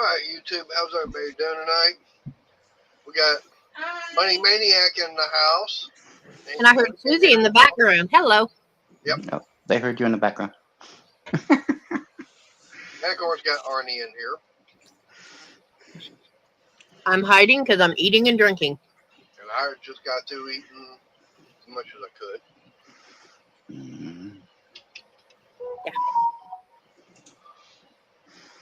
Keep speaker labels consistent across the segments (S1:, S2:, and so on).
S1: right, YouTube, how's everybody doing tonight? We got Money Maniac in the house.
S2: And I heard Susie in the background. Hello.
S1: Yep.
S3: Oh, they heard you in the background.
S1: And of course, got Arnie in here.
S2: I'm hiding because I'm eating and drinking.
S1: And I just got to eating as much as I could.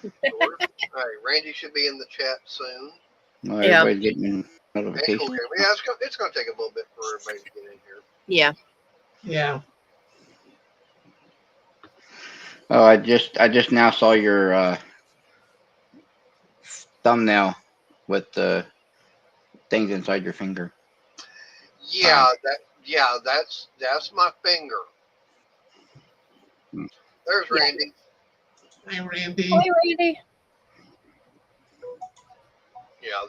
S1: All right, Randy should be in the chat soon.
S3: Well, everybody's getting notifications.
S1: Cool. Yeah, it's going to take a little bit for everybody to get in here.
S2: Yeah.
S4: Yeah.
S3: Oh, I just now saw your thumbnail with the things inside your finger.
S1: Yeah, that's my finger. There's Randy.
S4: Hi, Randy.
S2: Hi, Randy.
S1: Yeah,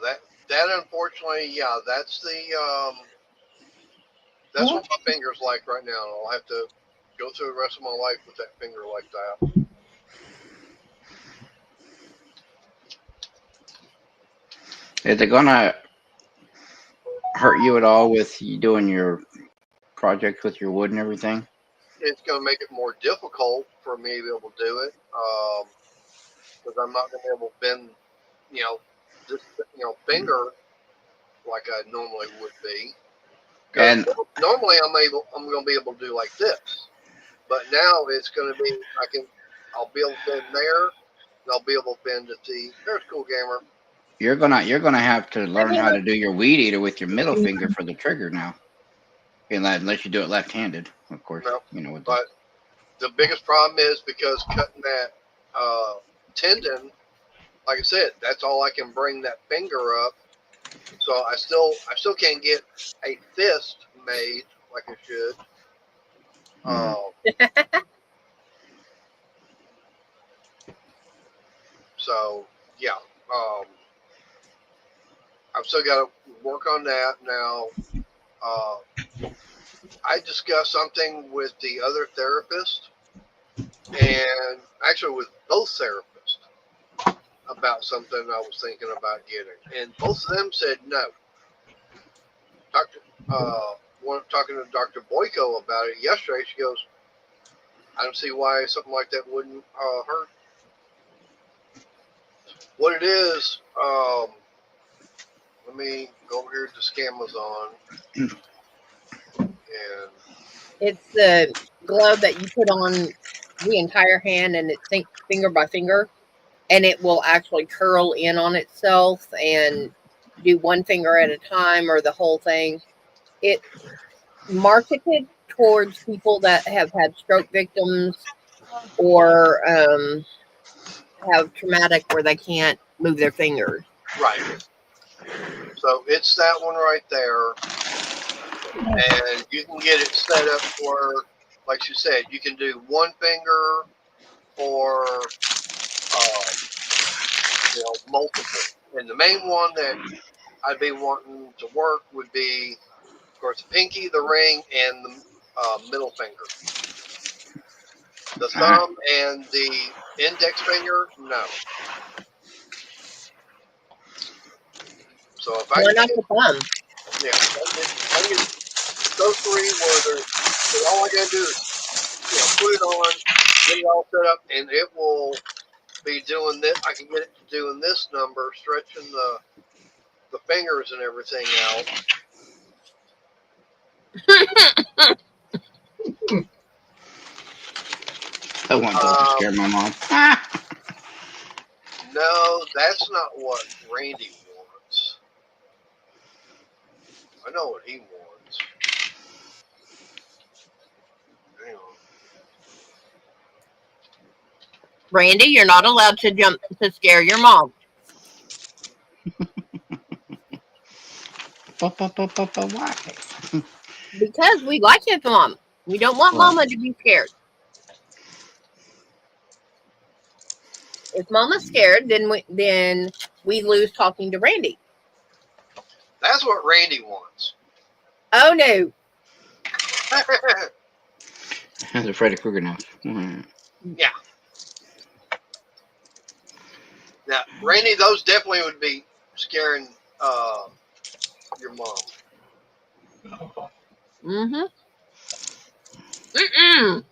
S1: that unfortunately, yeah, that's the that's what my finger's like right now. I'll have to go through the rest of my life with that finger like that.
S3: Is it gonna hurt you at all with you doing your projects with your wood and everything?
S1: It's going to make it more difficult for me to be able to do it because I'm not going to be able to bend, this, finger like I normally would be.
S3: And
S1: normally I'm going to be able to do like this, but now it's going to be I'll be able to bend there, and I'll be able to bend at the. There's Cool Gamer.
S3: you're gonna have to learn how to do your weed eater with your middle finger for the trigger now. Unless you do it left-handed, of course.
S1: No,
S3: With
S1: but the biggest problem is because cutting that tendon, like I said, that's all I can bring that finger up. So I still can't get a fist made like I should. So yeah, I've still got to work on that now. I discussed something with the other therapist, and actually with both therapists, about something I was thinking about getting, and both of them said no. Talking to Dr. Boyko about it yesterday, she goes, I don't see why something like that wouldn't hurt. What it is, let me go over here to Scamazon. And
S2: it's the glove that you put on the entire hand, and it's finger by finger, and it will actually curl in on itself and do one finger at a time or the whole thing. It's marketed towards people that have had stroke victims or have traumatic where they can't move their fingers.
S1: Right. So it's that one right there. And you can get it set up where, like you said, you can do one finger or multiple. And the main one that I'd be wanting to work would be, of course, the pinky, the ring, and the middle finger. The thumb and the index finger, no. So if I
S2: not the thumb.
S1: Yeah, I get those three where all I gotta do is put it on, get it all set up, and it will be doing this. I can get it to doing this number, stretching the fingers and everything out.
S3: I want to scare my mom.
S1: No, that's not what Randy wants. I know what he wants. Hang on.
S2: Randy, you're not allowed to jump to scare your mom.
S3: Why?
S2: Because we like his mom. We don't want Mama to be scared. If Mama's scared, then we lose talking to Randy.
S1: That's what Randy wants.
S2: Oh no!
S3: That's a Freddy Krueger now.
S1: Yeah. Now, Randy, those definitely would be scaring your mom.
S2: Mm-hmm. Mm-mm.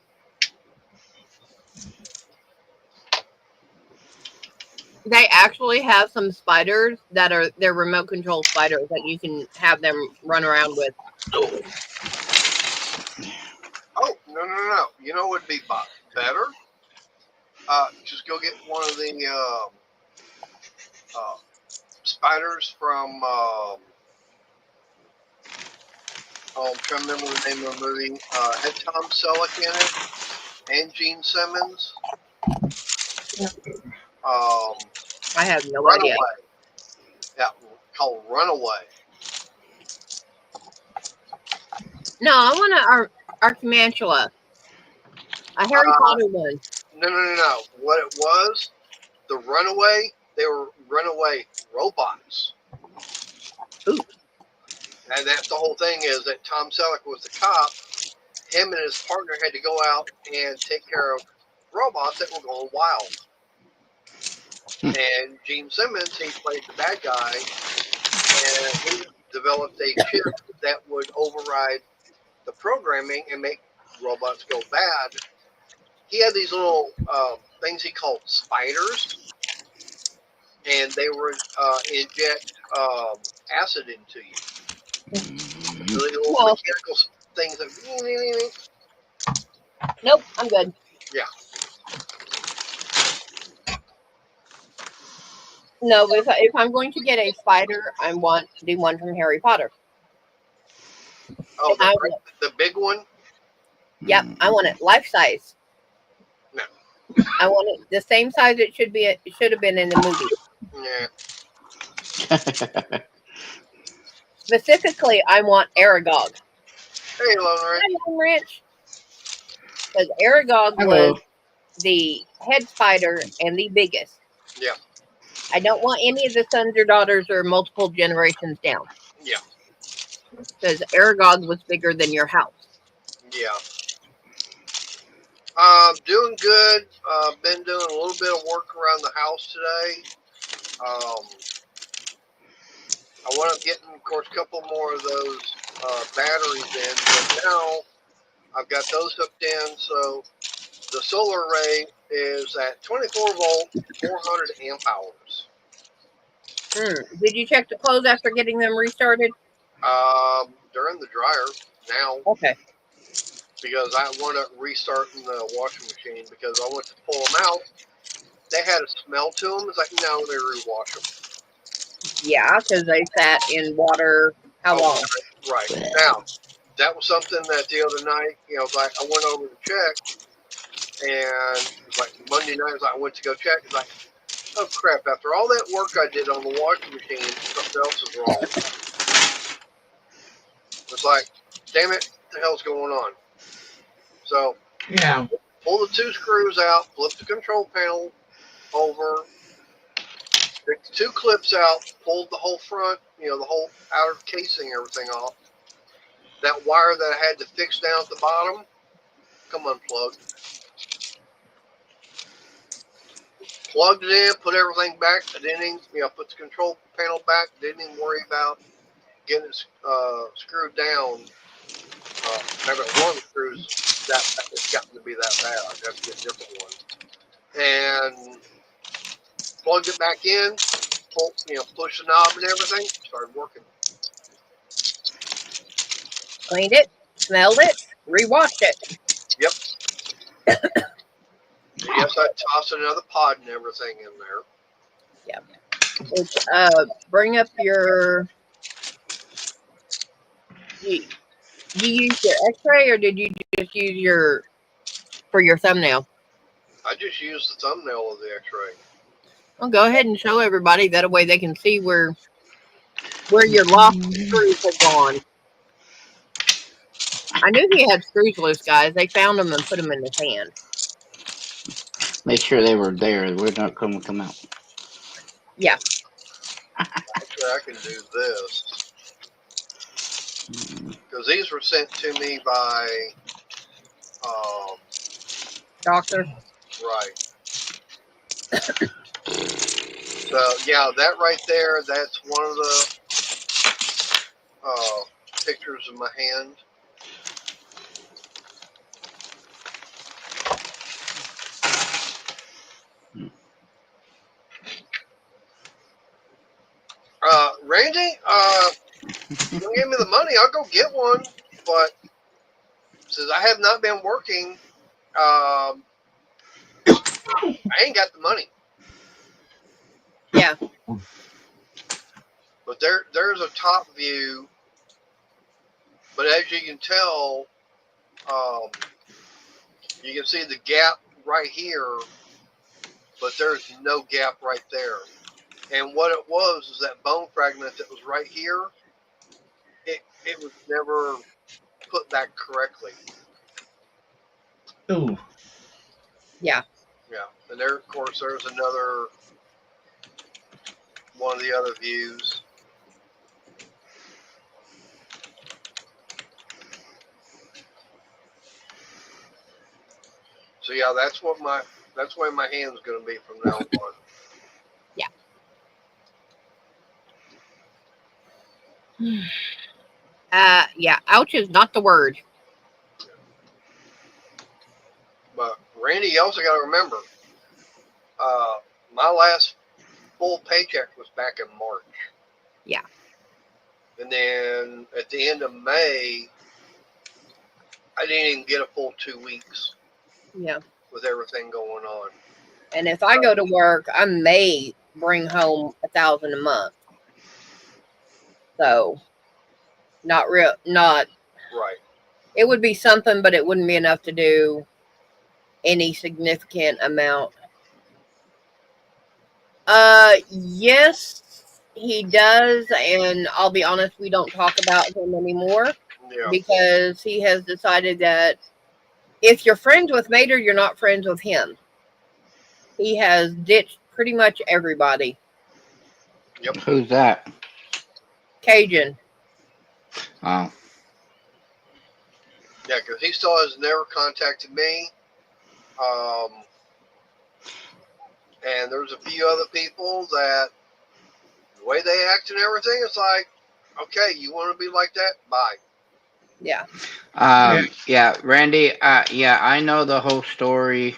S2: They actually have some spiders that are they're remote control spiders that you can have them run around with.
S1: Oh, no. You know what would be better? Just go get one of the spiders from, I'm trying to remember the name of the movie. Had Tom Selleck in it and Gene Simmons.
S2: I have no
S1: Runaway.
S2: idea.
S1: Yeah, called Runaway.
S2: No, I want Archimantula. A Harry Potter one.
S1: No. What it was, the Runaway, they were runaway robots.
S2: Ooh.
S1: And that's the whole thing is that Tom Selleck was the cop. Him and his partner had to go out and take care of robots that were going wild. And Gene Simmons, he played the bad guy, and he developed a chip that would override the programming and make robots go bad. He had these little things he called spiders, and they would inject acid into you. Really little mechanical things that.
S2: Nope, I'm good.
S1: Yeah.
S2: No, if I'm going to get a spider, I want the one from Harry Potter.
S1: Oh,
S2: I
S1: the big one?
S2: Yep, I want it life size.
S1: No.
S2: I want it the same size it should have been in the movie.
S1: Yeah.
S2: Specifically, I want Aragog.
S1: Hey, Lone Ranch.
S2: Hi, Lone Ranch. Because Aragog
S3: Hello.
S2: was the head spider and the biggest.
S1: Yeah.
S2: I don't want any of the sons or daughters or multiple generations down.
S1: Yeah.
S2: Because Aragog was bigger than your house.
S1: Yeah. Doing good. Been doing a little bit of work around the house today. I want to get, of course, a couple more of those batteries in, but now I've got those hooked in, so the solar array is at 24 volt, 400 amp hours.
S2: Did you check the clothes after getting them restarted?
S1: They're in the dryer now.
S2: Okay.
S1: Because I want to restart the washing machine because I went to pull them out. They had a smell to them. It's like, no, they rewash them.
S2: Yeah, because they sat in water. How long?
S1: Right. Now, that was something that the other night, it's like I went over to check, and it was like Monday night, I went to go check. It's like, oh crap! After all that work I did on the washing machine, something else is wrong. It's like, damn it, what the hell's going on? So,
S4: Yeah.
S1: pull the two screws out, flip the control panel over, took the two clips out, pulled the whole front, the whole outer casing, everything off. That wire that I had to fix down at the bottom, come unplugged. Plugged it in, put everything back. I didn't even, put the control panel back. Didn't even worry about getting it screwed down. Remember, one of the screws, it's gotten to be that bad. I have to get a different one. And plugged it back in, push the knob and everything, started working.
S2: Cleaned it, smelled it, rewashed it.
S1: Yep. Yes, I tossed another pod and everything in there.
S2: Yeah. It's, bring up your. You use your X-ray, or did you just use for your thumbnail?
S1: I just used the thumbnail of the X-ray.
S2: Well, go ahead and show everybody. That way they can see where your lost screws have gone. I knew he had screws loose, guys. They found them and put them in his hand.
S3: Make sure they were there. We're not going to come out.
S2: Yeah.
S1: Actually, I can do this. Because these were sent to me by...
S2: Doctor?
S1: Right. yeah, that right there, that's one of the pictures of my hand. Randy, you give me the money, I'll go get one. But since I have not been working, I ain't got the money.
S2: Yeah.
S1: But there's a top view. But as you can tell, you can see the gap right here, but there's no gap right there. And what it was is that bone fragment that was right here, it was never put back correctly.
S4: Ooh.
S2: Yeah.
S1: Yeah. And there, of course, there's another one of the other views. So yeah, that's where my hand's gonna be from now on.
S2: Yeah, ouch is not the word.
S1: But Randy, you also got to remember, my last full paycheck was back in March.
S2: Yeah.
S1: And then at the end of May, I didn't even get a full 2 weeks
S2: Yeah.
S1: with everything going on.
S2: And if I go to work, I may bring home $1,000 a month. So, not
S1: Right.
S2: it would be something, but it wouldn't be enough to do any significant amount. Yes, he does, and I'll be honest, we don't talk about him anymore
S1: Yeah.
S2: because he has decided that if you're friends with Mater, you're not friends with him. He has ditched pretty much everybody.
S1: Yep.
S3: Who's that?
S2: Cajun.
S3: Oh,
S1: Yeah, because he still has never contacted me. And there's a few other people that the way they act and everything, it's like, okay, you want to be like that? Bye.
S2: Yeah.
S3: yeah, Randy. Yeah, I know the whole story.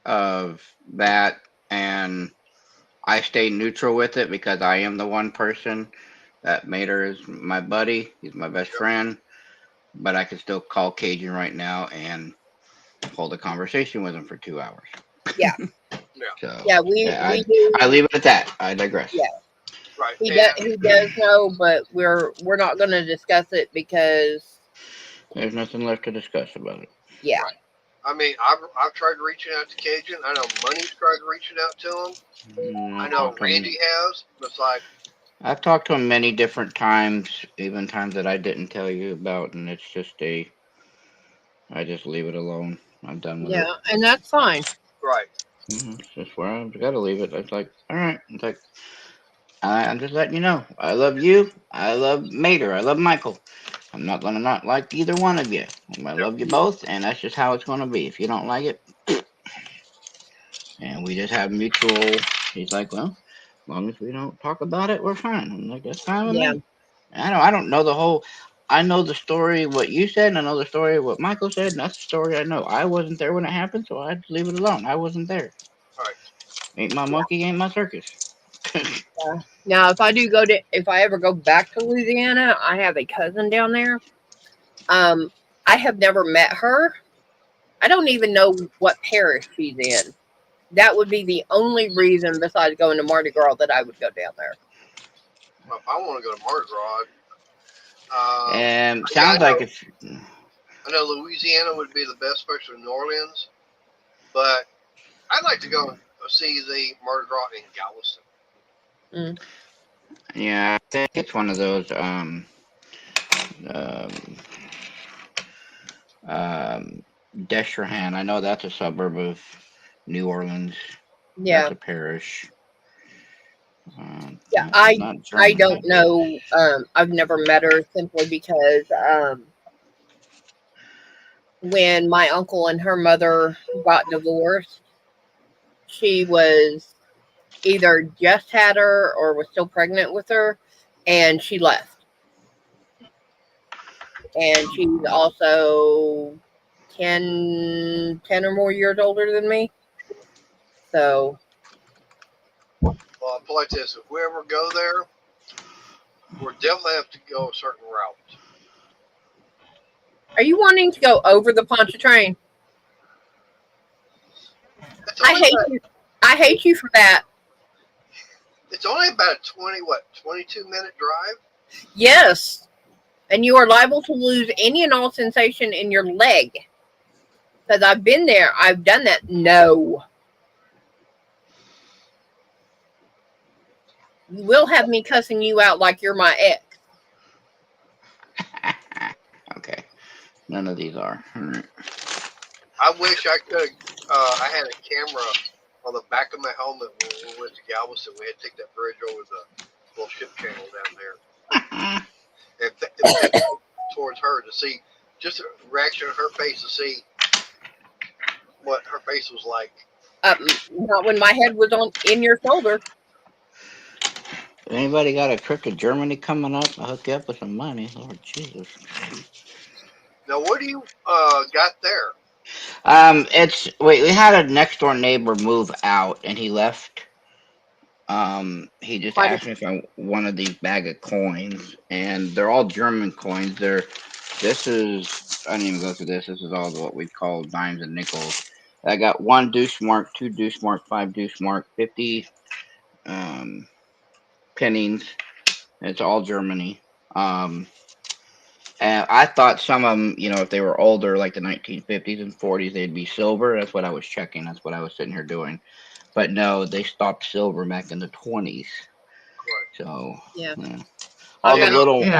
S3: Of that, and I stay neutral with it because I am the one person that Mater is my buddy. He's my best friend, but I can still call Cajun right now and hold a conversation with him for 2 hours.
S2: Yeah.
S3: So
S2: Yeah, we
S3: I
S2: do.
S3: leave it at that. I digress.
S2: Yeah.
S1: Right.
S2: He does know, but we're not going to discuss it because
S3: There's nothing left to discuss about it.
S2: yeah.
S1: Right. I mean, I've tried reaching out to Cajun. I know Money's tried reaching out to him. I know Randy has. It's like,
S3: I've talked to him many different times, even times that I didn't tell you about, and it's just I just leave it alone. I'm done with it.
S2: Yeah, and that's fine.
S1: right.
S3: It's just where I've got to leave it. It's like, all right. It's like, I'm just letting you know. I love you. I love Mater. I love Michael. I'm not gonna not like either one of you. I love you both, and that's just how it's gonna be. If you don't like it, and we just have mutual. He's like, well, as long as we don't talk about it, we're fine. I'm like, that's fine with
S2: Yeah.
S3: me. I don't know the whole. I know the story what you said, and I know the story what Michael said, and that's the story I know. I wasn't there when it happened, so I just leave it alone. I wasn't there.
S1: Right.
S3: Ain't my monkey, ain't my circus.
S2: Now, if I ever go back to Louisiana, I have a cousin down there. I have never met her. I don't even know what parish she's in. That would be the only reason besides going to Mardi Gras that I would go down there.
S1: Well, if I want to go to Mardi Gras,
S3: And sounds like it's.
S1: I know Louisiana would be the best, especially New Orleans. But I'd like to go see the Mardi Gras in Galveston.
S3: Yeah, I think it's one of those Destrehan. I know that's a suburb of New Orleans.
S2: Yeah.
S3: That's a parish.
S2: Yeah,
S3: It's not
S2: I
S3: German.
S2: don't know. I've never met her simply because when my uncle and her mother got divorced, she was either just had her or was still pregnant with her, and she left. And she's also 10 or more years older than me. So,
S1: Well, I'll put it like this: if we ever go there, we'll definitely have to go a certain route.
S2: are you wanting to go over the Pontchartrain?
S1: It's
S2: I
S1: only
S2: hate
S1: about,
S2: you. I hate you for that.
S1: it's only about a 22-minute drive.
S2: Yes. And you are liable to lose any and all sensation in your leg. Because I've been there. I've done that. No. You will have me cussing you out like you're my ex.
S3: Okay. None of these are. All right.
S1: I wish I could. I had a camera on the back of my helmet when we went to Galveston. We had to take that bridge over the little ship channel down there, and towards her to see just the reaction of her face to see what her face was like.
S2: Not when my head was on in your shoulder.
S3: Anybody got a trip to Germany coming up? I'll hook you up with some money. Lord Jesus.
S1: Now, what do you got there?
S3: We had a next door neighbor move out and he left. He just
S2: Quite a-
S3: asked me if I wanted these bag of coins, and they're all German coins. This is, I didn't even go through this. This is all what we call dimes and nickels. I got 1 Deutschmark, 2 Deutschmark, 5 Deutschmark, 50 pennies. It's all Germany. And I thought some of them, if they were older, like the 1950s and 40s, they'd be silver. That's what I was checking. That's what I was sitting here doing. But no, they stopped silver back in the 20s. So
S2: Yeah.
S3: all
S2: I've got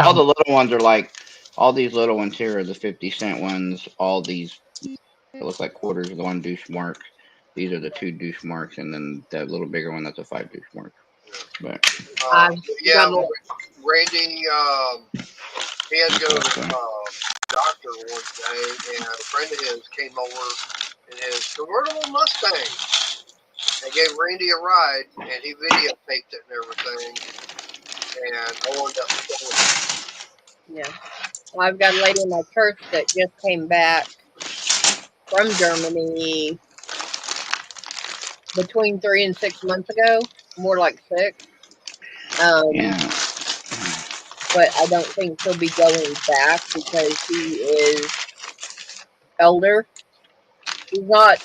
S3: all the little ones are like, all these little ones here are the 50-cent ones. All these, it looks like quarters, the 1 Deutschmark. These are the 2 Deutschmarks, and then that little bigger one, that's a 5 Deutschmark. But
S1: Yeah, Randy, he had to go to the doctor one day, and a friend of his came over in his convertible Mustang and gave Randy a ride, and he videotaped it and everything. And I wound up going.
S2: Yeah. Well, I've got a lady in my church that just came back from Germany between 3 and 6 months ago, more like 6.
S3: yeah,
S2: But I don't think she'll be going back because she is elder. She's not,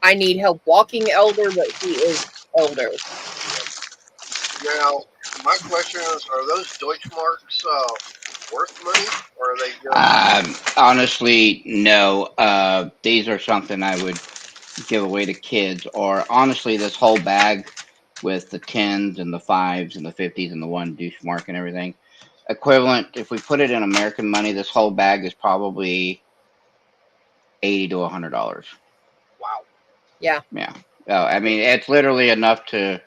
S2: I need help walking elder, but she is elder.
S1: Now, my question is, are those Deutschmarks worth money, or are they just...
S3: honestly, no. These are something I would give away to kids, or honestly, this whole bag with the 10s and the 5s and the 50s and the 1 Deutschmark and everything, equivalent, if we put it in American money, this whole bag is probably $80 to $100.
S1: Wow.
S2: Yeah.
S3: Yeah. I mean, it's literally enough to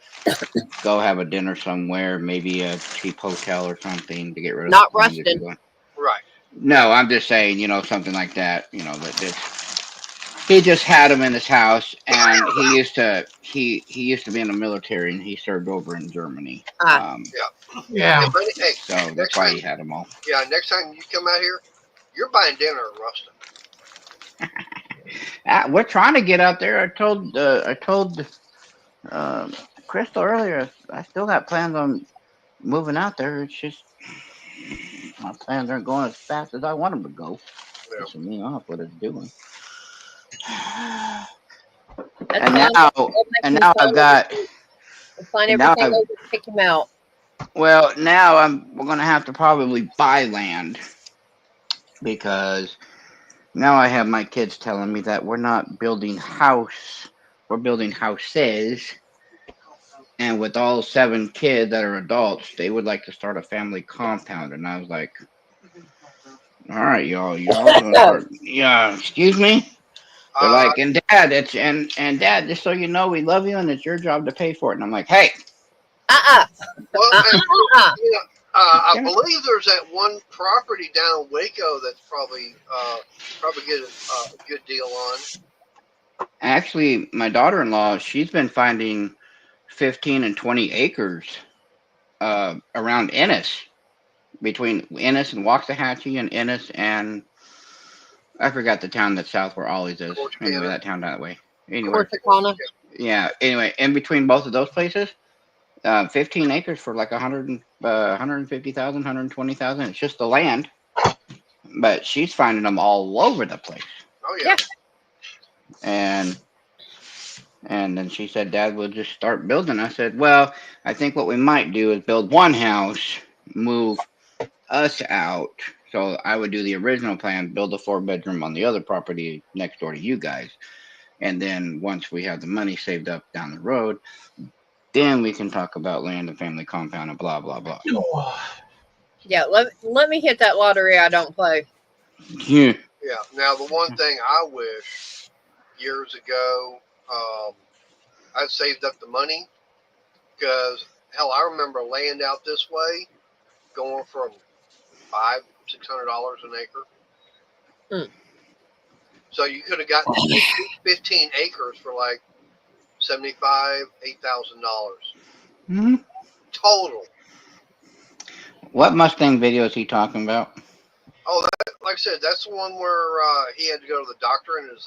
S3: go have a dinner somewhere, maybe a cheap hotel or something to get rid of
S2: Not
S3: the coins if you're
S2: Rustin.
S3: going.
S1: Right.
S3: No, I'm just saying, something like that. He just had them in his house, and he used to be in the military, and he served over in Germany.
S4: Yeah.
S1: Hey,
S3: So that's why he had them all.
S1: Yeah, next time you come out here, you're buying dinner at Rustin.
S3: We're trying to get out there. I told Crystal earlier. I still got plans on moving out there. It's just my plans aren't going as fast as I want them to go.
S1: Yeah.
S3: Pissing me off what it's doing.
S2: That's
S3: And
S2: fine.
S3: now I've got.
S2: Sign
S3: And now
S2: everything over and kick him out.
S3: Well, now we're gonna have to probably buy land, because now I have my kids telling me that we're not building we're building houses. And with all 7 kids that are adults, they would like to start a family compound. And I was like, all right, y'all gonna start, yeah, excuse me. They're like, and Dad, and Dad, just so you know, we love you, and it's your job to pay for it. And I'm like, hey.
S1: Well, I believe there's that one property down in Waco that's probably get a good deal on.
S3: Actually, my daughter-in-law, she's been finding 15 and 20 acres around Ennis, between Ennis and Waxahachie and Ennis and I forgot the town that's south where Ollie's is. Anyway, that town that way. Anyway,
S2: Corsicana.
S3: yeah. Anyway, in between both of those places, 15 acres for like 150,000, 120,000. It's just the land, but she's finding them all over the place.
S1: Oh yeah.
S3: And then she said, Dad, we'll just start building. I said, well, I think what we might do is build one house, move us out. So I would do the original plan, build a 4-bedroom on the other property next door to you guys. And then once we have the money saved up down the road, then we can talk about land and family compound and blah, blah, blah.
S2: Yeah, let me hit that lottery I don't play.
S3: Yeah.
S1: Yeah. Now the one thing I wish years ago, I saved up the money because hell, I remember land out this way going from $500-600 an acre.
S2: Hmm.
S1: So you could have gotten 15 acres for like $8,000
S3: Mm-hmm.
S1: total.
S3: What Mustang video is he talking about?
S1: Oh, like I said, that's the one where he had to go to the doctor and his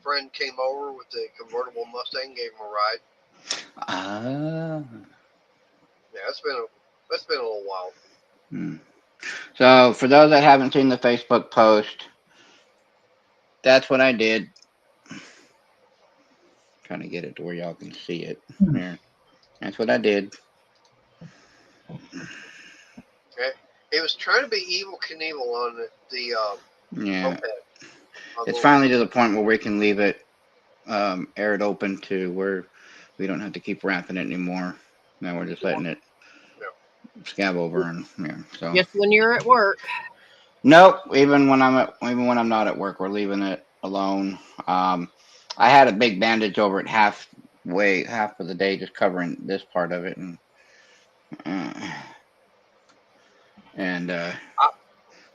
S1: friend came over with the convertible Mustang, gave him a ride. Yeah, it's been a little while.
S3: So for those that haven't seen the Facebook post, that's what I did. Trying to get it to where y'all can see it. There. That's what I did.
S1: Okay, he was trying to be Evel Knievel on the
S3: Yeah.
S1: moped.
S3: It's finally to the point where we can leave it aired open to where we don't have to keep wrapping it anymore. Now we're just letting it scab over and so.
S2: Just when you're at work.
S3: Nope. Even when I'm not at work, we're leaving it alone. I had a big bandage over it half of the day, just covering this part of it,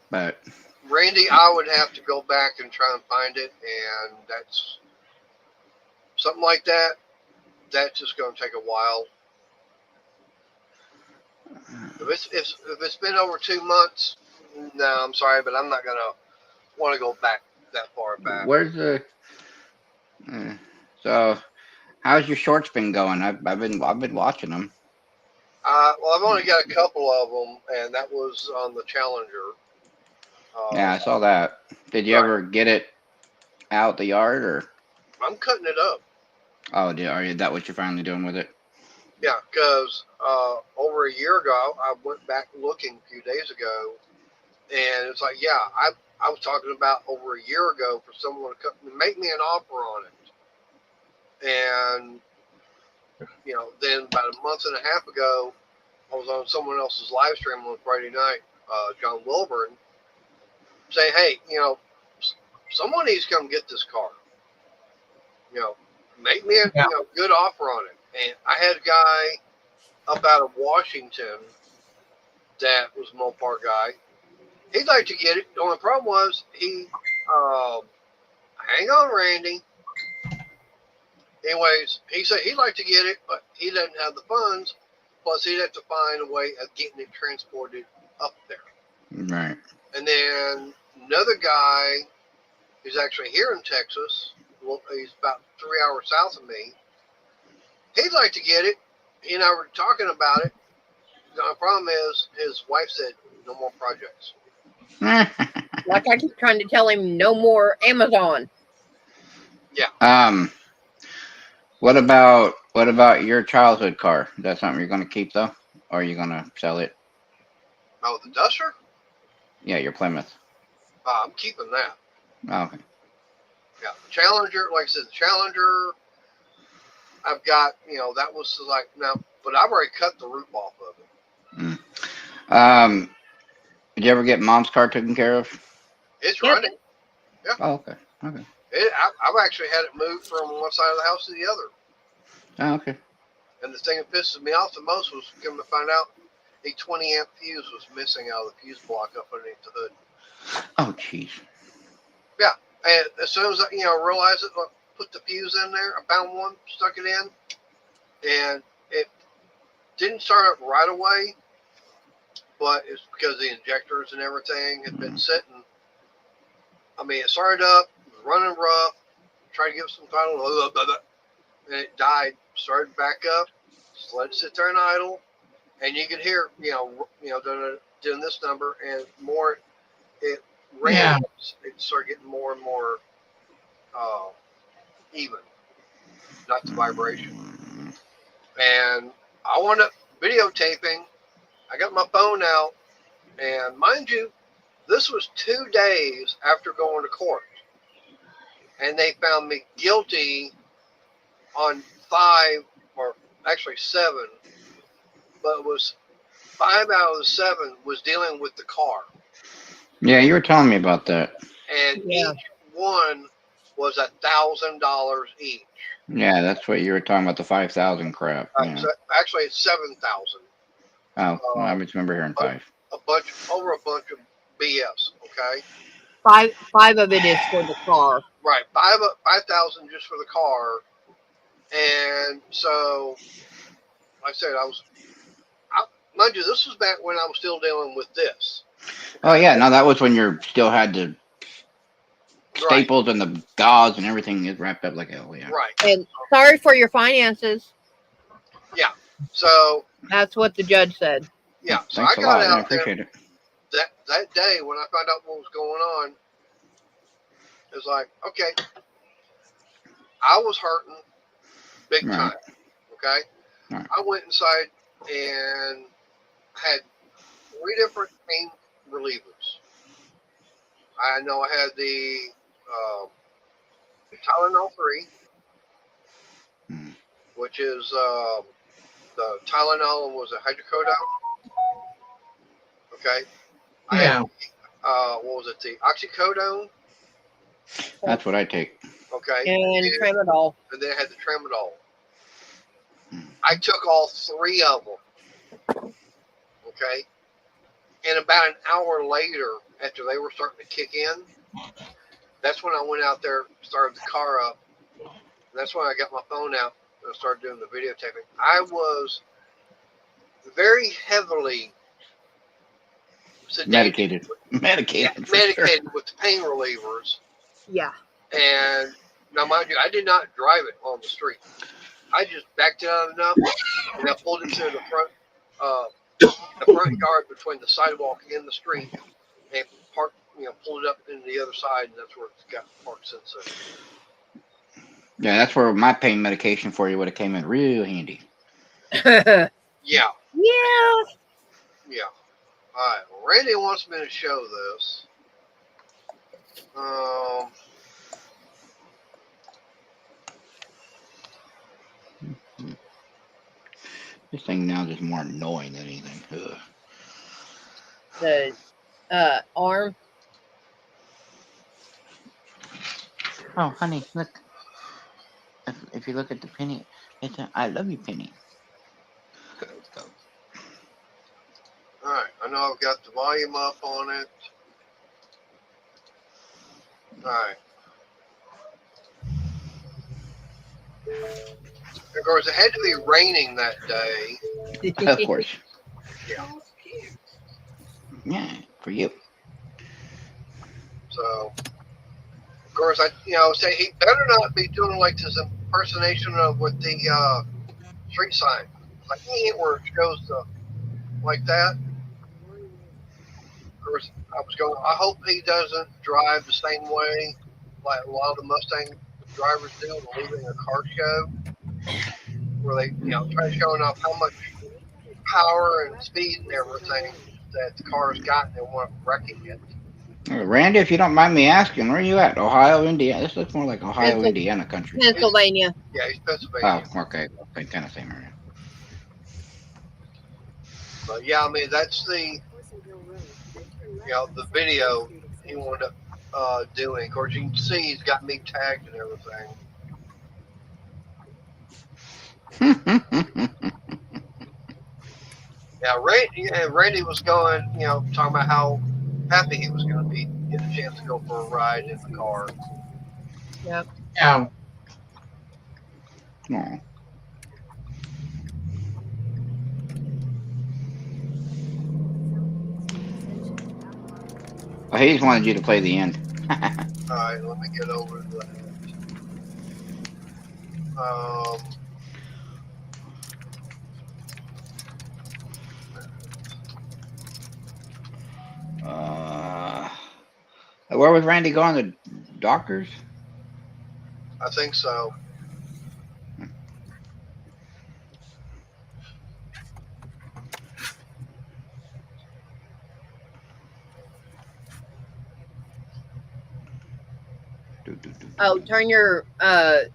S3: but
S1: Randy, I would have to go back and try and find it, and that's something like that. That's just going to take a while. If it's been over 2 months, no, I'm sorry, but I'm not going to want to go back that far back.
S3: Where's the? So, how's your shorts been going? I've been watching them.
S1: Well, I've only got a couple of them, and that was on the Challenger.
S3: Yeah, I saw that. Did you ever get it out the yard, or?
S1: I'm cutting it up.
S3: Oh, is that what you're finally doing with it?
S1: Yeah, because over a year ago, I went back looking a few days ago, and it's like, yeah, I was talking about over a year ago for someone to make me an offer on it. And, then about a month and a half ago, I was on someone else's live stream on Friday night, John Wilburn, saying, hey, someone needs to come get this car. Make me a good offer on it. And I had a guy up out of Washington that was a Mopar guy. He'd like to get it. The only problem was hang on, Randy. Anyways, he said he'd like to get it, but he doesn't have the funds. Plus, he'd have to find a way of getting it transported up there.
S3: Right.
S1: And then another guy who's actually here in Texas, he's about 3 hours south of me. He'd like to get it. He and I were talking about it. The only problem is his wife said no more projects.
S2: Like I keep trying to tell him, no more Amazon.
S1: Yeah.
S3: What about your childhood car? Is that something you're going to keep though, or are you going to sell it?
S1: Oh, the Duster?
S3: Yeah, your Plymouth.
S1: I'm keeping that.
S3: Oh, okay.
S1: Yeah, Challenger. Like I said, the Challenger. I've got, that was like now, but I've already cut the roof off of it.
S3: Did you ever get Mom's car taken care of?
S1: It's running. Yeah.
S3: Oh, okay. Okay.
S1: I've actually had it moved from one side of the house to the other.
S3: Oh, okay.
S1: And the thing that pisses me off the most was coming to find out a 20 amp fuse was missing out of the fuse block up underneath the hood.
S3: Oh, jeez.
S1: Yeah. And as soon as I, realized it, put the fuse in there. I found one, stuck it in, and it didn't start up right away, but it's because the injectors and everything had been sitting. I mean, it started up, it was running rough, tried to give it some final, and it died. Started back up, just let it sit there and idle, and you could hear, doing this number, and more it ran.
S4: Yeah.
S1: It started getting more and more even, not the vibration. And I wound up videotaping. I got my phone out, and mind you, this was 2 days after going to court, and they found me guilty on 5, or actually 7, but it was 5 out of the 7 was dealing with the car,
S3: Yeah, you were telling me about that.
S1: and
S2: Yeah.
S1: each one was $1,000 each.
S3: Yeah, that's what you were talking about, the 5,000 crap. Yeah.
S1: So actually, it's 7,000.
S3: Oh, well, I remember hearing 5.
S1: A bunch of BS. Okay,
S2: Five of it is for the car.
S1: right. 5,000 just for the car, and so like I said, mind you, this was back when I was still dealing with this.
S3: Oh, yeah, no, that was when you still had the
S1: Right.
S3: staples and the gauze and everything is wrapped up like hell, yeah.
S1: Right.
S2: And sorry for your finances.
S1: So
S2: That's what the judge said.
S1: yeah, so
S3: Thanks
S1: I
S3: a
S1: got
S3: lot, I
S1: out there
S3: appreciate it.
S1: that day when I found out what was going on. It was like, okay, I was hurting big
S3: Right.
S1: time. Okay,
S3: Right.
S1: I went inside and had 3 different pain relievers. I know I had the Tylenol 3,
S3: Hmm.
S1: which is the Tylenol was a hydrocodone. Okay. I
S4: Yeah.
S1: had, what was it? The oxycodone.
S3: That's what I take.
S1: Okay.
S2: And tramadol.
S1: And then I had the tramadol.
S3: Hmm.
S1: I took all 3 of them. Okay. And about an hour later, after they were starting to kick in, that's when I went out there, started the car up. And that's when I got my phone out and I started doing the videotaping. I was very heavily sedated.
S3: Medicated. Medicated. For
S1: Medicated
S3: Sure.
S1: with the pain relievers.
S2: Yeah.
S1: And now, mind you, I did not drive it on the street. I just backed it out enough, and I pulled it to the front yard between the sidewalk and the street, and parked, pulled it up into the other side, and that's where it's got parked since then.
S3: Yeah, that's where my pain medication for you would have came in real handy.
S2: Yeah.
S1: Yeah,
S2: Yeah.
S1: yeah. All right. Well, Randy wants me to show this.
S3: This thing now is more annoying than anything. Ugh.
S2: The arm.
S3: Oh, honey, look. If you look at the penny, it's a I love you penny.
S1: All right. I know I've got the volume up on it. All right. Of course, it had to be raining that day.
S3: Of course.
S1: Yeah.
S3: Yeah, for you.
S1: So, of course, I say he better not be doing like this impersonation of with the street sign. Like he ain't where it shows the like that. Of course, I hope he doesn't drive the same way like a lot of the Mustang drivers do, leaving a car show where they, try showing off how much power and speed and everything that the car's got, and they want to wrecking it.
S3: Randy, if you don't mind me asking, where are you at? Ohio, Indiana? This looks more like Ohio,
S2: Pencil-
S3: Indiana country.
S2: Pennsylvania.
S1: Yeah, he's Pennsylvania.
S3: Oh, okay. Kind of same area.
S1: But yeah, I mean that's the the video he wound up doing. Of course, you can see he's got me tagged and everything. Now, Randy was going, talking about how happy he was going to be getting a chance to go for a ride in the car.
S2: Yep.
S4: Yeah.
S3: Aw. Oh, he just wanted you to play the end.
S1: All right, let me get over that.
S3: Where was Randy going? The doctors?
S1: I think so.
S2: Oh, turn your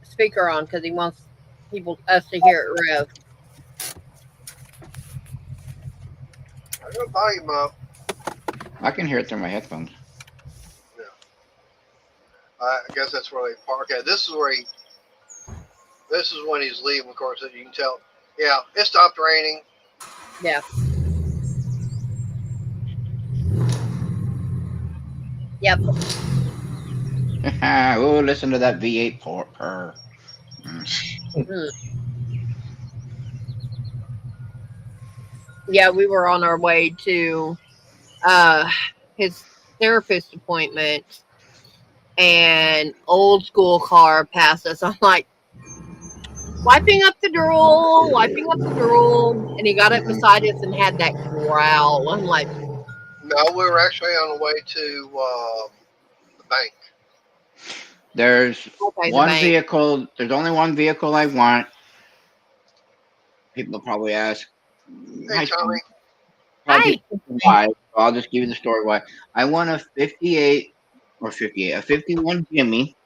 S2: speaker on because he wants us to hear it rev.
S1: I got volume up.
S3: I can hear it through my headphones.
S1: Yeah. I guess that's where they park. Okay, this is where he. This is when he's leaving. Of course, you can tell. Yeah, it stopped raining.
S2: Yeah. Yep.
S3: Oh, listen to that V8 purr.
S2: Mm. Yeah, we were on our way to his therapist appointment, and old school car passed us. I'm like, wiping up the drool, and he got up beside us and had that growl. I'm like,
S1: No, we were actually on the way to the bank.
S3: There's
S2: okay, the
S3: one
S2: bank.
S3: vehicle. There's only one vehicle I want. People probably ask,
S1: Hey, Tommy.
S2: Hey.
S3: why. So I'll just give you the story why. I want a 58 or 58, a 51 Jimmy,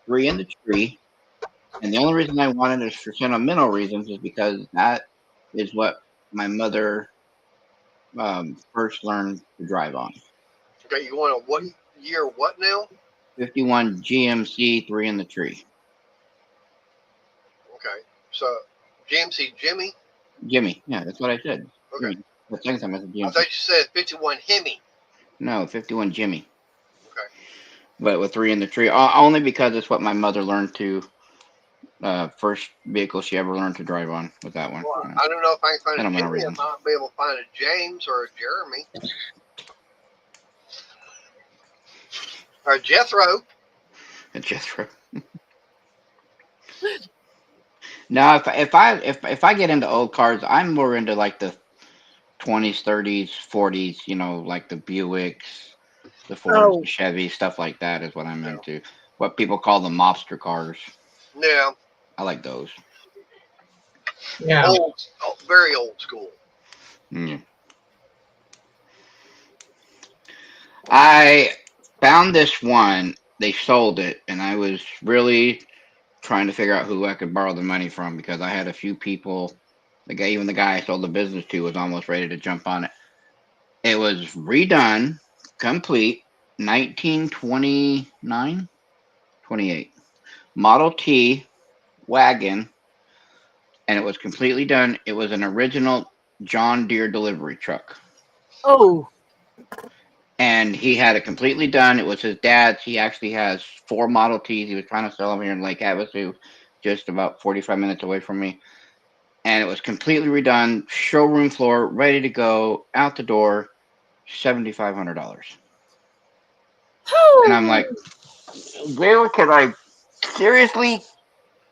S3: 3 in the tree. And the only reason I wanted it is for sentimental reasons, is because that is what my mother first learned to drive on.
S1: Okay, you want a what year? What now?
S3: 51 GMC, 3 in the tree.
S1: Okay, so GMC Jimmy.
S3: Jimmy, yeah, that's what I said.
S1: Okay.
S3: Jimmy. The second time I said
S1: I
S3: GMC.
S1: thought you said 51 Hemi.
S3: No, 51 Jimmy.
S1: Okay.
S3: But with 3 in the tree, only because it's what my mother learned to. First vehicle she ever learned to drive on with that one.
S1: Well, I don't know if I can find a
S3: Sentimental
S1: Jimmy. I
S3: reasons.
S1: might be able to find a James or a Jeremy or a Jethro.
S3: It's Jethro. Now, if I get into old cars, I'm more into like the 20s, 30s, 40s. You know, like the Buicks, the Fords,
S2: Oh,
S3: the Chevys, stuff like that is what I'm
S1: Yeah.
S3: into. What people call the mobster cars.
S1: Yeah.
S3: I like those.
S4: Yeah.
S1: Very old school.
S3: Mm. I found this one. They sold it, and I was really trying to figure out who I could borrow the money from, because I had a few people. Even the guy I sold the business to was almost ready to jump on it. It was redone, complete, 1929, 28. Model T wagon, and it was completely done. It was an original John Deere delivery truck.
S2: oh,
S3: And he had it completely done. It was his dad's. He actually has 4 Model Ts. He was trying to sell them here in Lake Havasu, just about 45 minutes away from me. And it was completely redone, showroom floor, ready to go, out the door, $7,500. And I'm like, where could I seriously?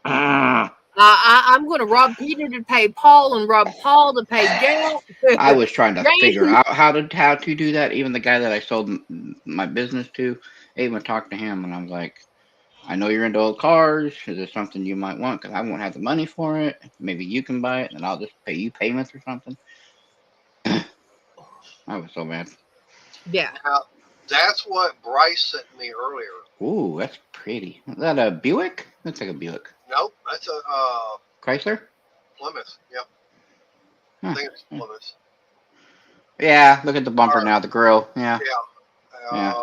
S2: I'm going to rob Peter to pay Paul and rob Paul to pay Jack.
S3: I was trying to figure
S2: James.
S3: out how to do that. Even the guy that I sold my business to, I even talked to him, and I was like, I know you're into old cars. Is there something you might want? Because I won't have the money for it. Maybe you can buy it, and I'll just pay you payments or something. I was so mad.
S2: Yeah.
S1: Now, that's what Bryce sent me earlier.
S3: Ooh, that's pretty. Is that a Buick? Looks like a Buick.
S1: Nope, that's a
S3: Chrysler?
S1: Plymouth. Yep.
S3: Huh.
S1: I think it's Plymouth.
S3: Yeah, look at the bumper now, the grill. Yeah.
S1: Yeah.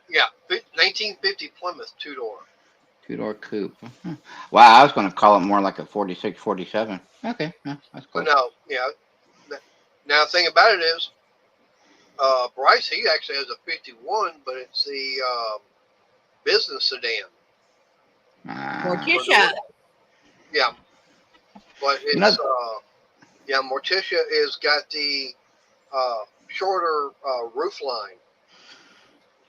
S1: Yeah. 1950 Plymouth 2-door.
S3: 2-door coupe. Huh. Wow, I was going to call it more like a 46, 47. Okay, yeah, that's
S1: But
S3: close.
S1: no, yeah. Now the thing about it is, Bryce, he actually has a 51, but it's the business sedan.
S2: Morticia.
S1: Yeah, but it's Morticia is got the shorter roof line,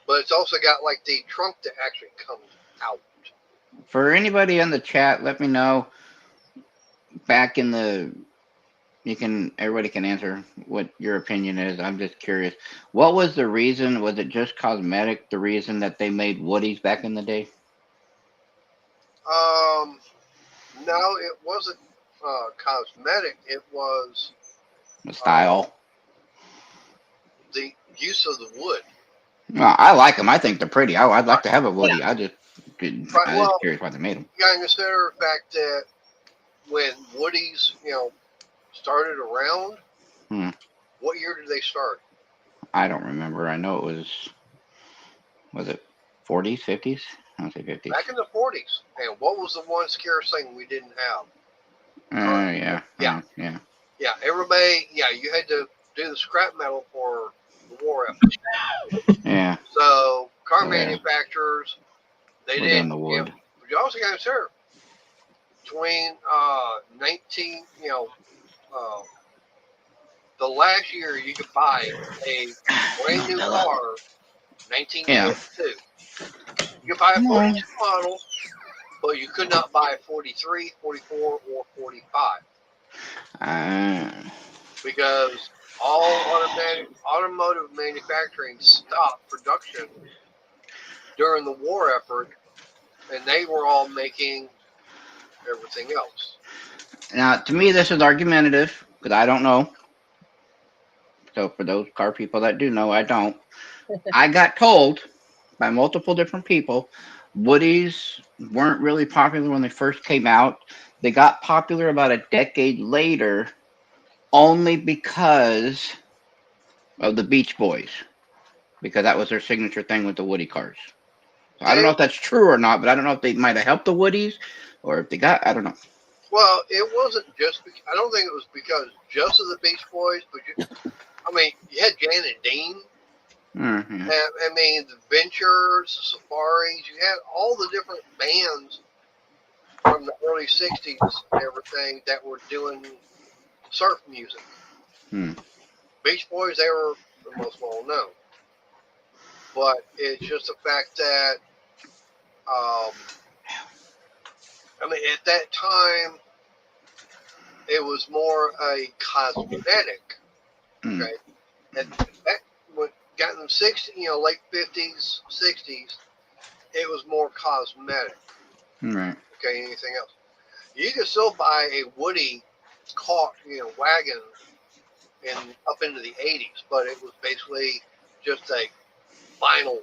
S1: but it's also got like the trunk that actually comes out.
S3: For anybody in the chat, let me know. Back in the, everybody can answer what your opinion is. I'm just curious. What was the reason? Was it just cosmetic? The reason that they made Woodies back in the day?
S1: No, it wasn't cosmetic. It was
S3: The style.
S1: the use of the wood.
S3: Well, I like them. I think they're pretty. I'd like to have a Woody.
S2: Yeah.
S3: I was curious why they made them.
S1: You gotta consider the fact that when Woodies, started around, what year did they start?
S3: I don't remember. I know it was it 40s, 50s? I don't say 50s.
S1: Back in the 40s. And what was the one scarce thing we didn't have?
S3: Yeah.
S1: Yeah, everybody, you had to do the scrap metal for the war effort.
S3: Yeah.
S1: So, car manufacturers, they
S3: We're
S1: did.
S3: doing the wood.
S1: But you also got to consider between the last year you could buy a brand new car, 1982. You could buy a 42 model, but you could not buy a 43, 44, or 45. Because all automotive manufacturing stopped production during the war effort, and they were all making everything else.
S3: Now, to me, this is argumentative because I don't know. So, for those car people that do know, I don't. I got told by multiple different people, Woodies weren't really popular when they first came out. They got popular about a decade later, only because of the Beach Boys, because that was their signature thing with the Woody cars. So I don't know if that's true or not, but I don't know if they might have helped the Woodies or if they got, I don't know.
S1: Well, it wasn't just, I don't think it was because just of the Beach Boys, but you had Jan and Dean.
S3: Mm-hmm.
S1: The Ventures, the Safaris, you had all the different bands from the early 60s and everything that were doing surf music. Beach Boys, they were the most well known. But it's just the fact that, at that time, it was more a cosmetic. Okay. And back when got in the 60s, late 50s, 60s, it was more cosmetic.
S3: Right.
S1: Okay, anything else? You could still buy a Woody car, wagon up into the 80s, but it was basically just a vinyl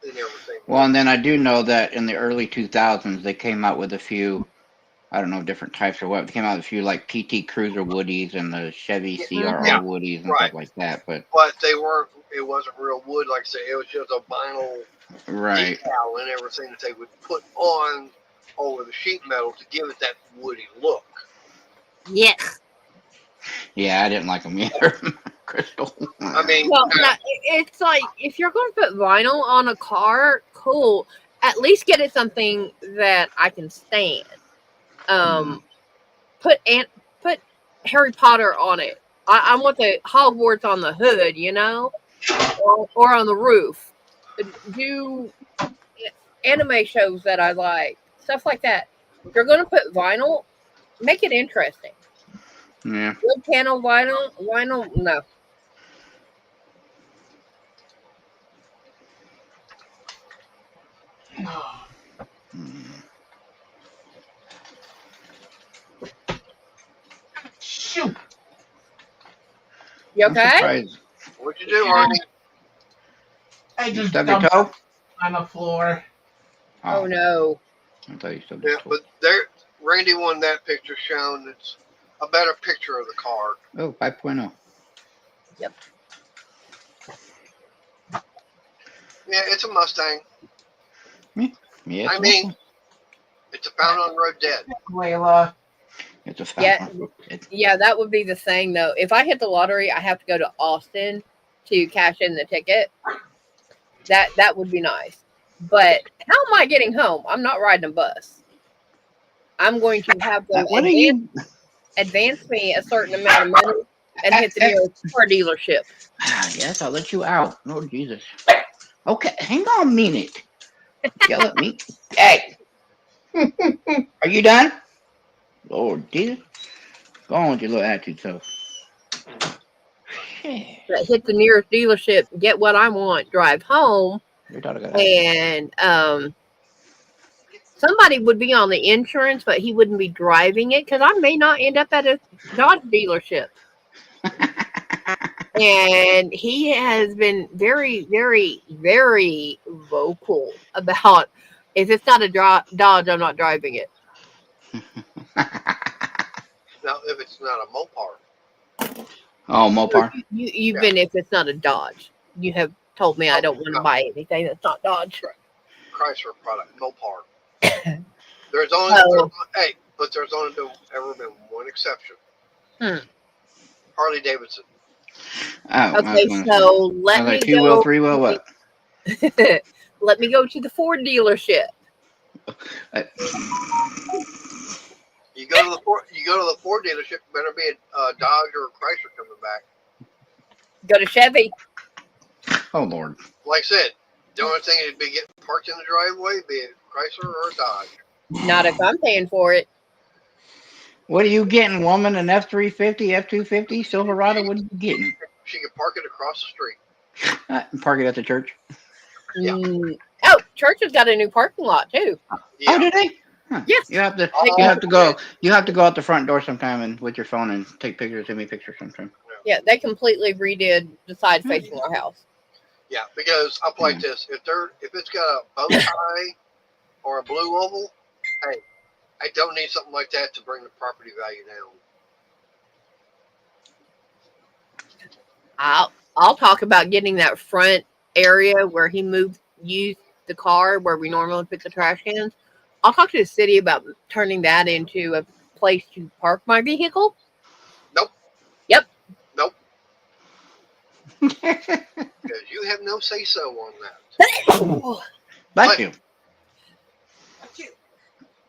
S1: and everything.
S3: Well, and then I do know that in the early 2000s, they came out with a few, I don't know, different types or what. They came out with a few like PT Cruiser Woodies and the Chevy CRR Woodies and stuff like that. But
S1: they weren't, it wasn't real wood, like I say, it was just a vinyl decal and everything that they would put on over the sheet metal to give it that woody look.
S2: Yeah.
S3: Yeah, I didn't like them either. Crystal.
S2: It's like if you're going to put vinyl on a car, cool. At least get it something that I can stand. Put Harry Potter on it. I want the Hogwarts on the hood, or on the roof. Do anime shows that I like, stuff like that. If you're going to put vinyl, make it interesting.
S3: Yeah.
S2: Wood panel vinyl, no.
S4: Shoot.
S2: You okay?
S1: What'd you do, Arnie?
S4: I just
S3: stubbed your toe
S4: on the floor.
S2: Oh no.
S3: I thought you stubbed your toe.
S1: But Randy won that picture shown. It's a better picture of the car.
S3: Oh, 5.0.
S2: Yep.
S1: Yeah, it's a Mustang.
S3: Yeah,
S1: it's a found on road dead.
S4: Layla.
S3: It's a found
S2: Yeah, that would be the thing though. If I hit the lottery, I have to go to Austin to cash in the ticket. That would be nice. But how am I getting home? I'm not riding a bus. I'm going to have them
S3: What are you?
S2: advance me a certain amount of money and hit the nearest car dealership.
S3: Yes, I'll let you out. Lord Jesus. Okay, hang on a minute. Yell at me. Hey, are you done? Lord Jesus. Go on with your little attitude self. Shit.
S2: Hit the nearest dealership, get what I want, drive home,
S3: Your daughter got attitude.
S2: and somebody would be on the insurance, but he wouldn't be driving it because I may not end up at a Dodge dealership. And he has been very, very, very vocal about if it's not a Dodge, I'm not driving it.
S1: Now, if it's not a Mopar,
S3: Oh, Mopar.
S2: Even if it's not a Dodge, you have told me I don't want to buy anything that's not Dodge.
S1: Chrysler product, Mopar. There's only but there's only ever been one exception. Harley Davidson.
S3: Oh,
S2: Okay, so let me go.
S3: 2-wheel, 3-wheel, what?
S2: Let me go to the Ford dealership.
S1: You go to the Ford dealership. Better be a Dodge or a Chrysler coming back.
S2: Go to Chevy.
S3: Oh, Lord.
S1: Like I said, the only thing is be getting parked in the driveway, be it Chrysler or a Dodge.
S2: Not if I'm paying for it.
S3: What are you getting, woman? An F-350, F-250, Silverado? What are you getting?
S1: She can park it across the street.
S3: Park it at the church.
S1: Yeah.
S2: Oh, church has got a new parking lot too.
S1: Yeah.
S3: Oh, did they? Huh.
S2: Yes.
S3: You have to go. You have to go out the front door sometime and with your phone and take pictures. Send me pictures sometime.
S2: Yeah, they completely redid the side facing our house.
S1: Yeah, because I'll play this. If it's got a bow tie or a blue oval, hey, I don't need something like that to bring the property value down.
S2: I'll talk about getting that front area where he used the car where we normally put the trash cans. I'll talk to the city about turning that into a place to park my vehicle.
S1: Nope.
S2: Yep.
S1: Nope. Because you have no say so on that.
S3: Bless you.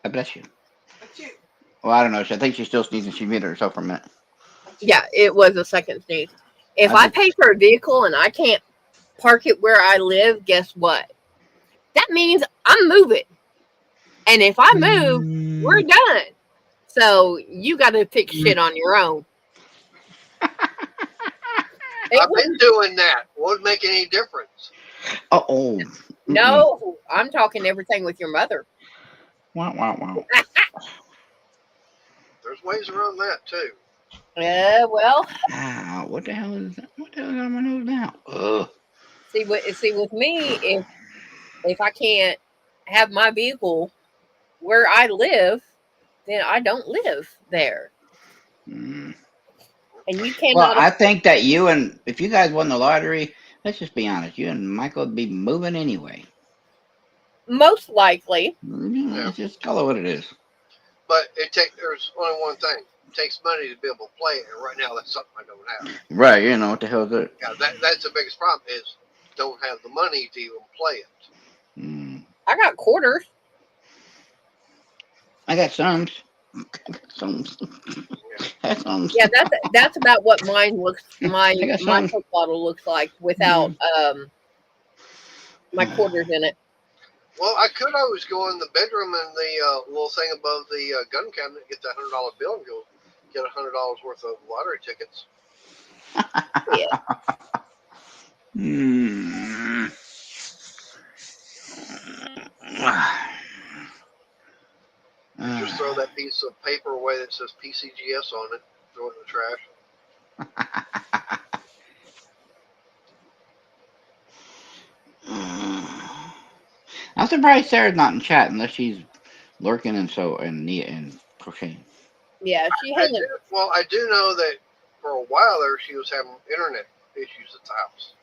S3: I bless you. Well, I don't know. I think she's still sneezing. She muted herself for a minute.
S2: Yeah, it was a second sneeze. If I pay for a vehicle and I can't park it where I live, guess what? That means I'm moving. And if I move, we're done. So you got to fix shit on your own.
S1: I've been doing that. Won't make any difference.
S3: Oh.
S2: No, I'm talking everything with your mother.
S3: Wow.
S1: There's ways around that too.
S2: Well.
S3: What the hell is that? What the hell is on my nose now? Ugh.
S2: See, with me, if I can't have my vehicle where I live, then I don't live there. And you cannot.
S3: Well, I think that if you guys won the lottery, let's just be honest, you and Michael would be moving anyway.
S2: Most likely.
S3: Let's just call it what it is.
S1: But there's only one thing. It takes money to be able to play it, and right now that's something I don't have.
S3: Right, what the hell is it?
S1: Yeah, that's the biggest problem is don't have the money to even play it.
S2: I got quarters.
S3: I got some.
S2: Yeah, that's about what mine looks. My Coke bottle looks like without my quarters in it.
S1: Well, I could always go in the bedroom and the little thing above the gun cabinet, get that $100 bill, and go get $100 worth of lottery tickets.
S2: Yeah.
S1: Just throw that piece of paper away that says PCGS on it. Throw it in the trash.
S3: I'm surprised Sarah's not in chat unless she's lurking and crocheting.
S2: Yeah, she hasn't.
S1: I do know that for a while there she was having internet issues at the house.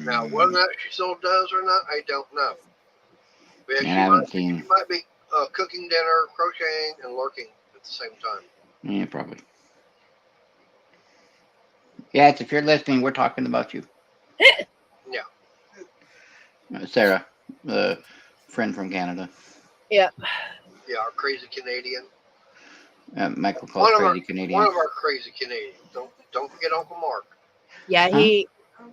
S1: Now, whether or not she still does or not, I don't know. But she might be cooking dinner, crocheting, and lurking at the same time.
S3: Yeah, probably. Yes, if you're listening, we're talking about you.
S1: Yeah.
S3: Sarah, the friend from Canada.
S2: Yeah.
S1: Yeah, our crazy Canadian.
S3: Michael calls
S1: One of our
S3: crazy Canadian.
S1: one of our crazy Canadians. Don't forget Uncle Mark.
S2: Yeah,
S3: Huh?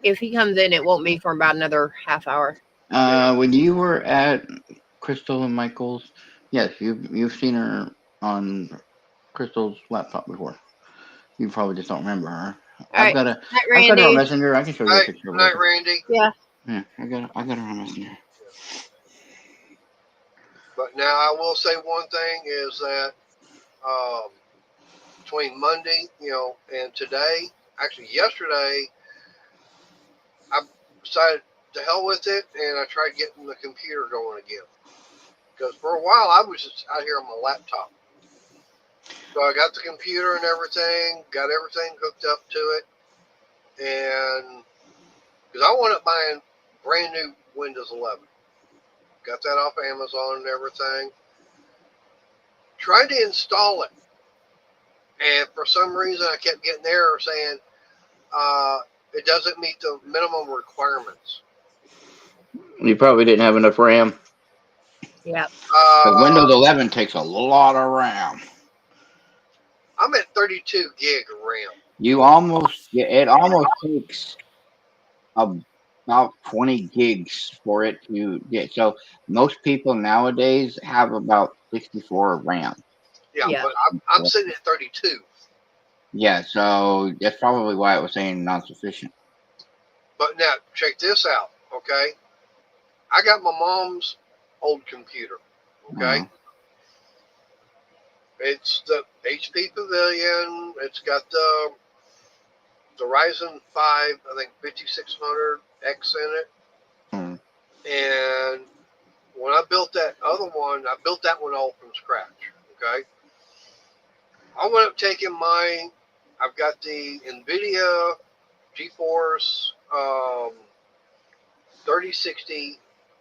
S2: if he comes in, it won't be for about another half hour.
S3: When you were at Crystal and Michael's, yes, you've seen her on Crystal's laptop before. You probably just don't remember her.
S2: All right, night,
S3: I've got her on
S2: Randy.
S3: Messenger. I can show you a
S1: Night,
S3: picture of
S1: night,
S3: her.
S1: Randy.
S2: Yeah.
S3: Yeah, I got her on Messenger.
S1: But now I will say one thing is that between Monday, and today, actually yesterday, I decided to hell with it, and I tried getting the computer going again. Because for a while I was just out here on my laptop. So I got the computer and everything, got everything hooked up to it, and because I wound up buying brand new Windows 11. Got that off Amazon and everything. Tried to install it, and for some reason I kept getting error saying it doesn't meet the minimum requirements.
S3: You probably didn't have enough RAM.
S2: Yeah.
S3: Because Windows 11 takes a lot of RAM.
S1: I'm at 32 gig of RAM.
S3: It almost takes about 20 gigs for it to get. So most people nowadays have about 64 RAM.
S1: Yeah,
S2: Yeah.
S1: but I'm sitting at 32.
S3: Yeah, so that's probably why it was saying non-sufficient.
S1: But now check this out, okay? I got my mom's old computer, okay?
S3: Uh-huh.
S1: It's the HP Pavilion. It's got the Ryzen 5, I think 5600X in it.
S3: Hmm.
S1: And when I built that other one, I built that one all from scratch, okay? I went up taking I've got the NVIDIA GeForce 3060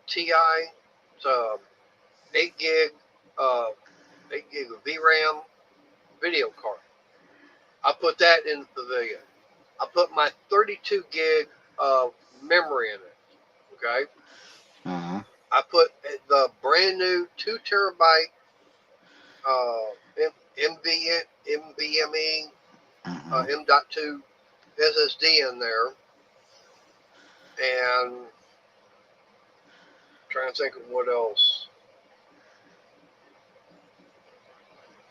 S1: Ti. It's 8 gig of VRAM video card. I put that in the Pavilion. I put my 32 gig of memory in it. Okay.
S3: Uh-huh.
S1: I put the brand new 2 terabyte NVMe
S3: Uh-huh.
S1: M.2 SSD in there, and I'm trying to think of what else.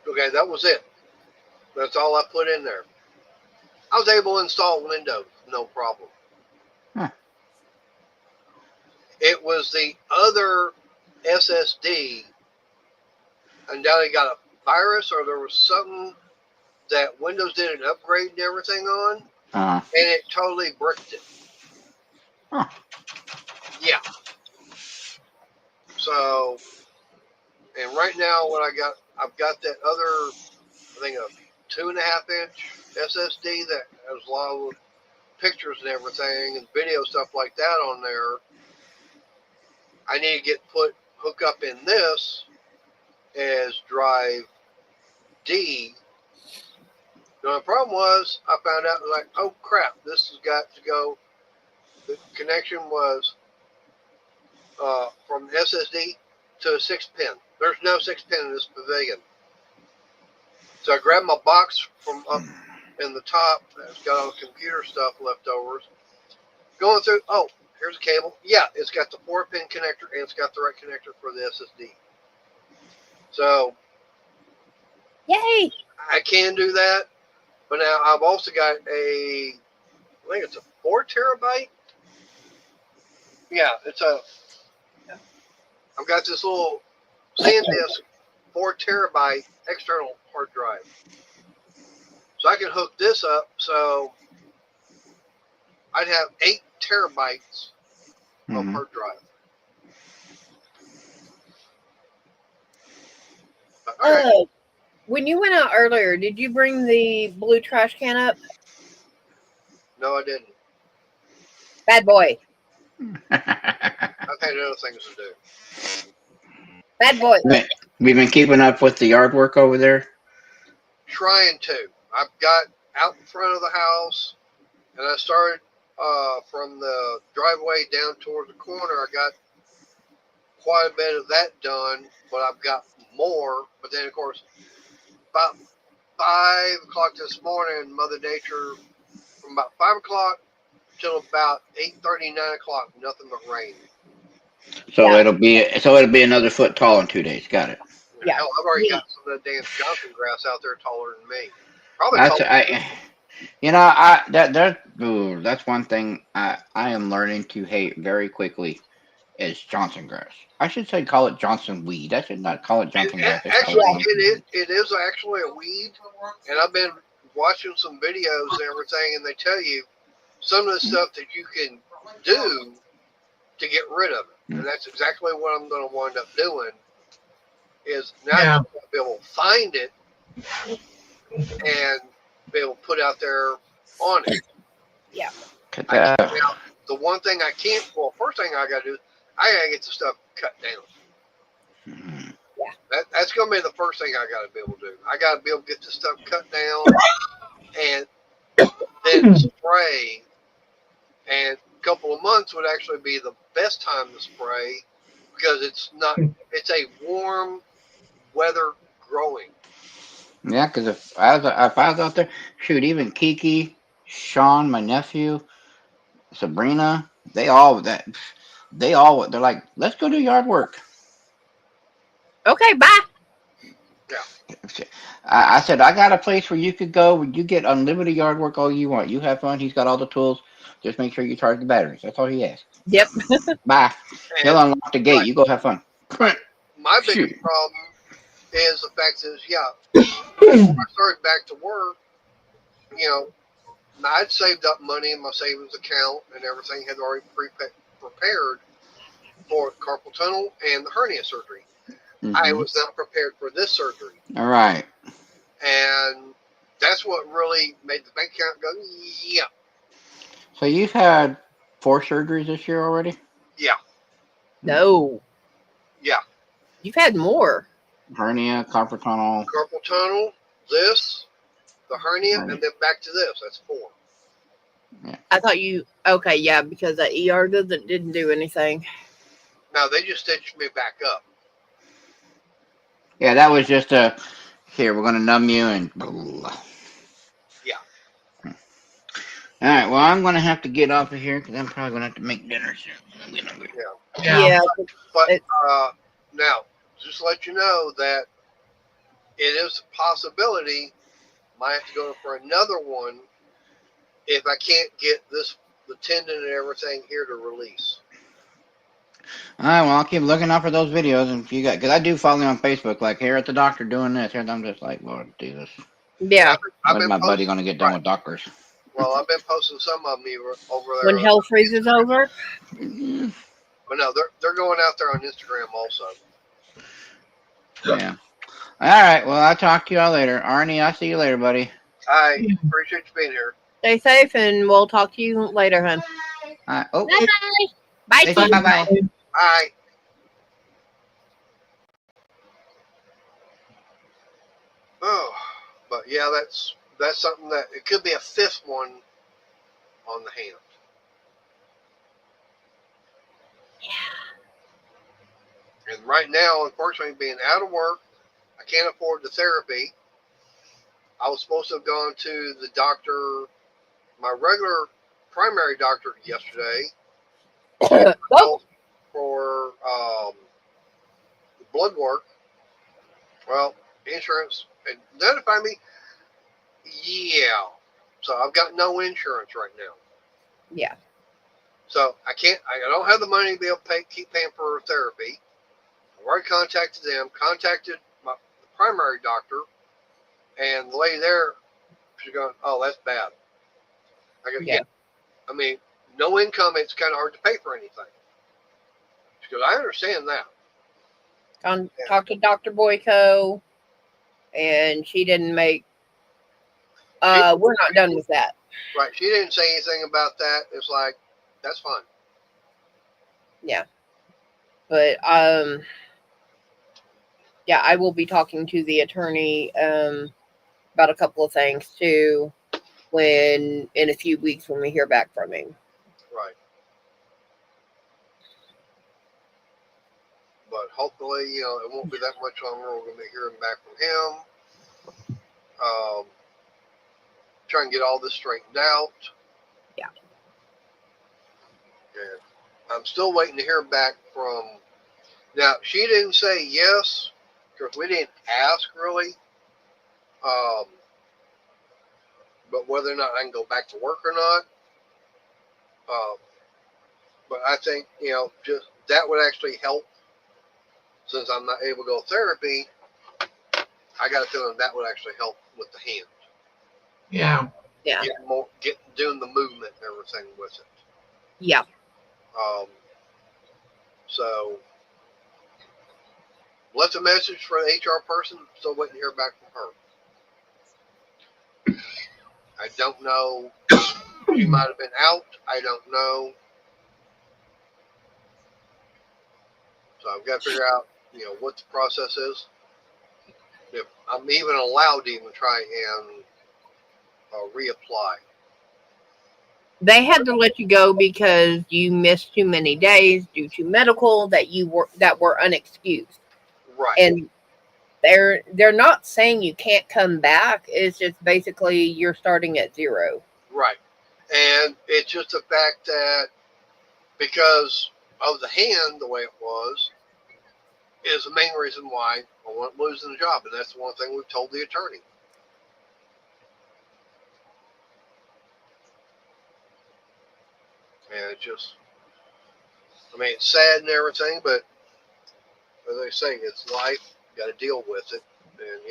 S1: Okay, that was it. That's all I put in there. I was able to install Windows, no problem.
S3: Huh.
S1: It was the other SSD, and now they got a virus, or there was something that Windows did an upgrade and everything on,
S3: Uh-huh.
S1: and it totally bricked it.
S3: Huh.
S1: Yeah. So, and right now, I've got that other, I think a 2.5 inch SSD that has a lot of pictures and everything and video stuff like that on there. I need to hook up in this as drive D. Now, the problem was I found out like, oh crap, this has got to go. The connection was from SSD to a 6-pin. There's no 6-pin in this Pavilion. So I grabbed my box from up in the top that's got all the computer stuff leftovers. Going through, oh, here's a cable. Yeah, it's got the 4-pin connector and it's got the right connector for the SSD. So
S2: Yay!
S1: I can do that, but now I've also got I think it's a 4 terabyte. Yeah, I've got this little SanDisk 4 terabyte external hard drive. So I can hook this up, so I'd have 8 terabytes of hard drive. All right.
S2: When you went out earlier, did you bring the blue trash can up?
S1: No, I didn't.
S2: Bad boy.
S1: I've had other things to do.
S2: Bad boy.
S3: We've been keeping up with the yard work over there.
S1: Trying to. I've got out in front of the house, and I started from the driveway down toward the corner. I got quite a bit of that done, but I've got more. But then, of course, about 5 o'clock this morning, Mother Nature, from about 5 o'clock till about 8:30, 9 o'clock, nothing but rain.
S3: So
S2: Yeah.
S3: it'll be another foot tall in 2 days. Got it.
S2: Yeah.
S1: Hell, I've already
S2: Yeah.
S1: got some of the damn Johnson grass out there taller than me. Probably
S3: That's
S1: taller.
S3: that's one thing I am learning to hate very quickly is Johnson grass. I should say call it Johnson weed. I should not call it Johnson grass. I should call
S1: Actually,
S3: it Johnson weed.
S1: it is actually a weed, and I've been watching some videos and everything, and they tell you some of the stuff that you can do to get rid of it, and that's exactly what I'm going to wind up doing. Is now
S4: Yeah.
S1: I'm going to be able to find it and be able to put out there on it.
S3: Cut
S1: I
S3: that
S1: can,
S3: out.
S1: now, the one thing I can't, well, first thing I got to do, I got to get the stuff cut down.
S3: Mhm.
S1: That's going to be the first thing I got to be able to do. I got to be able to get this stuff cut down and then spray. And a couple of months would actually be the best time to spray because it's a warm weather growing.
S3: Yeah, because if I was out there, shoot, even Kiki, Sean, my nephew, Sabrina, they're like, let's go do yard work.
S2: Okay, bye.
S3: I said, I got a place where you could go where you get unlimited yard work all you want. You have fun. He's got all the tools. Just make sure you charge the batteries. That's all he asks.
S2: Yep.
S3: Bye. He'll
S1: And
S3: unlock the gate.
S1: right.
S3: You go have fun.
S1: My
S3: Shoot.
S1: biggest problem is the fact is, before I started back to work, I'd saved up money in my savings account and everything had already prepared for carpal tunnel and the hernia surgery.
S3: Mhm.
S1: I was not prepared for this surgery.
S3: All right.
S1: And that's what really made the bank account go, yeah.
S3: So you've had 4 surgeries this year already?
S1: Yeah.
S2: No.
S1: Yeah.
S2: You've had more.
S3: Hernia, carpal tunnel.
S1: Carpal tunnel, this, the hernia, and then back to this. That's 4.
S2: I thought you. Okay, yeah, because that ER didn't do anything.
S1: Now, they just stitched me back up.
S3: Yeah, that was just here, we're going to numb you and.
S1: Yeah.
S3: All right, well, I'm going to have to get off of here because I'm probably going to have to make dinner soon. I'm getting hungry.
S2: Yeah.
S1: But now, just to let you know that it is a possibility might have to go for another one if I can't get the tendon and everything here to release.
S3: All right, well, I'll keep looking out for those videos, and if you got, because I do follow you on Facebook, like here at the doctor doing this, and I'm just like, Lord Jesus,
S2: Yeah.
S3: when's my buddy gonna get done with doctors?
S1: Well, I've been posting some of them over there.
S2: When hell freezes over.
S1: But no, they're going out there on Instagram also.
S3: Yeah. All right, well, I'll talk to y'all later. Arnie, I'll see you later, buddy.
S1: I appreciate you being here.
S2: Stay safe, and we'll talk to you later, hon.
S3: All right. Oh,
S2: Bye bye.
S3: say
S2: Bye.
S3: bye-bye.
S1: Bye. Oh, but yeah, that's something that it could be a 5th one on the hand. Yeah. And right now, unfortunately, being out of work, I can't afford the therapy. I was supposed to have gone to the doctor, my regular primary doctor, yesterday for blood work. Well, insurance and notified me. Yeah. So I've got no insurance right now.
S2: Yeah.
S1: So I don't have the money to be able to keep paying for therapy. I've already contacted them, contacted the primary doctor, and the lady there, she's going, oh, that's bad. I go, yeah. I mean, no income, it's kind of hard to pay for anything. She goes, I understand that.
S2: Talked to Dr. Boyko, and she didn't make. We're not done with that.
S1: Right. She didn't say anything about that. It's like, that's fine.
S2: Yeah. But yeah, I will be talking to the attorney about a couple of things too in a few weeks when we hear back from him.
S1: Right. But hopefully, it won't be that much longer. We're going to be hearing back from him. Try and get all this straightened out.
S2: Yeah.
S1: And I'm still waiting to hear back from. Now, she didn't say yes, because we didn't ask really. But whether or not I can go back to work or not. But I think, just that would actually help. Since I'm not able to go to therapy, I got a feeling that would actually help with the hand.
S4: Yeah.
S2: Yeah.
S1: Doing the movement and everything with it.
S2: Yeah.
S1: So left a message for the HR person. Still waiting to hear back from her. I don't know. She might have been out. I don't know. So I've got to figure out, what the process is. If I'm even allowed to even try and reapply.
S2: They had to let you go because you missed too many days due to medical that were unexcused.
S1: Right.
S2: And they're not saying you can't come back. It's just basically you're starting at zero.
S1: Right. And it's just the fact that because of the hand, the way it was, is the main reason why I wasn't losing the job. And that's the one thing we've told the attorney. And it's just, it's sad and everything, but as I say, it's life. You got to deal with it. And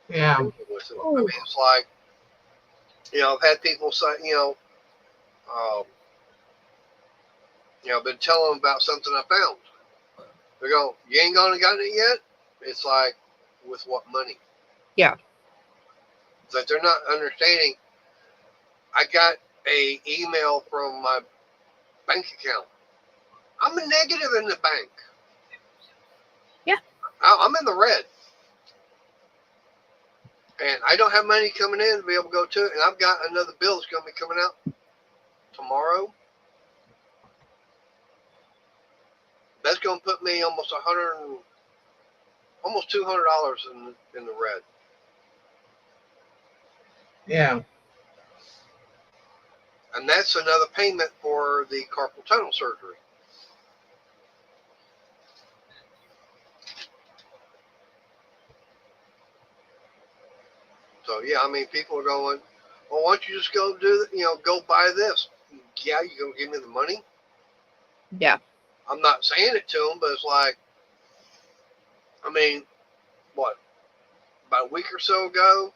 S4: Yeah.
S1: with it. It's like, I've had people say, I've been telling them about something I found. They go, "You ain't gonna got it yet?" It's like, with what money?
S2: Yeah.
S1: It's like they're not understanding. I got a email from my bank account. I'm a negative in the bank.
S2: Yeah.
S1: I'm in the red. And I don't have money coming in to be able to go to it. And I've got another bill that's going to be coming out tomorrow. That's going to put me almost $200 in the red.
S4: Yeah.
S1: And that's another payment for the carpal tunnel surgery. So yeah, people are going, "Well, why don't you just go go buy this?" Yeah, you gonna give me the money?
S2: Yeah.
S1: I'm not saying it to them, but it's like, what? About a week or so ago,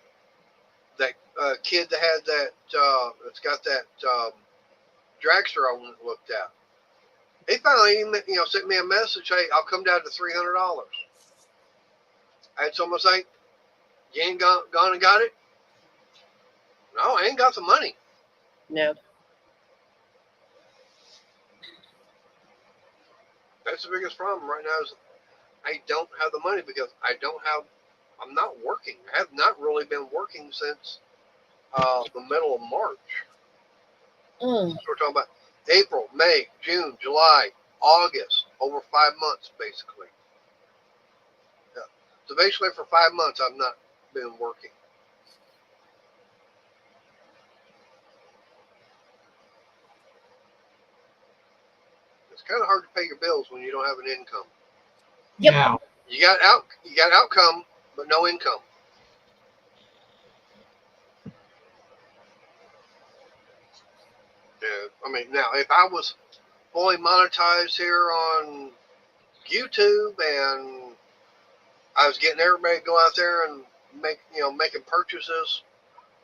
S1: that kid that had that, that's got that dragster I went and looked at. He finally, sent me a message. Hey, I'll come down to $300. I had someone say, "You ain't gone and got it?" No, I ain't got the money.
S2: No.
S1: That's the biggest problem right now is I don't have the money because I'm not working. I have not really been working since the middle of March.
S2: Mm.
S1: So we're talking about April, May, June, July, August, over 5 months basically. Yeah. So basically for 5 months I've not been working. It's kind of hard to pay your bills when you don't have an income.
S2: Yep.
S4: Yeah.
S1: You got outcome, but no income. Yeah. Now if I was fully monetized here on YouTube and I was getting everybody to go out there and making purchases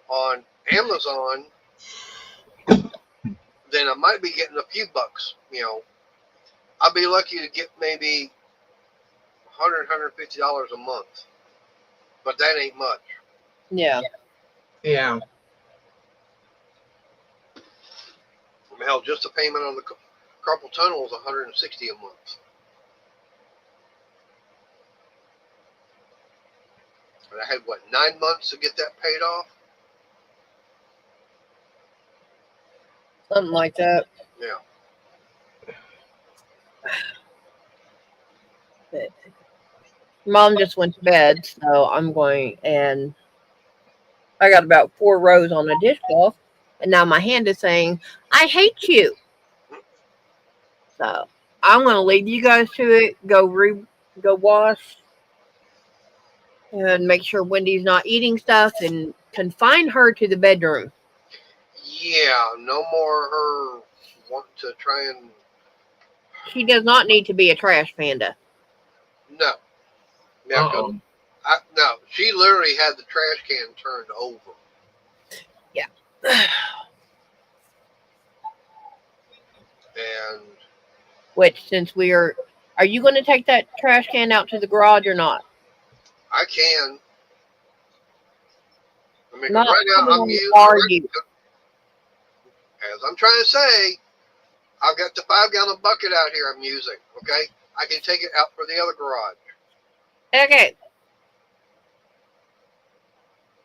S1: on Amazon, then I might be getting a few bucks. I'd be lucky to get maybe $100, $150 a month, but that ain't much.
S2: Yeah.
S4: Yeah.
S1: Hell, just the payment on the carpal tunnel is $160 a month. And I had 9 months to get that paid off.
S2: Something like that.
S1: Yeah.
S2: Mom just went to bed, so I'm going, and I got about 4 rows on a dishcloth, and now my hand is saying, "I hate you." So I'm going to leave you guys to it. Go wash, and make sure Wendy's not eating stuff, and confine her to the bedroom.
S1: Yeah, no more her wanting to try and
S2: She does not need to be a trash panda.
S1: no. Now, cause
S4: Uh-oh.
S1: no, she literally had the trash can turned over.
S2: Yeah.
S1: And
S2: Which, since are you going to take that trash can out to the garage or not?
S1: I can. I mean, because
S2: Not
S1: right now I'm
S2: coming
S1: using,
S2: are you?
S1: as I'm trying to say, I've got the 5-gallon bucket out here I'm using, okay? I can take it out for the other garage.
S2: Okay,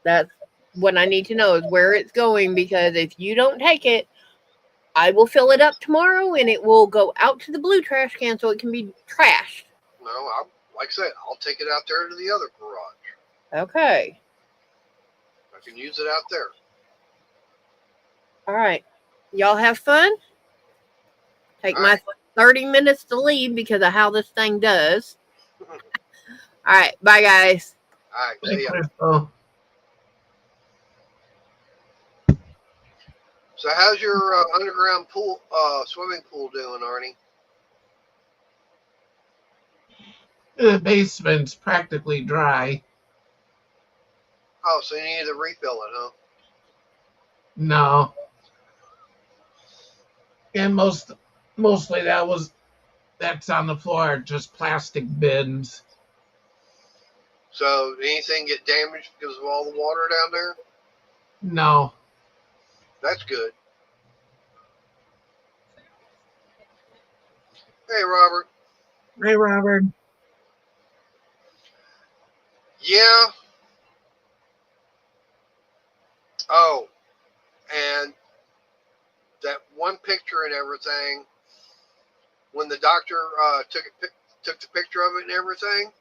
S2: that's what I need to know is where it's going, because if you don't take it, I will fill it up tomorrow and it will go out to the blue trash can so it can be trashed.
S1: No, like I said, I'll take it out there to the other garage.
S2: Okay.
S1: I can use it out there.
S2: All right. Y'all have fun. Take
S1: All
S2: my
S1: right.
S2: 30 minutes to leave because of how this thing does. All right. Bye, guys.
S1: All right,
S4: Hey,
S1: see ya.
S4: Crystal.
S1: So how's your underground pool, swimming pool doing, Arnie?
S4: The basement's practically dry.
S1: Oh, so you need to refill it, huh?
S4: No. And mostly that's on the floor, just plastic bins.
S1: So anything get damaged because of all the water down there?
S4: No.
S1: That's good. Hey, Robert.
S4: Hey, Robert.
S1: Yeah. Oh, and that one picture and everything. When the doctor took the picture of it and everything,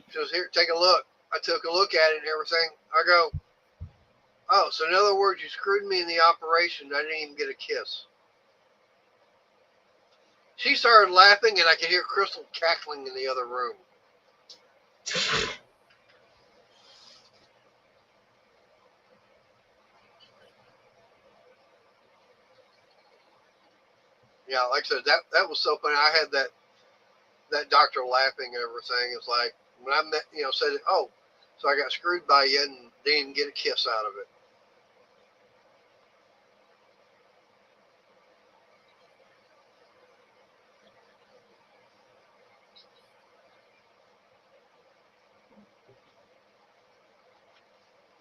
S1: she was here. Take a look. I took a look at it and everything. I go, oh, so in other words, you screwed me in the operation. I didn't even get a kiss. She started laughing, and I could hear Crystal cackling in the other room. Yeah, like I said, that was so funny. I had that doctor laughing and everything. It's like when I met, said, oh, so I got screwed by you and didn't get a kiss out of it.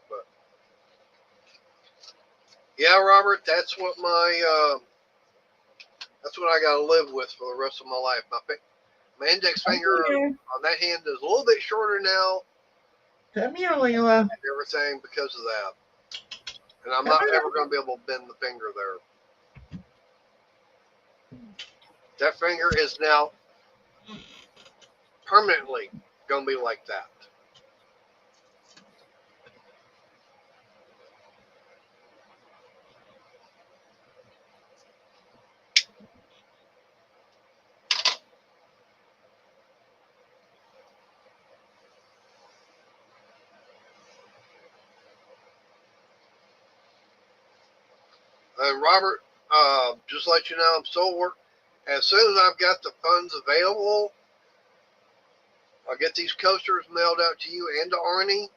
S1: But yeah, Robert, that's what I got to live with for the rest of my life. My index finger
S4: Here.
S1: on that hand is a little bit shorter now
S4: Come here, Layla.
S1: and everything because of that. And I'm
S4: Come
S1: not
S4: here.
S1: ever going to be able to bend the finger there. That finger is now permanently going to be like that. And Robert, just to let you know, I'm still working. As soon as I've got the funds available, I'll get these coasters mailed out to you and to Arnie,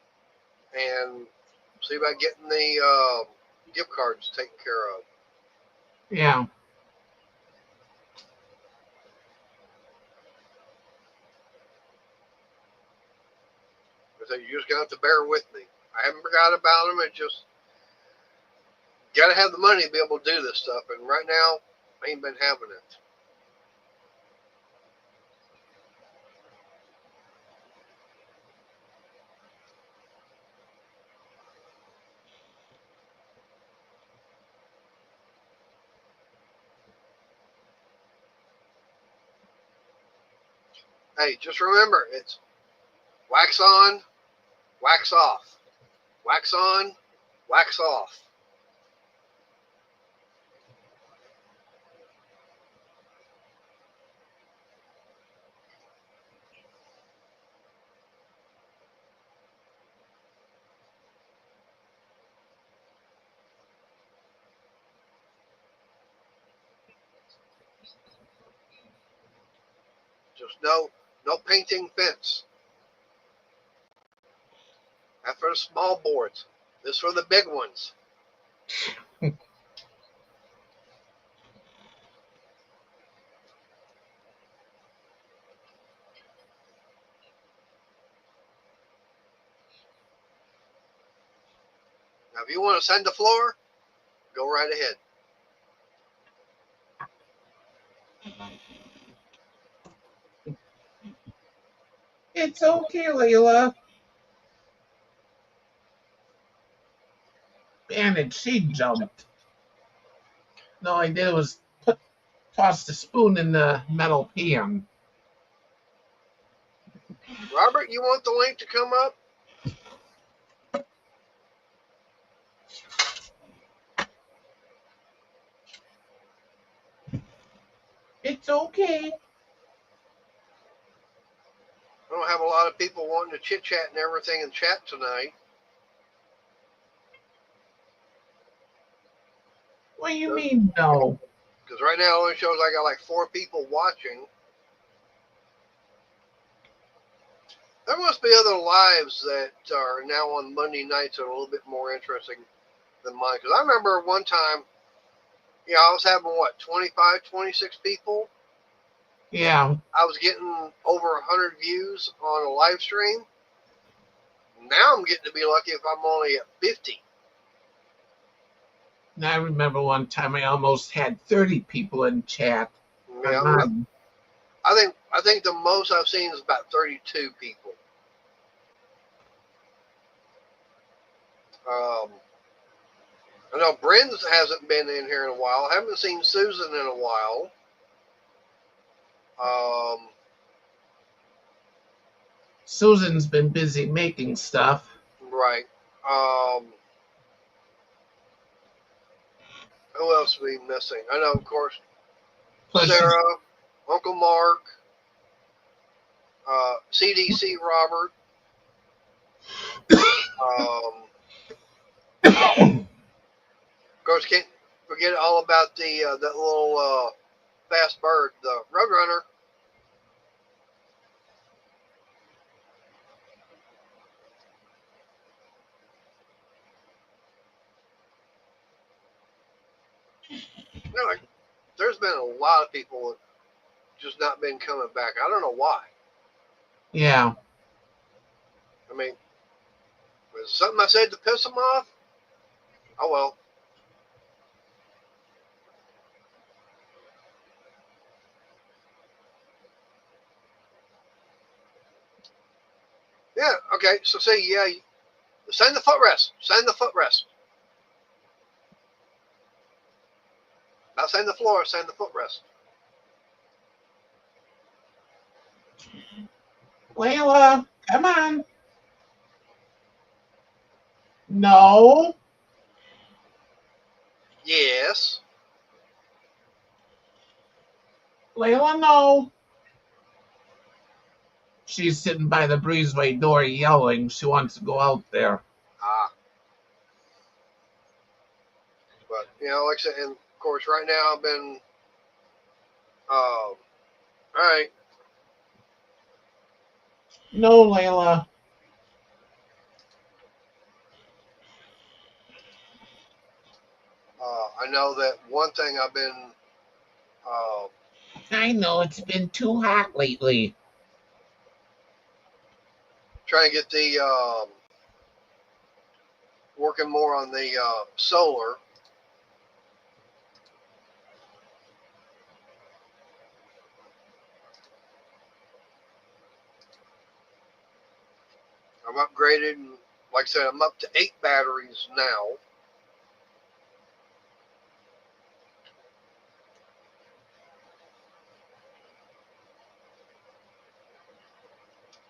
S1: and see about getting the gift cards taken care of.
S4: Yeah.
S1: So you just got to have to bear with me. I haven't forgot about them. It just got to have the money to be able to do this stuff. And right now, I ain't been having it. Hey, just remember, it's Wax on, wax off. Wax on, wax off. Just no painting fence. That's for the small boards. This for the big ones. Now, if you want to sand the floor, go right ahead.
S4: It's okay, Layla. And she jumped. No, I did was toss the spoon in the metal pan.
S1: Robert, you want the link to come up?
S4: It's okay.
S1: I don't have a lot of people wanting to chit chat and everything in chat tonight.
S4: What do you mean, no?
S1: Because right now it only shows I got like 4 people watching. There must be other lives that are now on Monday nights that are a little bit more interesting than mine. Because I remember one time, I was having, 25, 26 people?
S4: Yeah.
S1: I was getting over 100 views on a live stream. Now I'm getting to be lucky if I'm only at 50.
S4: And I remember one time I almost had 30 people in chat.
S1: Yeah,
S4: on
S1: I think the most I've seen is about 32 people. I know Bryn hasn't been in here in a while. I haven't seen Susan in a while.
S4: Susan's been busy making stuff.
S1: Right. Who else are we missing? I know, of course,
S4: Plus,
S1: Sarah, Uncle Mark, CDC Robert. Of course, can't forget all about that little fast bird, the Roadrunner. There's been a lot of people that just not been coming back. I don't know why.
S4: yeah.
S1: I mean, was it something I said to piss them off? Oh well. Yeah. Okay. So say send the footrest. Send the footrest. Not send the floor. Send the footrest.
S4: Layla, come on. No.
S1: Yes.
S4: Layla, no. She's sitting by the breezeway door yelling. She wants to go out there.
S1: But like I said, and of course, right now I've been. All right.
S4: No, Layla.
S1: I know that one thing I've been
S4: I know it's been too hot lately.
S1: trying to get the working more on the solar. I'm upgraded, and like I said, I'm up to 8 batteries now.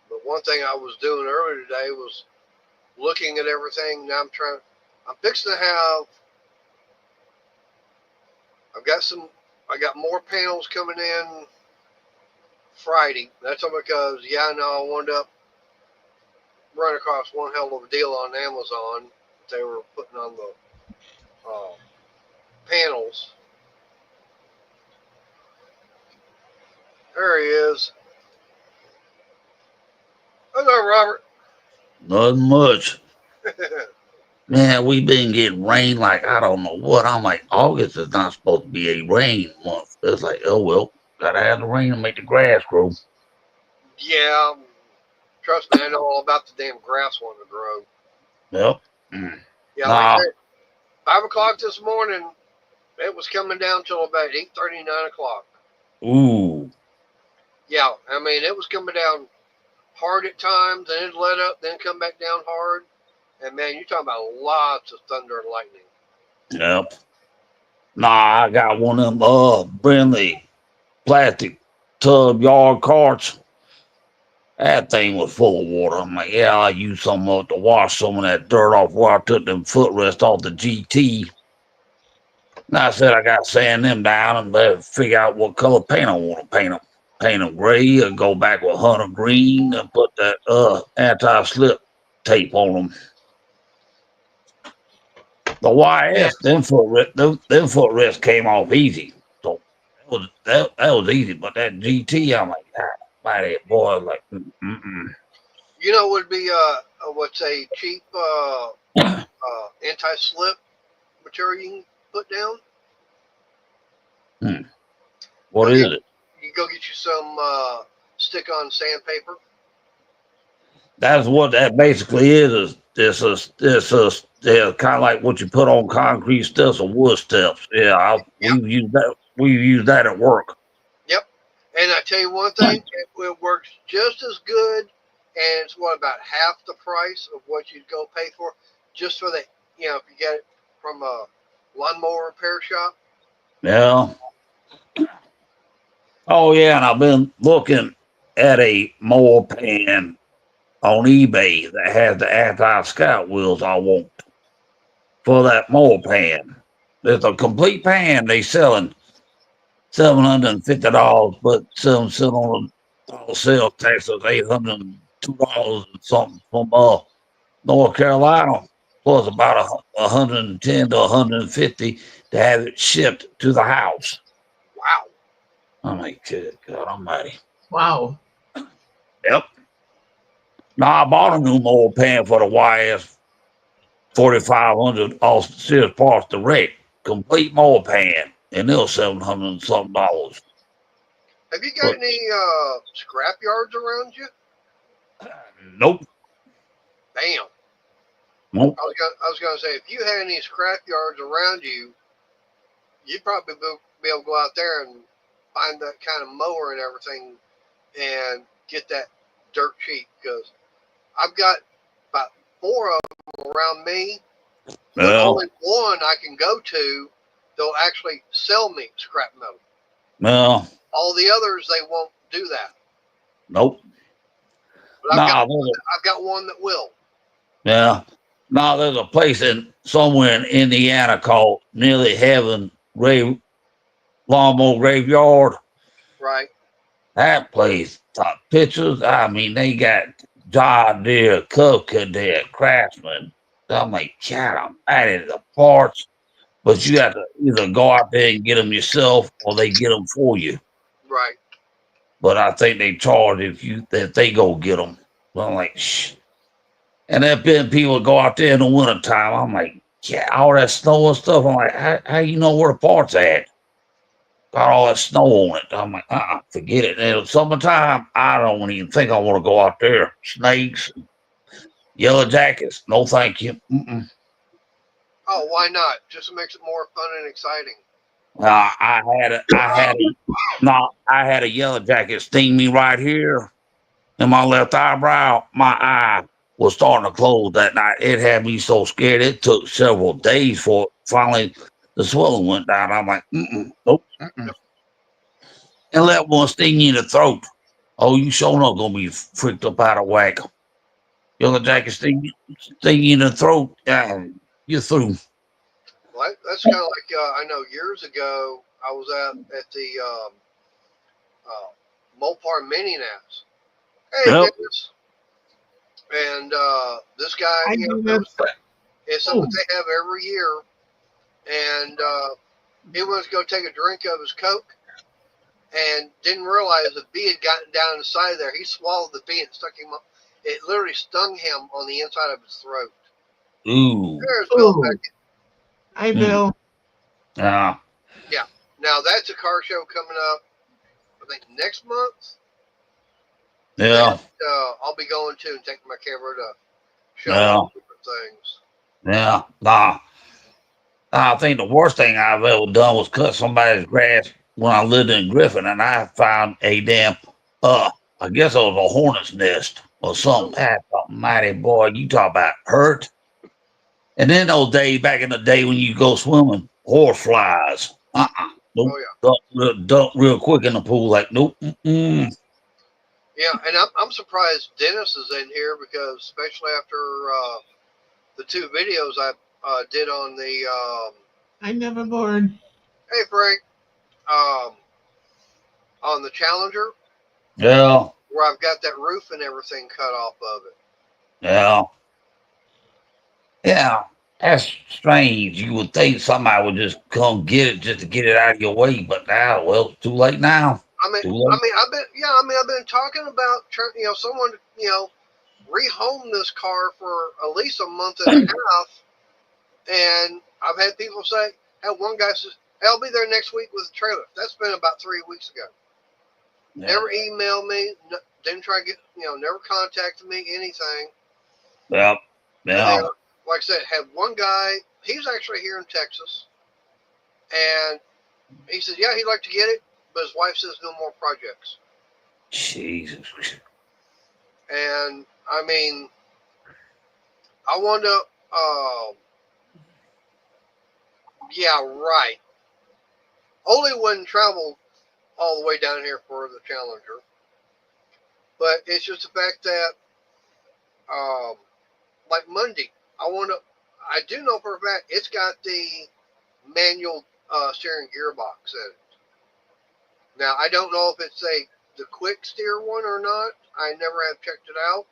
S1: But one thing I was doing earlier today was looking at everything. Now I'm fixing to have, I got more panels coming in Friday. That's all because, I wound up running across one hell of a deal on Amazon. They were putting on the panels. There he is. Hello, Robert.
S5: Nothing much. Man, we've been getting rain like I don't know what. I'm like, August is not supposed to be a rain month. It's like, oh well, gotta have the rain to make the grass grow.
S1: Yeah, trust me, I know all about the damn grass wanting to grow.
S5: Yep.
S1: Yeah,
S5: Nah.
S1: like I said, 5 o'clock this morning, it was coming down till about 8:30, 9 o'clock.
S5: Ooh.
S1: Yeah, I mean, it was coming down hard at times, and it let up, then come back down hard. And man, you're talking about lots of thunder and lightning.
S5: Yep. Nah, I got one of them Brindley plastic tub yard carts. That thing was full of water. I'm like, yeah, I used some of it to wash some of that dirt off where I took them footrest off the GT. And I said I got to sand them down and better figure out what color paint I want to paint them. Paint them gray or go back with hunter green and put that anti-slip tape on them. The YS, them footrests came off easy. So that was easy. But that GT, I'm like, mighty boy, like,
S1: You know, would be what's a cheap anti-slip material you can put down?
S5: What is it?
S1: You go get you some stick-on sandpaper.
S5: That's what that basically is. It's kind of like what you put on concrete steps or wood steps. Yeah, we've used that. We've used that at work.
S1: Yep. And I tell you one thing, it works just as good, and it's about half the price of what you'd go pay for, just for the, if you get it from a lawnmower repair shop.
S5: Yeah. Oh yeah, and I've been looking at a mower pan on eBay that has the anti-scout wheels I want for that mower pan. There's a complete pan they selling $750, but some on the sales tax of $802 and something from North Carolina, plus about $110 to $150 to have it shipped to the house.
S1: Wow.
S5: I'm like, good God Almighty.
S4: Wow.
S5: Yep. Now I bought a new mower pan for the YS 4500 off Sears Parts Direct, complete mower pan, and it was $700 and something.
S1: Have you got any scrap yards around you?
S5: Nope.
S1: Damn.
S5: Nope.
S1: I was gonna say, if you had any scrap yards around you, you'd probably be able to go out there and find that kind of mower and everything, and get that dirt cheap. Because I've got about 4 of them around me, but only one I can go to. They'll actually sell me scrap metal.
S5: No.
S1: All the others, they won't do that.
S5: Nope.
S1: But I've got one that will.
S5: Yeah. Now there's a place somewhere in Indiana called Nearly Heaven Lawnmower Graveyard.
S1: Right.
S5: That place, top pictures. I mean, they got John Deere, Cub Cadet, Craftsman. I'm like, God, I'm adding the parts, but you have to either go out there and get them yourself, or they get them for you.
S1: Right.
S5: But I think they charge if they go get them. So I'm like, shh. And there been people go out there in the wintertime. I'm like, yeah, all that snow and stuff. I'm like, how you know where the parts at? Got all that snow on it. I'm like, forget it. And in summertime, I don't even think I want to go out there. Snakes, yellow jackets. No, thank you. Mm-mm.
S1: Oh, why not? Just makes it more fun and exciting.
S5: I had a yellow jacket sting me right here in my left eyebrow. My eye was starting to close that night. It had me so scared. It took several days for finally the swelling went down. I'm like, nope. And let one sting you in the throat. Oh, you sure not gonna be freaked up out of whack. Yellow jacket sting you in the throat. You're through.
S1: Well, that's kind of like I know years ago I was at the Mopar Mini Nats. Hey,
S5: Yep.
S1: Dennis. And this guy,
S4: I
S1: you know,
S4: do that.
S1: it's something they have every year. And he went to go take a drink of his Coke and didn't realize the bee had gotten down inside there. He swallowed the bee and stuck him up. It literally stung him on the inside of his throat.
S5: Ooh.
S1: There's Bill
S4: Ooh.
S1: Beckett.
S4: Hi, Bill.
S5: Yeah.
S1: Yeah. Now that's a car show coming up, I think next month.
S5: Yeah.
S1: That, I'll be going to and taking my camera to show
S5: Yeah.
S1: all different things.
S5: Yeah. Nah. I think the worst thing I've ever done was cut somebody's grass when I lived in Griffin, and I found a damn I guess it was a hornet's nest or something. That's mighty boy. You talk about hurt. And then those days back in the day when you go swimming, horse flies. Nope.
S1: Oh yeah.
S5: Dump real quick in the pool. Like nope. Mm-mm.
S1: Yeah, and I'm surprised Dennis is in here because especially after the 2 videos I did on the
S4: I never bored.
S1: hey Frank on the Challenger
S5: Yeah.
S1: where I've got that roof and everything cut off of it.
S5: Yeah. Yeah. That's strange. You would think somebody would just come get it just to get it out of your way, but now, well, it's too late now.
S1: I've been talking about someone rehome this car for at least a month and a half, and I've had people say, "Hey, one guy says, hey, I'll be there next week with a trailer." That's been about 3 weeks ago.
S5: Yeah.
S1: Never emailed me, didn't try to get, never contacted me, anything.
S5: Yep.
S1: And
S5: Yeah.
S1: then, like I said, had one guy, he's actually here in Texas, and he said, yeah, he'd like to get it, but his wife says no more projects.
S5: Jesus.
S1: And, I mean, I wanted to, yeah, right. Only wouldn't travel all the way down here for the Challenger. But it's just the fact that, like Monday, I do know for a fact it's got the manual steering gearbox in it. Now, I don't know if it's the quick steer one or not. I never have checked it out.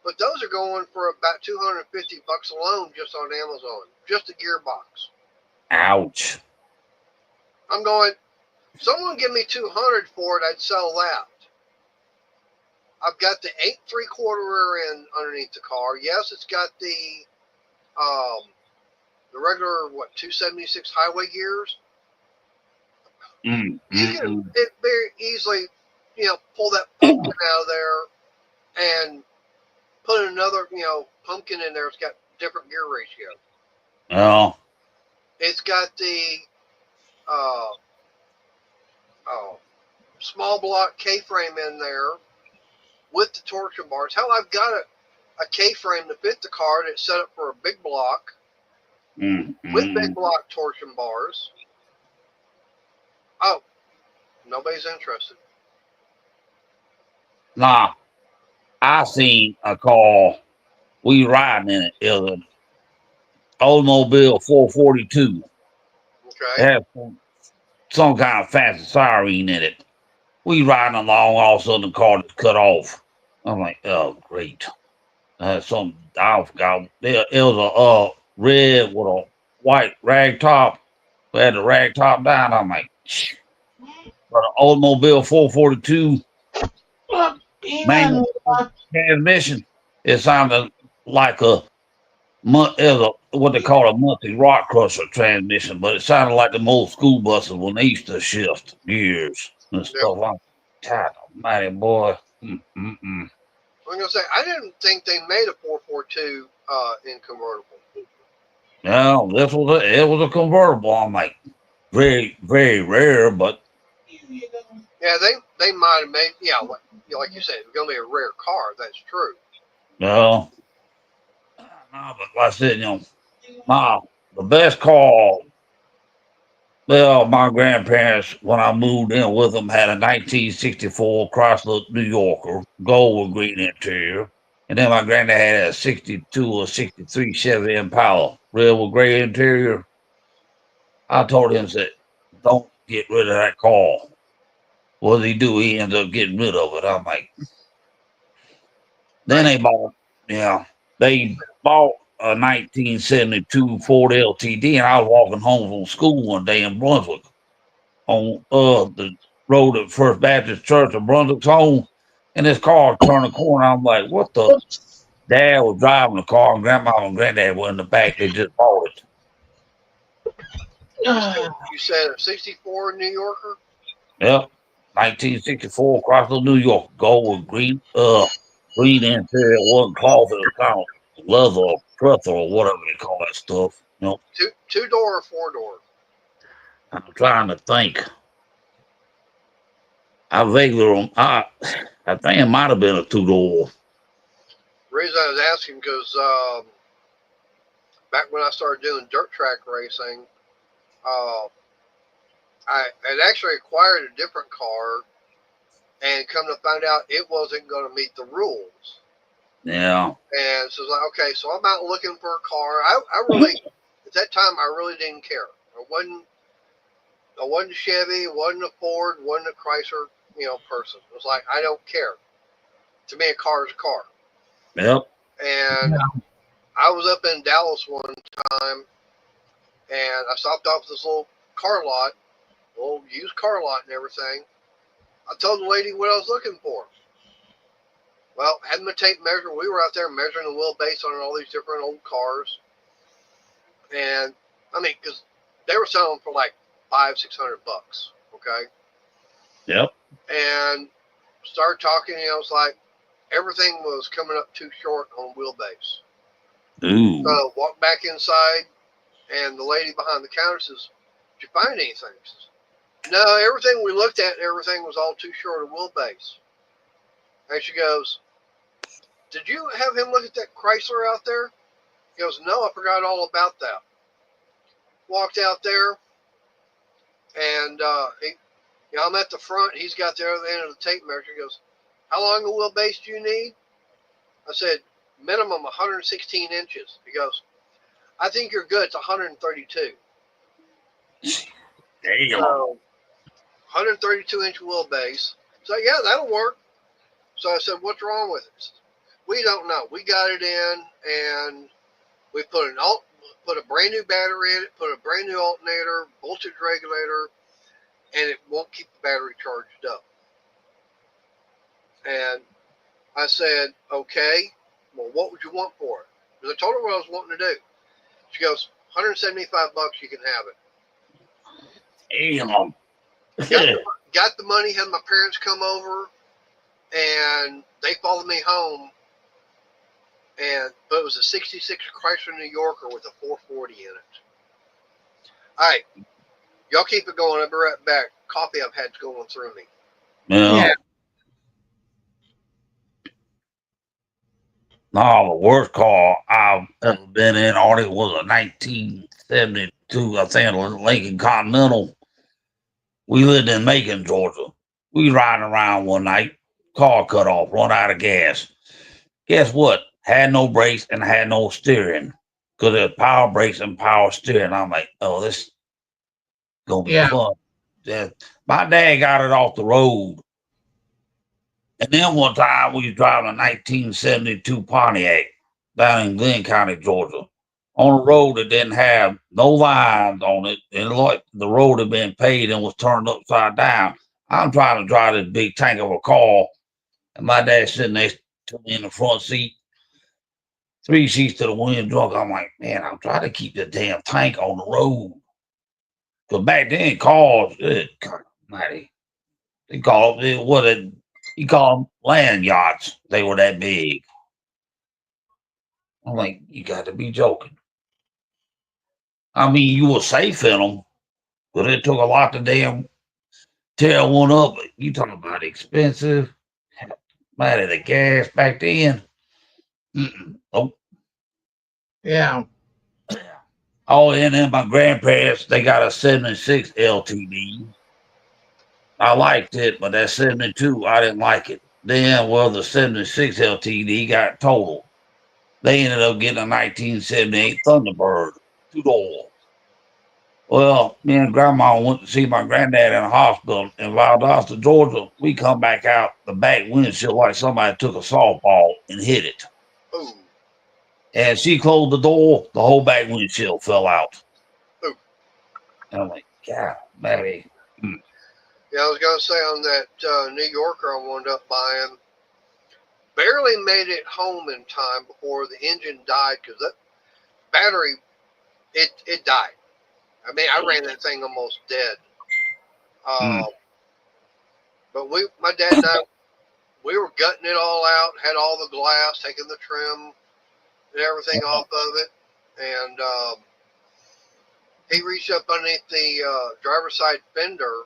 S1: But those are going for about $250 alone just on Amazon. Just the gearbox.
S5: Ouch.
S1: I'm going, someone give me $200 for it, I'd sell that. I've got the 8 3/4 rear end underneath the car. Yes, it's got the regular 276 highway gears. You can very easily, pull that pumpkin out of there and put another, pumpkin in there. It's got different gear ratio.
S5: Yeah.
S1: It's got the small block K-frame in there with the torsion bars. Hell, I've got a K-frame to fit the car that's set up for a big block with big block torsion bars. Oh, nobody's interested.
S5: Nah, I seen a car. We riding in it. It was an Oldsmobile 442.
S1: Okay.
S5: It had some kind of fancy siren in it. We riding along, all of a sudden the car just cut off. I'm like, oh, great. Some I forgot. It was a red with a white rag top. We had the rag top down. I'm like, shh. But an Oldsmobile 442
S4: Look,
S5: manual transmission. It sounded like what they call a monthly rock crusher transmission, but it sounded like the old school buses when they used to shift gears and stuff. I'm God almighty, boy.
S1: I'm gonna say I didn't think they made a 442 in convertible.
S5: No, it was a convertible. I'm like, very, very rare, but
S1: Yeah, they might have made, like you said, it's gonna be a rare car. That's true.
S5: no. No, but like I said, the best car Well, my grandparents, when I moved in with them, had a 1964 Chrysler New Yorker, gold with green interior. And then my granddad had a 62 or 63 Chevy Impala, red with gray interior. I told him, said, don't get rid of that car. What did he do? He ended up getting rid of it. I'm like, then they bought, yeah, they bought a 1972 Ford LTD, and I was walking home from school one day in Brunswick on the road at First Baptist Church of Brunswick's home, and this car turned a corner. I'm like, what the? Dad was driving the car, and Grandma and Granddad were in the back. They just bought it.
S1: You said a 64 New Yorker?
S5: Yep. 1964 Chrysler New York, gold with green interior, wasn't cloth, it was kind of leather or trucker or whatever they call that stuff. You know,
S1: Two-door or four-door?
S5: I'm trying to think. I vaguely I think it might have been a two-door.
S1: The reason I was asking because back when I started doing dirt track racing, I had actually acquired a different car, and come to find out it wasn't going to meet the rules.
S5: Yeah.
S1: And so it's like, okay, so I'm out looking for a car. I really, at that time, I really didn't care. I wasn't a Chevy, wasn't a Ford, wasn't a Chrysler, person. It was like, I don't care. To me, a car is a car.
S5: Yep.
S1: And I was up in Dallas one time, and I stopped off this little car lot, little used car lot and everything. I told the lady what I was looking for. Well, had my tape measure. We were out there measuring the wheelbase on all these different old cars. And, I mean, because they were selling for like $500-600, okay?
S5: Yep.
S1: And started talking, it's like everything was coming up too short on wheelbase.
S5: Ooh.
S1: So walked back inside, and the lady behind the counter says, did you find anything? She says, no, everything we looked at, everything was all too short of wheelbase. And she goes, did you have him look at that Chrysler out there? He goes, no, I forgot all about that. Walked out there, and I'm at the front. He's got the other end of the tape measure. He goes, how long a wheelbase do you need? I said, minimum 116 inches. He goes, I think you're good. It's 132.
S5: Damn.
S1: So, 132-inch wheelbase. So, yeah, that'll work. So I said, what's wrong with it? He said, we don't know. We got it in, and we put a brand new battery in it, put a brand new alternator, voltage regulator, and it won't keep the battery charged up. And I said, okay, well, what would you want for it? Because I told her what I was wanting to do. She goes, $175, you can have it.
S5: Damn.
S1: Got the money, had my parents come over, and they followed me home. But it was a 66 Chrysler New Yorker with a 440 in it. All right. Y'all keep it going. I'll be right back. Coffee I've had going through me.
S5: Yeah. No, the worst car I've ever been in, Artie, was a 1972, I think, Lincoln Continental. We lived in Macon, Georgia. We was riding around one night, car cut off, run out of gas. Guess what? Had no brakes and had no steering because there's power brakes and power steering. I'm like, oh, this gonna be fun. Yeah. My dad got it off the road. And then one time we was driving a 1972 Pontiac down in Glenn County, Georgia, on a road that didn't have no lines on it. And like the road had been paved and was turned upside down. I'm trying to drive this big tank of a car, and my dad sitting next to me in the front seat, 3 seats to the wind drunk. I'm like, man, I'm trying to keep the damn tank on the road. Because back then, cars, God almighty, they called it, he called them land yachts. They were that big. I'm like, you got to be joking. I mean, you were safe in them, but it took a lot to damn tear one up. You talking about expensive? Man, the gas back then. Oh.
S4: Yeah.
S5: Oh, and then my grandparents, they got a 76 LTD. I liked it, but that 72, I didn't like it. Then, well, the 76 LTD got totaled. They ended up getting a 1978 Thunderbird, 2-door. Well, me and Grandma went to see my granddad in the hospital in Valdosta, Georgia. We come back out the back windshield like somebody took a softball and hit it.
S1: Ooh,
S5: And she closed the door, the whole back windshield fell out.
S1: ooh.
S5: And I'm like, God, Maddie.
S1: Yeah, I was gonna say on that New Yorker I wound up buying, barely made it home in time before the engine died because that battery, it died. I mean, I ran that thing almost dead.
S5: Mm.
S1: But my dad and I, we were gutting it all out, had all the glass, taking the trim and everything off of it, and he reached up underneath the driver's side fender,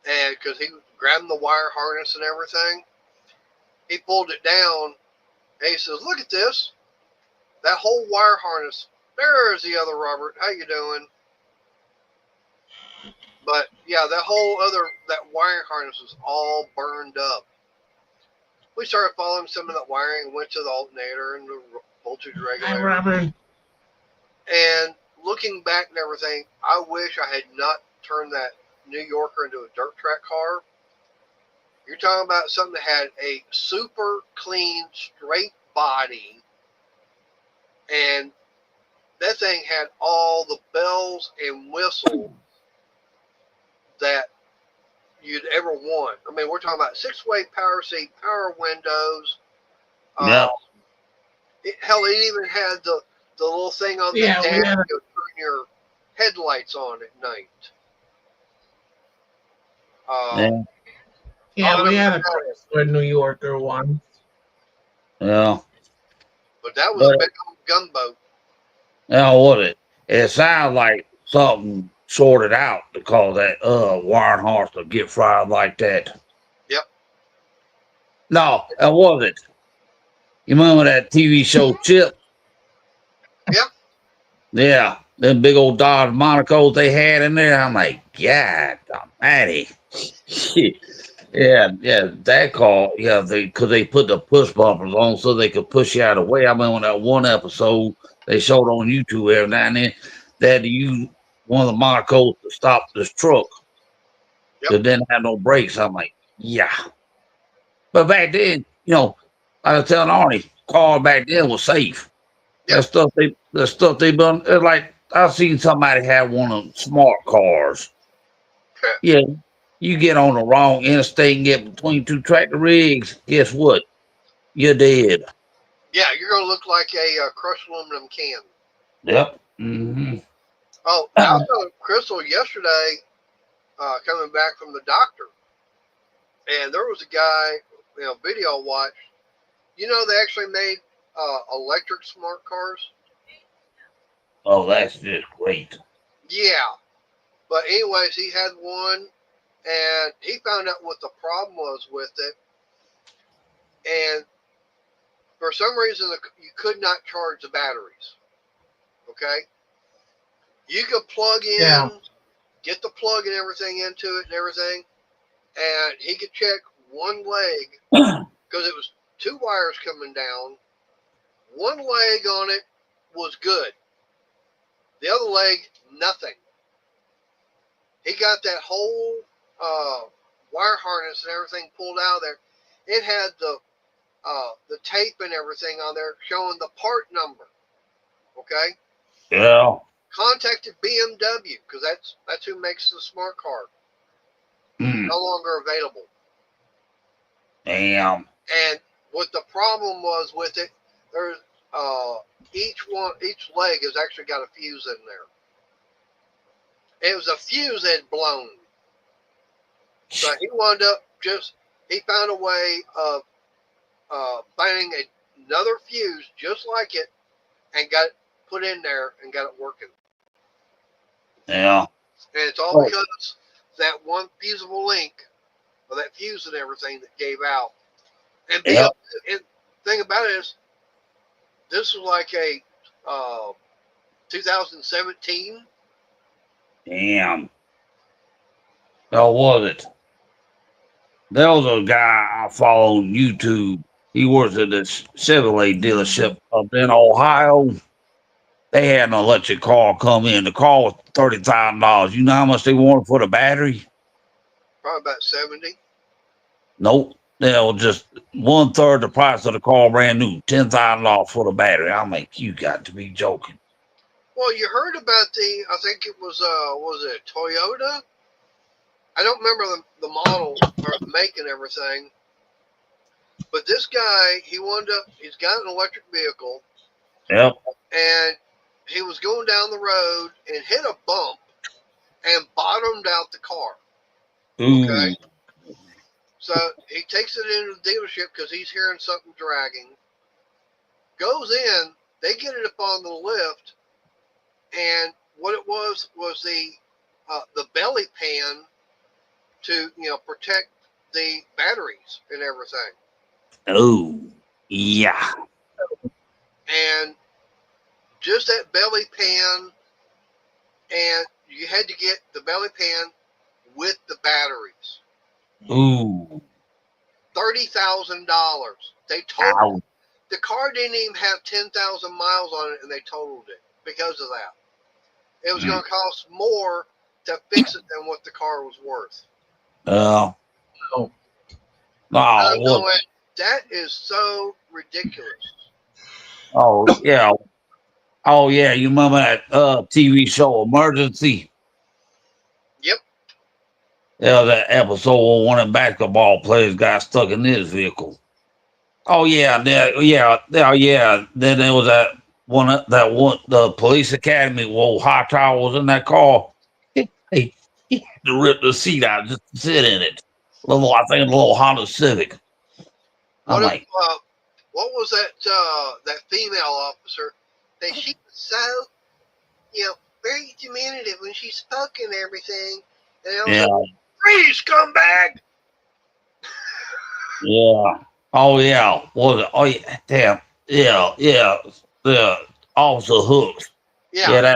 S1: and because he was grabbing the wire harness and everything, he pulled it down, and he says, "Look at this, that whole wire harness. There's the other Robert. How you doing?" But yeah, that wiring harness was all burned up. We started following some of that wiring, went to the alternator and the voltage
S4: Hi,
S1: regulator.
S4: Robert.
S1: And looking back and everything, I wish I had not turned that New Yorker into a dirt track car. You're talking about something that had a super clean, straight body, and that thing had all the bells and whistles that you'd ever want. I mean, we're talking about 6-way power seat, power windows.
S5: Yep.
S1: Hell, it even had the little thing on the
S4: Yeah, we
S1: dash
S4: had
S1: to turn your headlights on at night.
S5: Yeah.
S4: we had a Chrysler New Yorker one.
S5: Yeah.
S1: But that was a big old gunboat.
S5: Now what it sounds like something sorted out to cause that wiring harness to get fried like that.
S1: Yep.
S5: No, that was it. You remember that TV show Chip?
S1: Yeah.
S5: Yeah. Them big old Dodge Monacos they had in there. I'm like, God almighty. Yeah, that car, yeah, because they put the push bumpers on so they could push you out of the way. I remember that one episode they showed on YouTube every now and then, they had to use one of the Monacos to stop this truck that didn't have no brakes. I'm like, yeah. But back then, I was telling Arnie, car back then was safe.
S1: Yep.
S5: The stuff they done, it's like I've seen somebody have one of them smart cars. Yeah. You get on the wrong interstate and get between two tractor rigs, guess what? You're dead.
S1: Yeah, you're going to look like a crushed aluminum can.
S5: Yep. Mm-hmm.
S1: Oh, I was telling Crystal yesterday, coming back from the doctor, and there was a guy, video watch. They actually made electric smart cars.
S5: Oh, that's just great.
S1: Yeah. But anyways, he had one, and he found out what the problem was with it. And for some reason, you could not charge the batteries. Okay? You could plug in, get the plug and everything into it and everything, and he could check one leg, because it was 2 wires coming down. One leg on it was good. The other leg, nothing. He got that whole wire harness and everything pulled out of there. It had the tape and everything on there showing the part number. Okay.
S5: Yeah.
S1: Contacted BMW because that's who makes the smart car. No longer available.
S5: Damn.
S1: And what the problem was with it, there's each leg has actually got a fuse in there. It was a fuse that had blown. So he wound up he found a way of finding another fuse just like it and got it put in there and got it working.
S5: Yeah.
S1: And it's all because that one fusible link or that fuse and everything that gave out. And the thing about it is, this was like a 2017.
S5: Damn. How was it? There was a guy I follow on YouTube. He works at this Chevrolet dealership up in Ohio. They had an electric car come in. The car was $30,000. You know how much they wanted for the battery?
S1: Probably about 70.
S5: Nope. They were just 1/3 the price of the car, brand new. $10,000 for the battery. I'm like, you got to be joking.
S1: Well, you heard about I think it was it Toyota? I don't remember the model or the make and everything. But this guy, he's got an electric vehicle,
S5: Yep.
S1: and he was going down the road and hit a bump and bottomed out the car.
S5: Ooh.
S1: Okay. So he takes it into the dealership because he's hearing something dragging. Goes in, they get it up on the lift, and what it was the belly pan to protect the batteries and everything.
S5: Oh, yeah.
S1: And just that belly pan, and you had to get the belly pan with the batteries.
S5: Ooh.
S1: $30,000. They totaled
S5: Ow.
S1: the car didn't even have 10,000 miles on it, and they totaled it because of that. It was going to cost more to fix it than what the car was worth.
S5: Oh.
S1: That is so ridiculous.
S5: Oh, yeah. Oh, yeah. You remember that TV show, Emergency?
S1: Yep.
S5: Yeah, that episode where one of the basketball players got stuck in his vehicle. Oh, yeah. Yeah. Then there was the police academy where Hightower was in that car. He had to rip the seat out just to sit in it. I think a little Honda Civic. I'm like,
S1: what was that female officer? That she was so, very diminutive when she spoke and everything. And I was
S5: yeah.
S1: like, freeze, scumbag!
S5: Yeah. Oh, yeah. Was it? Oh, yeah. Damn. Yeah. Yeah. The Officer Hooks.
S1: Yeah.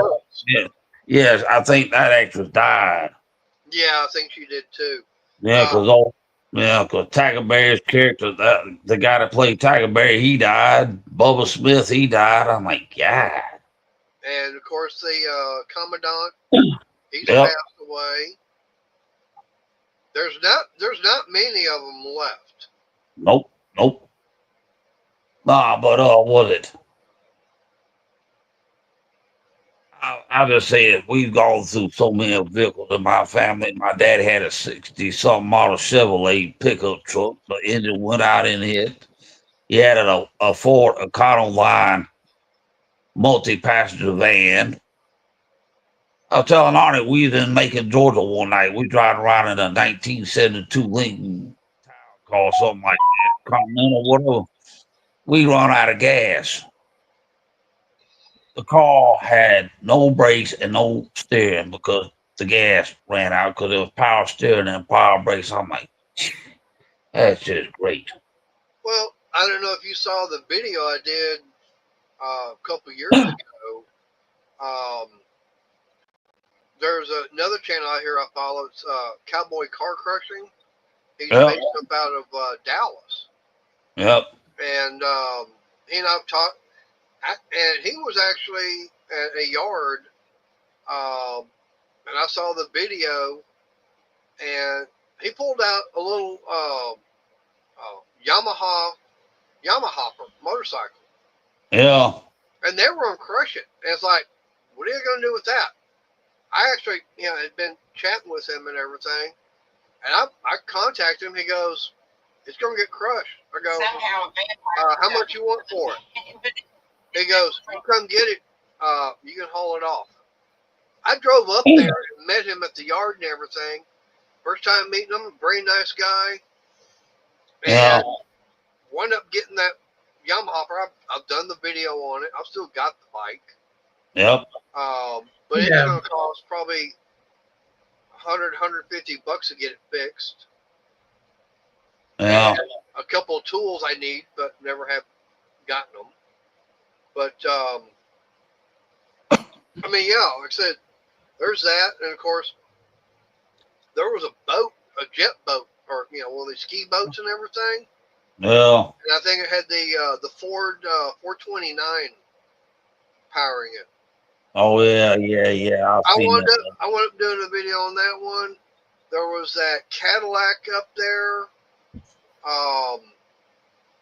S5: Yes, I think that actress died.
S1: Yeah, I think she did too.
S5: Yeah, because Tiger Bear's character, the guy that played Tiger Bear, he died. Bubba Smith, he died. I'm like, God.
S1: And of course, the commandant, he's
S5: Yep.
S1: passed away. There's not many of them left.
S5: Nope. Nah, but was it? I just said we've gone through so many vehicles in my family. My dad had a 60-something model Chevrolet pickup truck. The engine went out in it. He had a Ford Econoline multi-passenger van. I was telling Arnie we was in Macon, Georgia one night. We driving around in a 1972 Lincoln car, something like that, Continental, whatever. We run out of gas. The car had no brakes and no steering because the gas ran out because it was power steering and power brakes. I'm like, that's just great.
S1: Well, I don't know if you saw the video I did a couple years ago. There's another channel out here I follow. It's Cowboy Car Crushing. He's based up out of Dallas.
S5: Yep.
S1: And he and I've talked, and he was actually at a yard, and I saw the video, and he pulled out a little Yamaha motorcycle.
S5: Yeah.
S1: And they were going to crush it. And it's like, what are you going to do with that? I actually, had been chatting with him and everything. And I contacted him. He goes, it's going to get crushed. I go, how much you want for it? He goes, you come get it. You can haul it off. I drove up there and met him at the yard and everything. First time meeting him, very nice guy. And wound up getting that Yamaha. I've done the video on it. I've still got the bike.
S5: Yep.
S1: But it's going to cost probably $100, $150 to get it fixed.
S5: Yeah.
S1: And a couple of tools I need, but never have gotten them. But I mean, yeah, like I said, there's that, and of course, there was a boat, a jet boat, or one of these ski boats and everything.
S5: Yeah.
S1: And I think it had the Ford 429 powering it.
S5: Oh yeah, yeah. I've
S1: I
S5: seen
S1: wound
S5: that.
S1: up doing a video on that one. There was that Cadillac up there,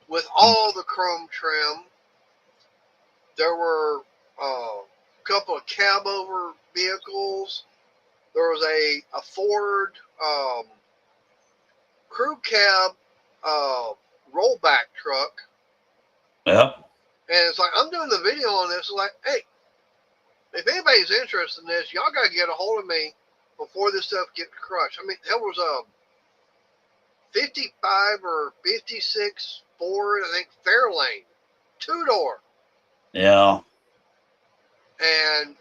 S1: with all the chrome trim. There were a couple of cab over vehicles. There was a Ford crew cab rollback truck.
S5: Yep.
S1: And it's like, I'm doing the video on this. Like, hey, if anybody's interested in this, y'all got to get a hold of me before this stuff gets crushed. I mean, there was a 55 or 56 Ford, I think, Fairlane, 2-door.
S5: Yeah.
S1: And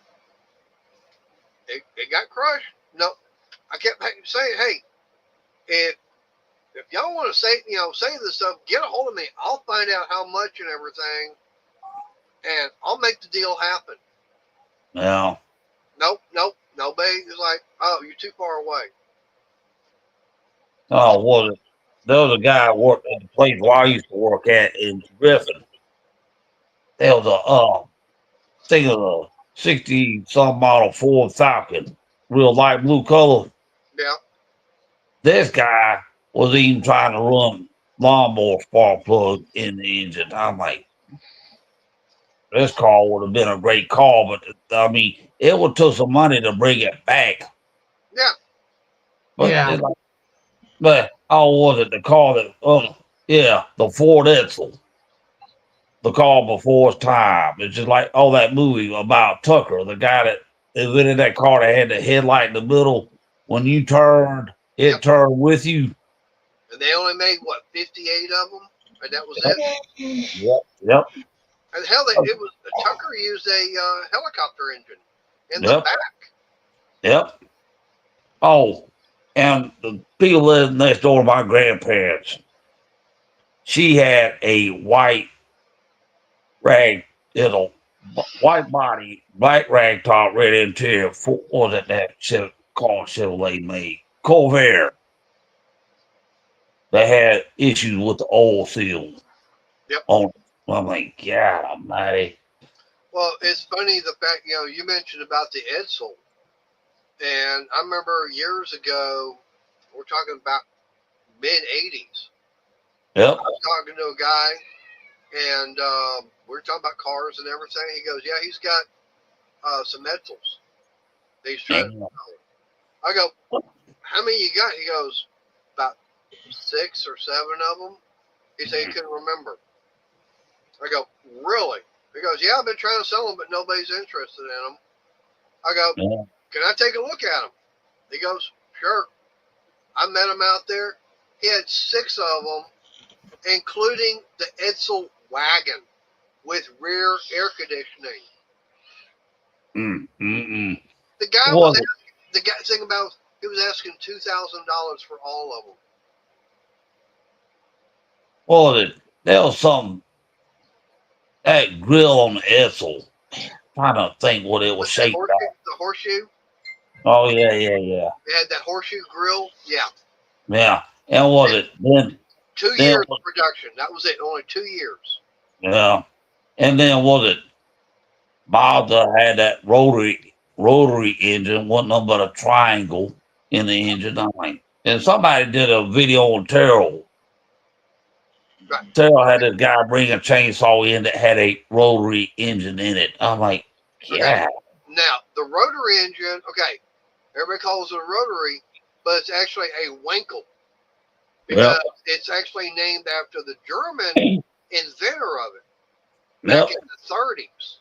S1: it got crushed. No, I kept saying, hey, if y'all want to say this stuff, get a hold of me. I'll find out how much and everything, and I'll make the deal happen.
S5: Yeah.
S1: Nope. Nobody is like, oh, you're too far away.
S5: Oh, was it? There was a guy worked at the place where I used to work at in Griffin. There was a thing of a 60-some model Ford Falcon, real light blue color.
S1: Yeah.
S5: This guy was even trying to run lawnmower spark plug in the engine. I'm like, this car would have been a great car, but I mean, it would took some money to bring it back.
S1: Yeah.
S5: But
S4: Yeah.
S5: it's like, but how was it? The car that, the Ford Edsel, the car before its time. It's just like that movie about Tucker, the guy that invented that car that had the headlight in the middle. When you turned, it turned with you.
S1: And they only made, 58 of them? And that was it?
S5: Yep.
S1: And hell, Tucker used a helicopter engine in the back.
S5: Yep. Oh, and the people living next door to my grandparents, she had a white rag, white body, black rag top, red interior. What was it that Chevrolet made? Corvair. That had issues with the oil seal.
S1: Yep.
S5: I'm like, God almighty.
S1: Well, it's funny the fact, you mentioned about the Edsel. And I remember years ago, we're talking about mid-'80s.
S5: Yep.
S1: I was talking to a guy, and we were talking about cars and everything. He goes, yeah, he's got some Edsels. He's trying to sell. I go, how many you got? He goes, about 6 or 7 of them. He said he couldn't remember. I go, really? He goes, yeah, I've been trying to sell them, but nobody's interested in them. I go, can I take a look at them? He goes, sure. I met him out there. He had 6 of them, including the Edsel wagon with rear air conditioning. The guy was thinking about, he was asking $2,000 for all of them.
S5: Well, there was some that grill on the Edsel. Trying to think what it was shaped like.
S1: The horseshoe?
S5: Oh, yeah.
S1: It had that horseshoe grill? Yeah.
S5: Yeah. And was it then?
S1: 2 years of production. That was it. Only 2 years.
S5: Yeah. And then was it Mazda had that rotary engine, wasn't nothing but a triangle in the engine. I'm like, and somebody did a video on Terrell.
S1: Right.
S5: Terrell had this guy bring a chainsaw in that had a rotary engine in it. I'm like, yeah.
S1: Okay. Now, the rotary engine, okay, everybody calls it a rotary, but it's actually a Wankel. Because it's actually named after the German inventor of it back in the 30s.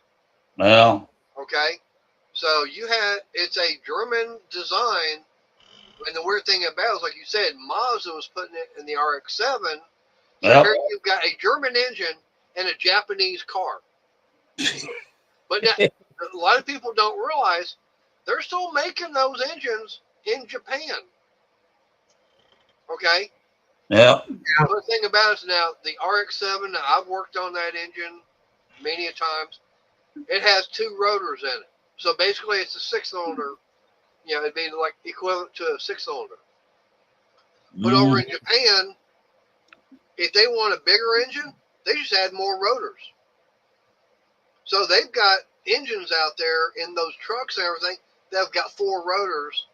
S5: Yeah.
S1: Okay? So it's a German design. And the weird thing about it is, like you said, Mazda was putting it in the RX-7. So here you've got a German engine and a Japanese car. But now, a lot of people don't realize they're still making those engines in Japan. Okay?
S5: Yeah.
S1: But the thing about it is now, the RX-7, I've worked on that engine many a times. It has 2 rotors in it. So basically, it's a 6-cylinder. You know, it'd be like equivalent to a 6-cylinder. But over in Japan, if they want a bigger engine, they just add more rotors. So they've got engines out there in those trucks and everything that have got 4 rotors.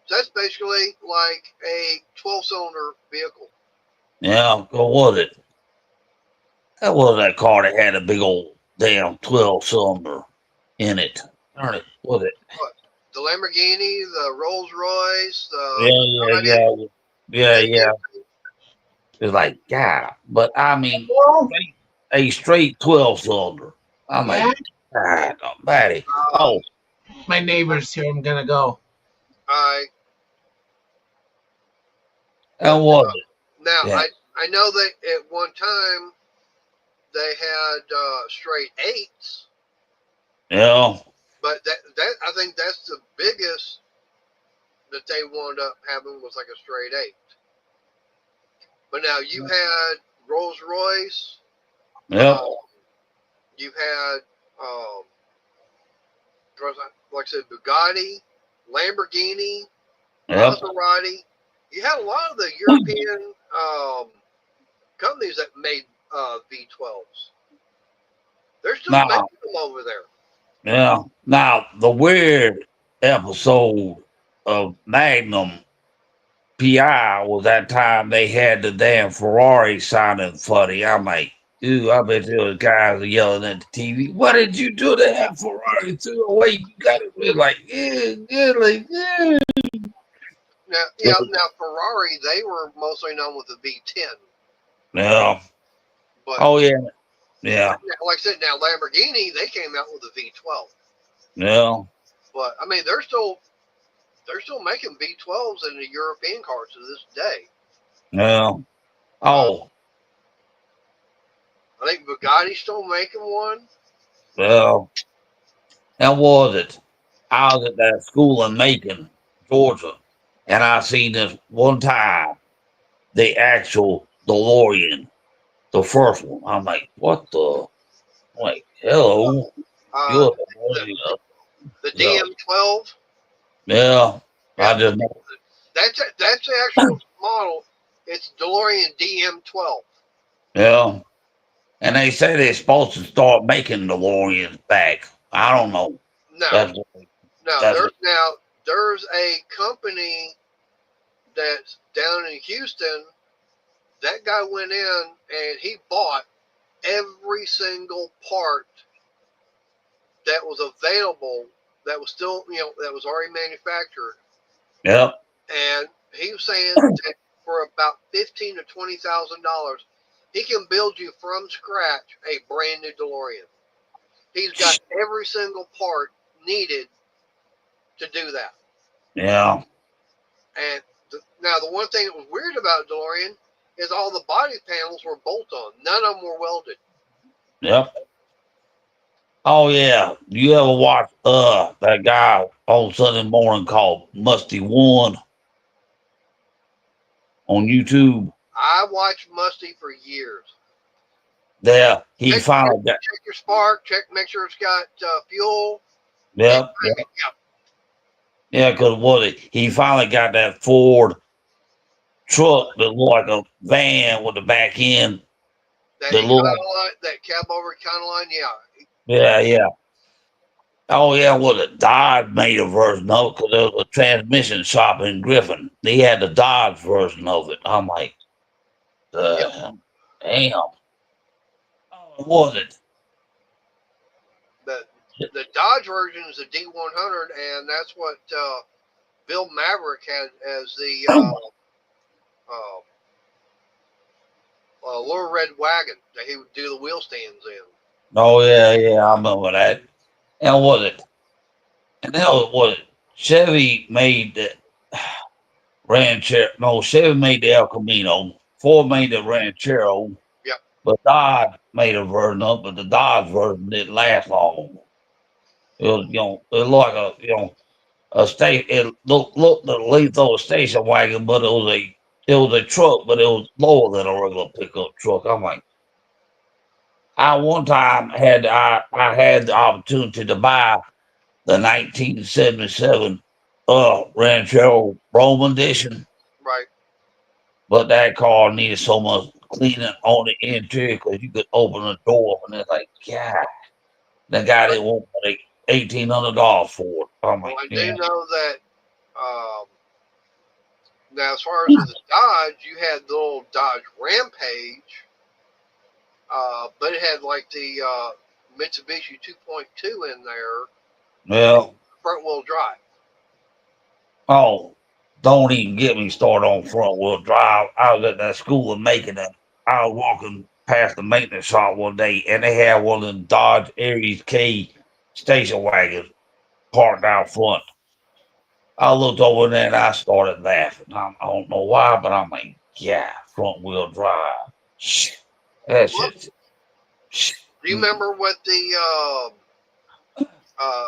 S1: So that's basically like a 12-cylinder vehicle.
S5: Yeah, what was it? That was that car that had a big old damn 12-cylinder in it. Darn it, was it?
S1: The Lamborghini, the Rolls Royce,
S5: Yeah. It's like, God, but I mean,
S4: Well,
S5: a straight 12-cylinder. I'm
S4: yeah,
S5: like, God, Almighty. Oh,
S4: my neighbor's here. I'm gonna go.
S1: I.
S5: and was it?
S1: Now
S5: Yeah.
S1: I know that at one time they had straight 8s,
S5: Yeah.
S1: but that I think that's the biggest that they wound up having was like a straight 8. But now you had Rolls Royce.
S5: Yep.
S1: You had like I said, Bugatti, Lamborghini,
S5: Yep.
S1: Maserati. You had a lot of the European companies that made V12s. They're still
S5: Now,
S1: making them over there.
S5: yeah. Now, the weird episode of Magnum PI was that time they had the damn Ferrari sounding funny. I'm like, dude, I bet there was guys yelling at the TV. What did you do to that Ferrari 208? You got it. We're like, yeah.
S1: Now Ferrari, they were mostly known with the V10.
S5: Yeah.
S1: But
S5: Oh, yeah. Yeah.
S1: like I said, now Lamborghini, they came out with a V12.
S5: Yeah.
S1: But I mean, they're still making V12s in the European cars to this day.
S5: Yeah. Oh,
S1: I think Bugatti's still making one.
S5: well, how was it? I was at that school in Macon, Georgia, and I seen this one time the actual DeLorean, the first one. I'm like, what the? I'm like, hello, you're
S1: The DM12.
S5: yeah. I just
S1: That's the actual model. It's DeLorean DM12.
S5: yeah. And they say they're supposed to start making DeLoreans back. I don't know.
S1: No, there's a company that's down in Houston. That guy went in and he bought every single part that was available that was still, that was already manufactured.
S5: Yep.
S1: And he was saying that for about $15,000 to $20,000, he can build you from scratch a brand new DeLorean. He's got every single part needed to do that.
S5: Yeah.
S1: And now the one thing that was weird about DeLorean is all the body panels were bolt-on. None of them were welded.
S5: Yep. Oh yeah. You ever watch that guy on Sunday morning called Musty One on YouTube?
S1: I watched Musty for years.
S5: There, he finally got.
S1: Check your spark. Make sure it's got fuel.
S5: Yep. Yeah, because he finally got that Ford truck that looked like a van with the back end.
S1: That cab over Econoline,
S5: yeah. Yeah. Oh yeah, the Dodge made a version of it because there was a transmission shop in Griffin. They had the Dodge version of it. I'm like, damn. Oh, was it?
S1: The Dodge version is a D100, and that's what Bill Maverick had as the little red wagon that he would do the wheel stands in.
S5: Oh yeah, I remember that. And was it? And then was it? Chevy made the Ranchero. No, Chevy made the El Camino. Ford made the Ranchero.
S1: Yep.
S5: But Dodge made a version of it, but the Dodge version didn't last long. It was, it looked like a state. It looked the length of a station wagon, but it was a truck, but it was lower than a regular pickup truck. I'm like, I one time I had the opportunity to buy the 1977 Ranchero Roman edition,
S1: Right.
S5: but that car needed so much cleaning on the interior because you could open the door and it's like, God, the guy didn't want like $1,800 for it. I'm
S1: Well,
S5: like,
S1: I do
S5: yeah,
S1: know that. Now, as far as with the Dodge, you had the little Dodge Rampage, but it had like the Mitsubishi 2.2 in there,
S5: well,
S1: front wheel drive.
S5: oh, don't even get me started on front wheel drive. I was at that school of making it. I was walking past the maintenance shop one day and they had one of them Dodge Aries K station wagons parked out front. I looked over there and I started laughing. I don't know why, but I'm like, yeah, front wheel drive. Shit, that
S1: Well,
S5: shit. Shit.
S1: do you remember what the uh,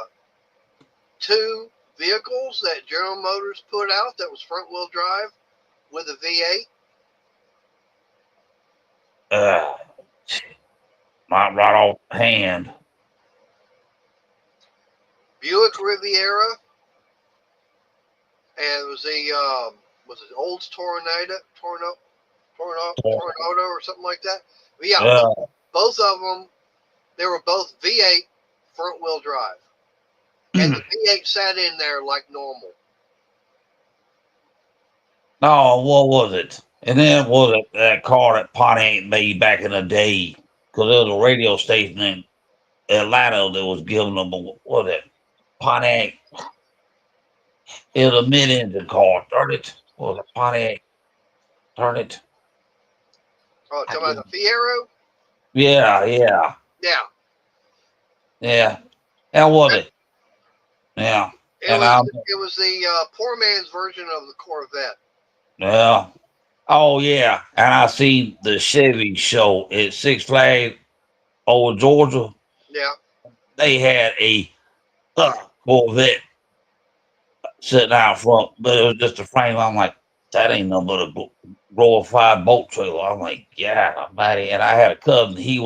S1: two vehicles that General Motors put out that was front wheel drive with a V8?
S5: Not right off hand.
S1: Buick Riviera, and it was the Olds Tornado or something like that. But yeah,
S5: Uh,
S1: both of them, they were both V8 front wheel drive, and the V8 sat in there like normal.
S5: no, what was it? And then was it that car that Pontiac made back in the day? Because there was a radio station in Atlanta that was giving them what was it? Pontiac. It was a mid-engine car. Darn it. What was it? Pontiac. Darn it.
S1: Oh,
S5: I
S1: talking
S5: can't-
S1: about the Fiero?
S5: Yeah,
S1: Yeah,
S5: yeah. That was it. Yeah.
S1: it
S5: And
S1: was it was the poor man's version of the Corvette.
S5: yeah. Oh yeah. And I seen the Chevy show at Six Flags over Georgia.
S1: Yeah,
S5: They had a Corvette sitting out front, but it was just a frame. I'm like, that ain't nothing but a glorified boat trailer. I'm like, yeah, buddy. And I had a cousin. He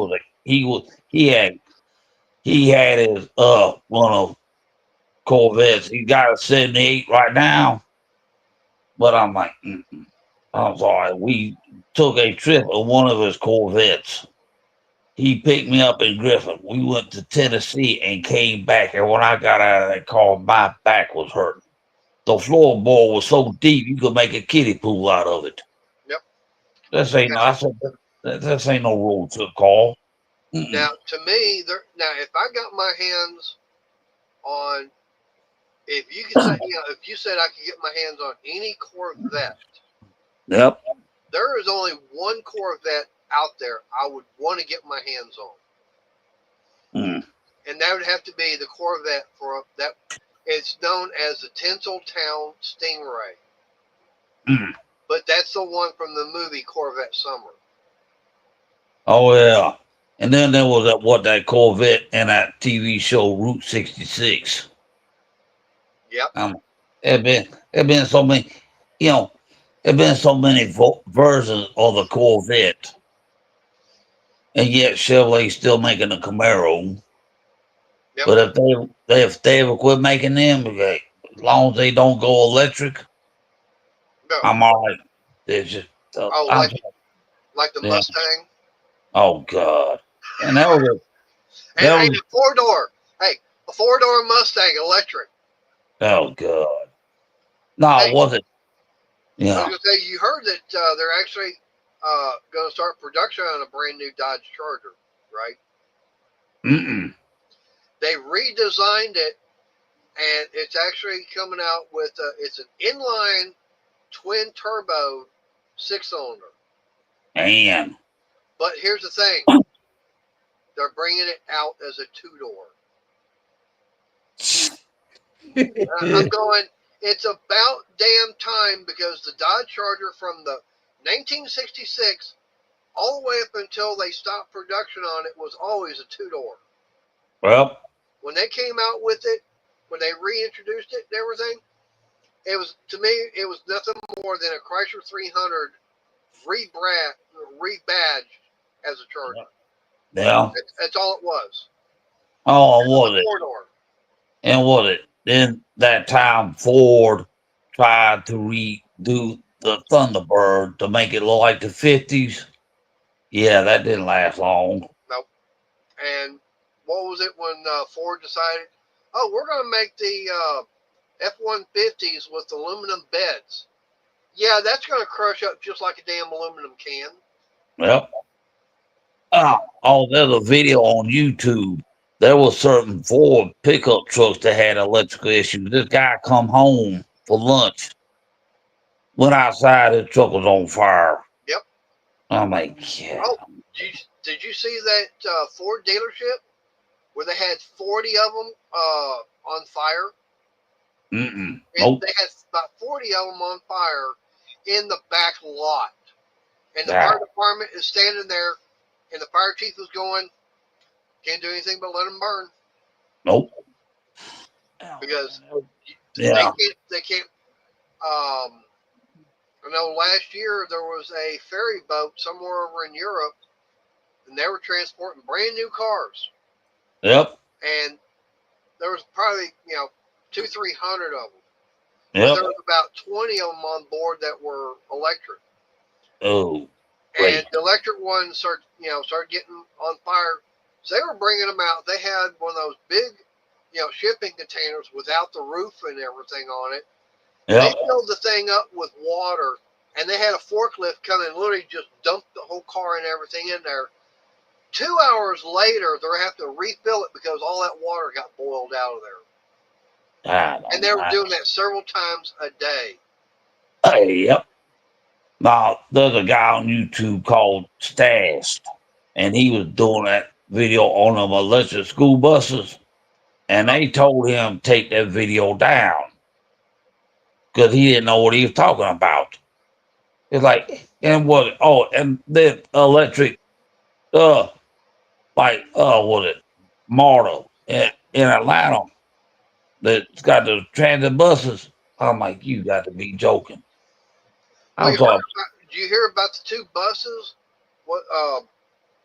S5: had his one of Corvettes. He got a 78 right now. But I'm like, I'm sorry. We took a trip on one of his Corvettes. He picked me up in Griffin. We went to Tennessee and came back. And when I got out of that car, my back was hurting. The floorboard was so deep you could make a kiddie pool out of it.
S1: yep.
S5: This ain't no, I said, this ain't no road to a car.
S1: Now, to me, if I got my hands on, if you could say, if you said I could get my hands on any Corvette,
S5: Yep.
S1: there is only one Corvette out there I would want to get my hands on, and that would have to be the Corvette for that. It's known as the Tinseltown Stingray, but that's the one from the movie Corvette Summer.
S5: Oh yeah. And then there was that Corvette and that TV show Route 66.
S1: Yep.
S5: There been so many, there been so many versions of the Corvette, and yet Chevrolet's still making the Camaro.
S1: Yep.
S5: But if they ever quit making them, okay, as long as they don't go electric,
S1: No.
S5: I'm all right. They're just
S1: like the
S5: Yeah.
S1: Mustang.
S5: Oh God. And that was
S1: And
S5: that
S1: hey,
S5: was
S1: a 4-door. Hey, a 4-door Mustang electric.
S5: oh God. No,
S1: Hey.
S5: was it?
S1: I
S5: Yeah.
S1: was gonna say, you heard that they're actually going to start production on a brand new Dodge Charger, right? They redesigned it, and it's actually coming out with it's an inline twin turbo 6-cylinder.
S5: Man.
S1: But here's the thing: they're bringing it out as a 2-door. I'm going. It's about damn time, because the Dodge Charger from the 1966 all the way up until they stopped production on it was always a 2-door.
S5: Well,
S1: When they came out with it, when they reintroduced it and everything, it was, to me, it was nothing more than a Chrysler 300 rebadged as a Charger.
S5: yeah.
S1: That's all it was.
S5: Oh,
S1: It
S5: was
S1: a
S5: it?
S1: 4-door.
S5: And what it then that time Ford tried to redo the Thunderbird to make it look like the 50s. Yeah, that didn't last long.
S1: Nope. And what was it when Ford decided, oh, we're going to make the F-150s with aluminum beds. Yeah, that's going to crush up just like a damn aluminum can.
S5: Yep. There's a video on YouTube. There was certain Ford pickup trucks that had electrical issues. This guy come home for lunch, went outside, his truck was on fire.
S1: Yep.
S5: I'm like, yeah.
S1: Oh, did you see that Ford dealership where they had 40 of them on fire?
S5: Nope.
S1: They had about 40 of them on fire in the back lot. And the
S5: Yeah.
S1: fire department is standing there, and the fire chief is going, can't do anything but let them burn.
S5: Nope.
S1: Because
S5: Yeah.
S1: they can't. I know last year there was a ferry boat somewhere over in Europe, and they were transporting brand new cars.
S5: Yep.
S1: And there was probably 200-300 of them.
S5: Yep.
S1: There was about 20 of them on board that were electric.
S5: Oh. Great.
S1: And the electric ones started getting on fire. So they were bringing them out. They had one of those big, shipping containers without the roof and everything on it.
S5: Yep.
S1: They filled the thing up with water, and they had a forklift come and literally just dump the whole car and everything in there. 2 hours later, they're having to refill it because all that water got boiled out of there. And they were doing that several times a day.
S5: Yep. Now, there's a guy on YouTube called Stashed, and he was doing that video on them electric school buses, and they told him to take that video down because he didn't know what he was talking about. It's like, and what? Oh, and then electric, what it, MARTA in Atlanta that's got the transit buses. I'm like, you got to be joking.
S1: Did you hear about the two buses?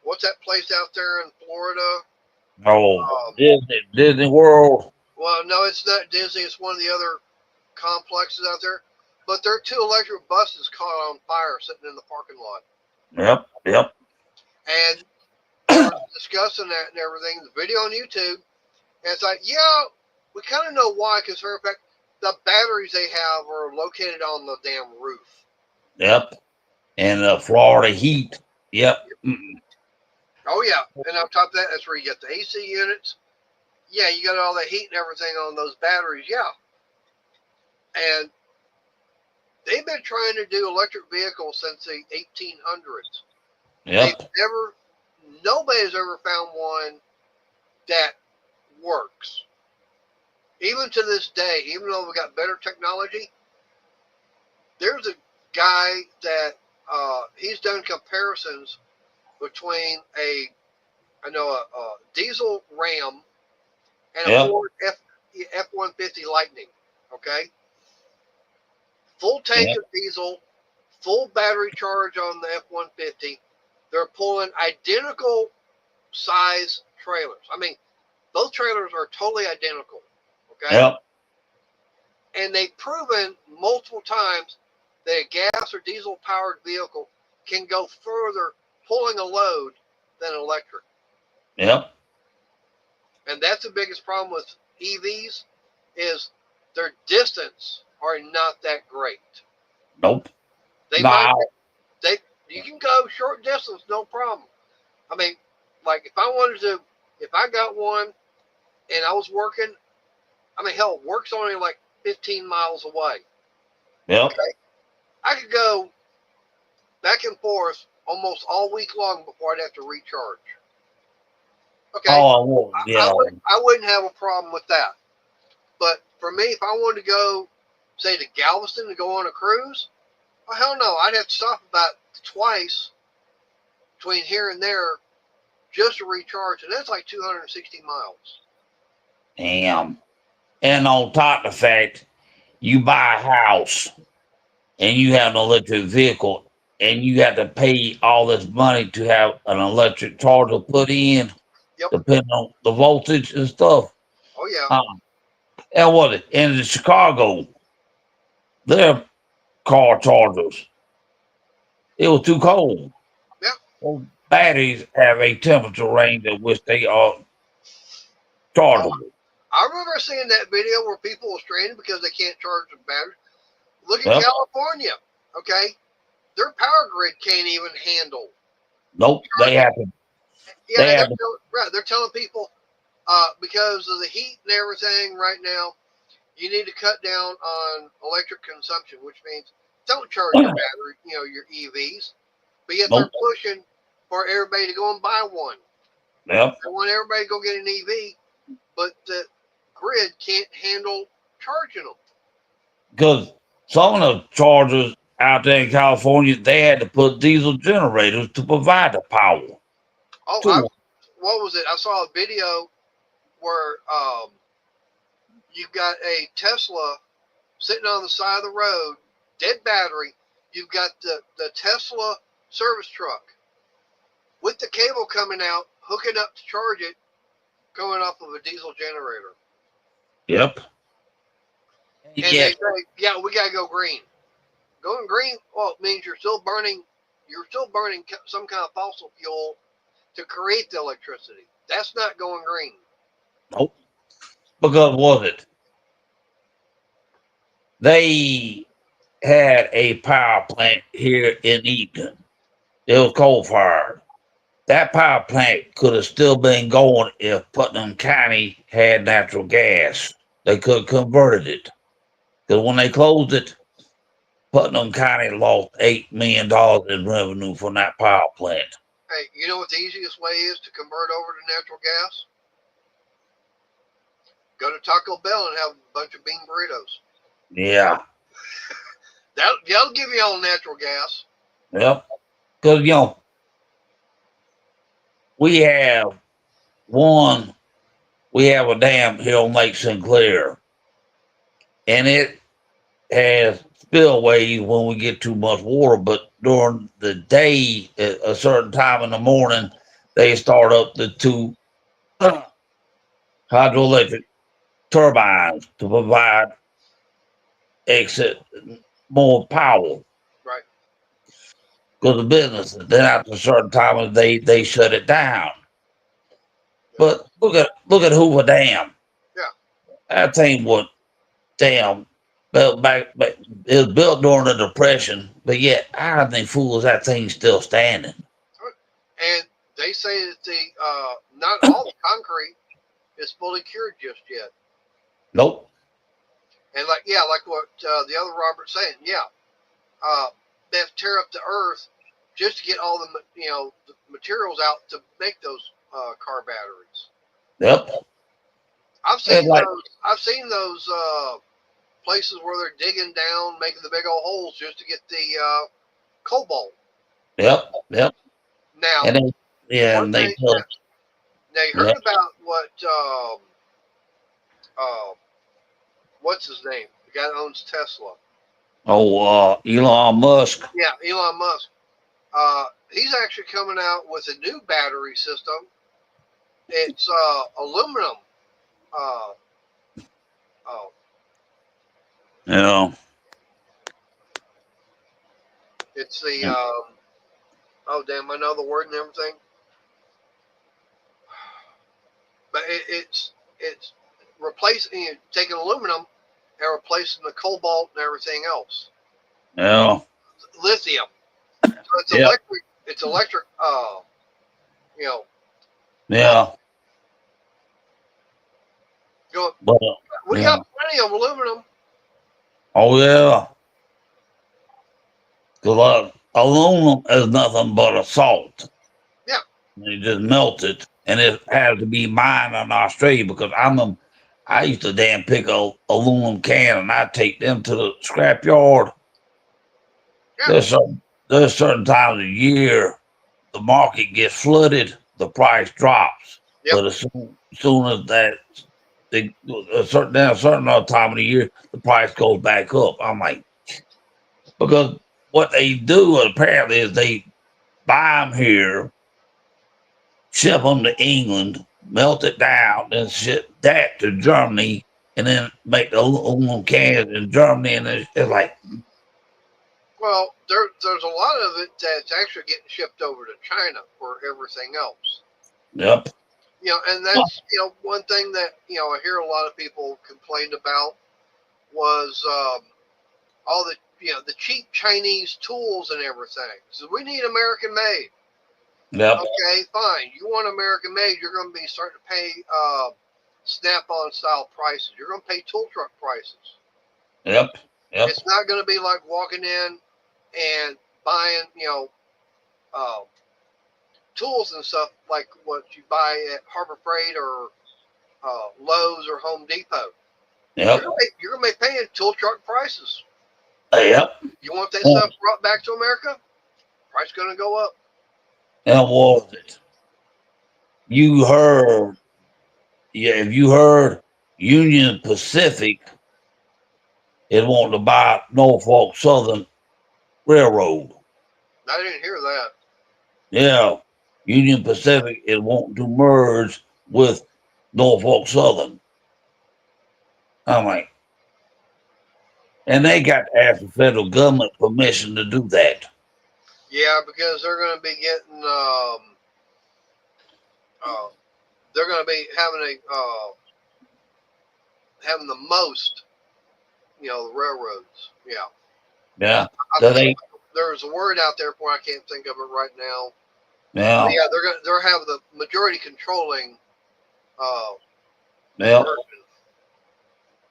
S1: What's that place out there in Florida?
S5: Oh, Disney World.
S1: Well, no, it's not Disney. It's one of the other complexes out there. But there are two electric buses caught on fire sitting in the parking lot.
S5: Yep.
S1: And they were discussing that and everything. The video on YouTube. And it's like, yeah, we kind of know why. Because, in fact, the batteries they have are located on the damn roof.
S5: Yep. And the Florida heat. Yep.
S1: Oh, yeah. And on top of that, that's where you get the AC units. Yeah, you got all the heat and everything on those batteries. Yeah. And they've been trying to do electric vehicles since the 1800s.
S5: Yep.
S1: Nobody's ever found one that works. Even to this day, even though we got better technology, there's a guy that he's done comparisons between a diesel Ram and a Ford F-150 Lightning. Okay, full tank of diesel, full battery charge on the F-150. They're pulling identical size trailers. I mean, those trailers are totally identical. Okay.
S5: Yep.
S1: And they've proven multiple times that a gas or diesel powered vehicle can go further pulling a load than electric.
S5: Yep.
S1: And that's the biggest problem with EVs is their distance are not that great.
S5: Nope.
S1: You can go short distance, no problem. I mean, like if I got one and I was working, I mean, hell, work's only like 15 miles away.
S5: Yep.
S1: Okay. I could go back and forth almost all week long before I'd have to recharge. Okay.
S5: Oh, yeah.
S1: I wouldn't have a problem with that. But for me, if I wanted to go, say, to Galveston to go on a cruise, well, hell no. I'd have to stop about twice between here and there just to recharge. And that's like 260 miles.
S5: Damn. And on top of the fact, you buy a house and you have an electric vehicle and you have to pay all this money to have an electric charger put in,
S1: Yep.
S5: depending on the voltage and stuff.
S1: Oh, yeah.
S5: And what in Chicago, their car chargers, it was too cold.
S1: Yep.
S5: Well, batteries have a temperature range at which they are chargeable.
S1: I remember seeing that video where people were stranded because they can't charge the battery. Look at
S5: Yep.
S1: California, okay? Their power grid can't even handle.
S5: Nope, they have to.
S1: Yeah,
S5: They have
S1: they're telling people because of the heat and everything right now, you need to cut down on electric consumption, which means don't charge your battery, your EVs. But yet
S5: Nope.
S1: they're pushing for everybody to go and buy one.
S5: Yep.
S1: They want everybody to go get an EV, but the grid can't handle charging them.
S5: Because some of the chargers out there in California, they had to put diesel generators to provide the power.
S1: Oh,
S5: to
S1: what was it? I saw a video where you've got a Tesla sitting on the side of the road, dead battery. You've got the Tesla service truck with the cable coming out, hooking up to charge it, going off of a diesel generator.
S5: Yep.
S1: And
S5: Yeah.
S1: they say, yeah, we got to go green. Going green, well, it means you're still burning some kind of fossil fuel to create the electricity. That's not going green.
S5: Nope. Because was it? They had a power plant here in Eaton. It was coal fired. That power plant could have still been going if Putnam County had natural gas. They could have converted it. Because when they closed it, Putnam County lost $8 million in revenue from that power plant.
S1: Hey, you know what the easiest way is to convert over to natural gas? Go to Taco Bell and have a bunch of bean burritos.
S5: Yeah.
S1: That'll give you all natural gas.
S5: Yep. Because, we have a dam here on Lake Sinclair, and it has spillways when we get too much water, but during the day, at a certain time in the morning, they start up the two hydroelectric turbines to provide more power.
S1: Right.
S5: Because the business, then after a certain time of the day, they shut it down. But look at Hoover Dam.
S1: Yeah.
S5: That thing was built back. It was built during the Depression, but yet I don't think fools that thing's still standing.
S1: And they say that not all the concrete is fully cured just yet.
S5: Nope.
S1: And like what the other Robert's saying, they have to tear up the earth just to get all the the materials out to make those car batteries.
S5: Yep.
S1: I've seen those places where they're digging down, making the big old holes just to get the cobalt.
S5: Yep.
S1: Now,
S5: And they put.
S1: now you heard about what what's his name? The guy that owns Tesla.
S5: Oh, Elon Musk.
S1: Yeah, Elon Musk. He's actually coming out with a new battery system. It's aluminum.
S5: Yeah.
S1: It's the oh damn, I know the word and everything. But it's replacing, taking aluminum and replacing the cobalt and everything else.
S5: Yeah.
S1: Lithium. So it's electric. It's electric.
S5: Yeah. But,
S1: we got plenty of aluminum.
S5: oh yeah. Because aluminum is nothing but a salt.
S1: Yeah.
S5: And you just melt it, and it has to be mined in Australia because I used to pick a aluminum can and I take them to the scrap yard.
S1: Yeah.
S5: There's certain times of year the market gets flooded, the price drops.
S1: Yep.
S5: But as soon as that a certain other time of the year, the price goes back up. I'm like, because what they do apparently is they buy them here, ship them to England, melt it down, and ship that to Germany and then make the aluminum cans in Germany, and it's like,
S1: Well, there's a lot of it that's actually getting shipped over to China for everything else.
S5: yep,
S1: You know, and that's one thing that I hear a lot of people complained about was all the the cheap Chinese tools and everything. So we need American made.
S5: yep,
S1: Okay, fine. You want American made, you're going to be starting to pay Snap-on style prices. You're going to pay tool truck prices.
S5: yep, yep,
S1: It's not going to be like walking in and buying, tools and stuff like what you buy at Harbor Freight or Lowe's or Home Depot.
S5: yep,
S1: You're going to be paying tool truck prices.
S5: yep.
S1: You want that stuff brought back to America? Price going to go up.
S5: And what was it? You heard, if you heard Union Pacific is wanting to buy Norfolk Southern Railroad.
S1: I didn't hear that.
S5: Yeah, Union Pacific is wanting to merge with Norfolk Southern. I'm like, and they got to ask the federal government permission to do that.
S1: Yeah, because they're going to be getting, they're going to be having the most, the railroads. Yeah.
S5: Yeah,
S1: There's a word out there for I can't think of it right now.
S5: yeah,
S1: But yeah, they're having the majority controlling.
S5: yeah.
S1: Version.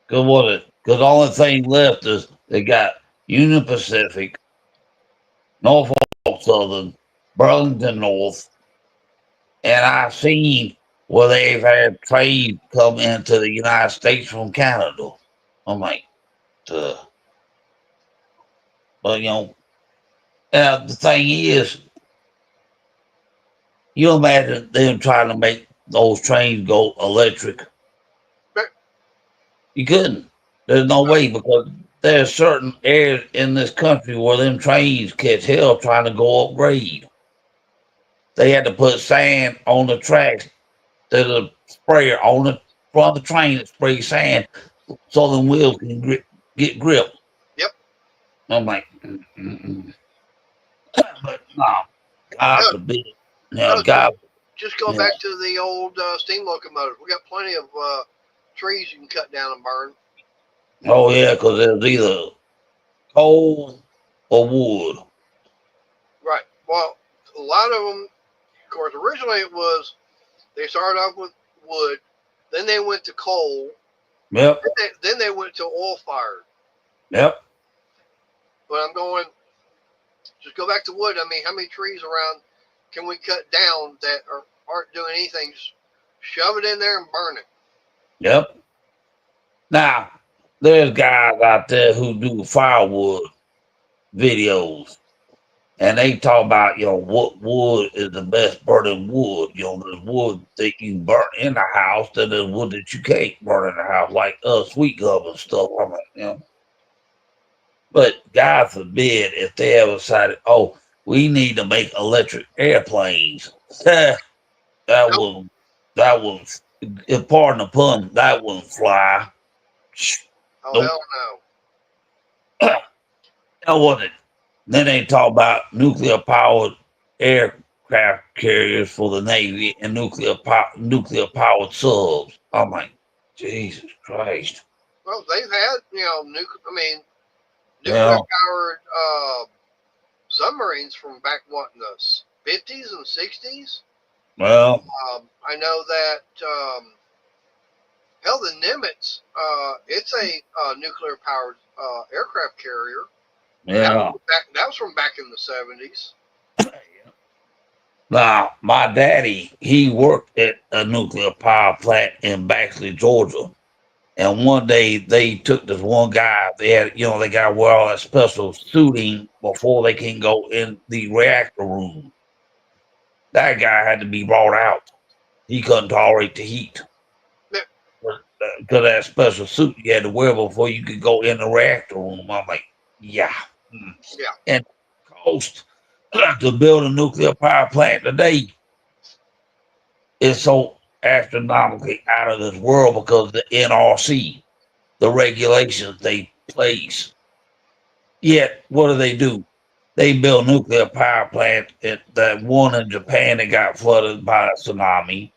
S5: Because the only thing left is they got Union Pacific, Norfolk Southern, Burlington North, and I've seen where they've had trade come into the United States from Canada. I'm like, but the thing is, you imagine them trying to make those trains go electric. You couldn't. There's no way, because there's certain areas in this country where them trains catch hell trying to go upgrade. They had to put sand on the tracks. There's a sprayer on the front of the train that sprays sand so the wheels can get grip.
S1: Yep.
S5: I'm like, but no, God forbid. God.
S1: Just go back to the old steam locomotives. We got plenty of trees you can cut down and burn.
S5: Oh yeah, because there's either coal or wood.
S1: Right. Well, a lot of them, of course, originally they started off with wood, then they went to coal.
S5: Yep.
S1: Then they went to oil fired.
S5: Yep.
S1: But I'm going, just go back to wood. I mean, how many trees around can we cut down that aren't doing anything? Just shove it in there and burn it.
S5: Yep. Now, there's guys out there who do firewood videos, and they talk about, what wood is the best burning wood. There's wood that you burn in the house, then there's wood that you can't burn in the house, like sweet gum and stuff. I'm like, But God forbid if they ever decided, we need to make electric airplanes. That will, pardon the pun, that wouldn't fly.
S1: Oh,
S5: Nope.
S1: hell no.
S5: That wasn't. Then they talk about nuclear powered aircraft carriers for the Navy and nuclear powered subs. I'm like, Jesus Christ.
S1: Well, they've had, nuclear powered submarines from back, in the 50s and 60s.
S5: Well,
S1: I know that, hell, the Nimitz, it's a nuclear powered aircraft carrier.
S5: yeah.
S1: That was from back in the 70s.
S5: Now, my daddy, he worked at a nuclear power plant in Baxley, Georgia. And one day they took this one guy, they had, they got to wear all that special suiting before they can go in the reactor room. That guy had to be brought out. He couldn't tolerate the heat. Because that special suit you had to wear before you could go in the reactor room. I'm like, yeah.
S1: Yeah.
S5: And cost to build a nuclear power plant today is so astronomically out of this world because of the NRC. the regulations they place. Yet, what do? They build nuclear power plant that one in Japan that got flooded by a tsunami.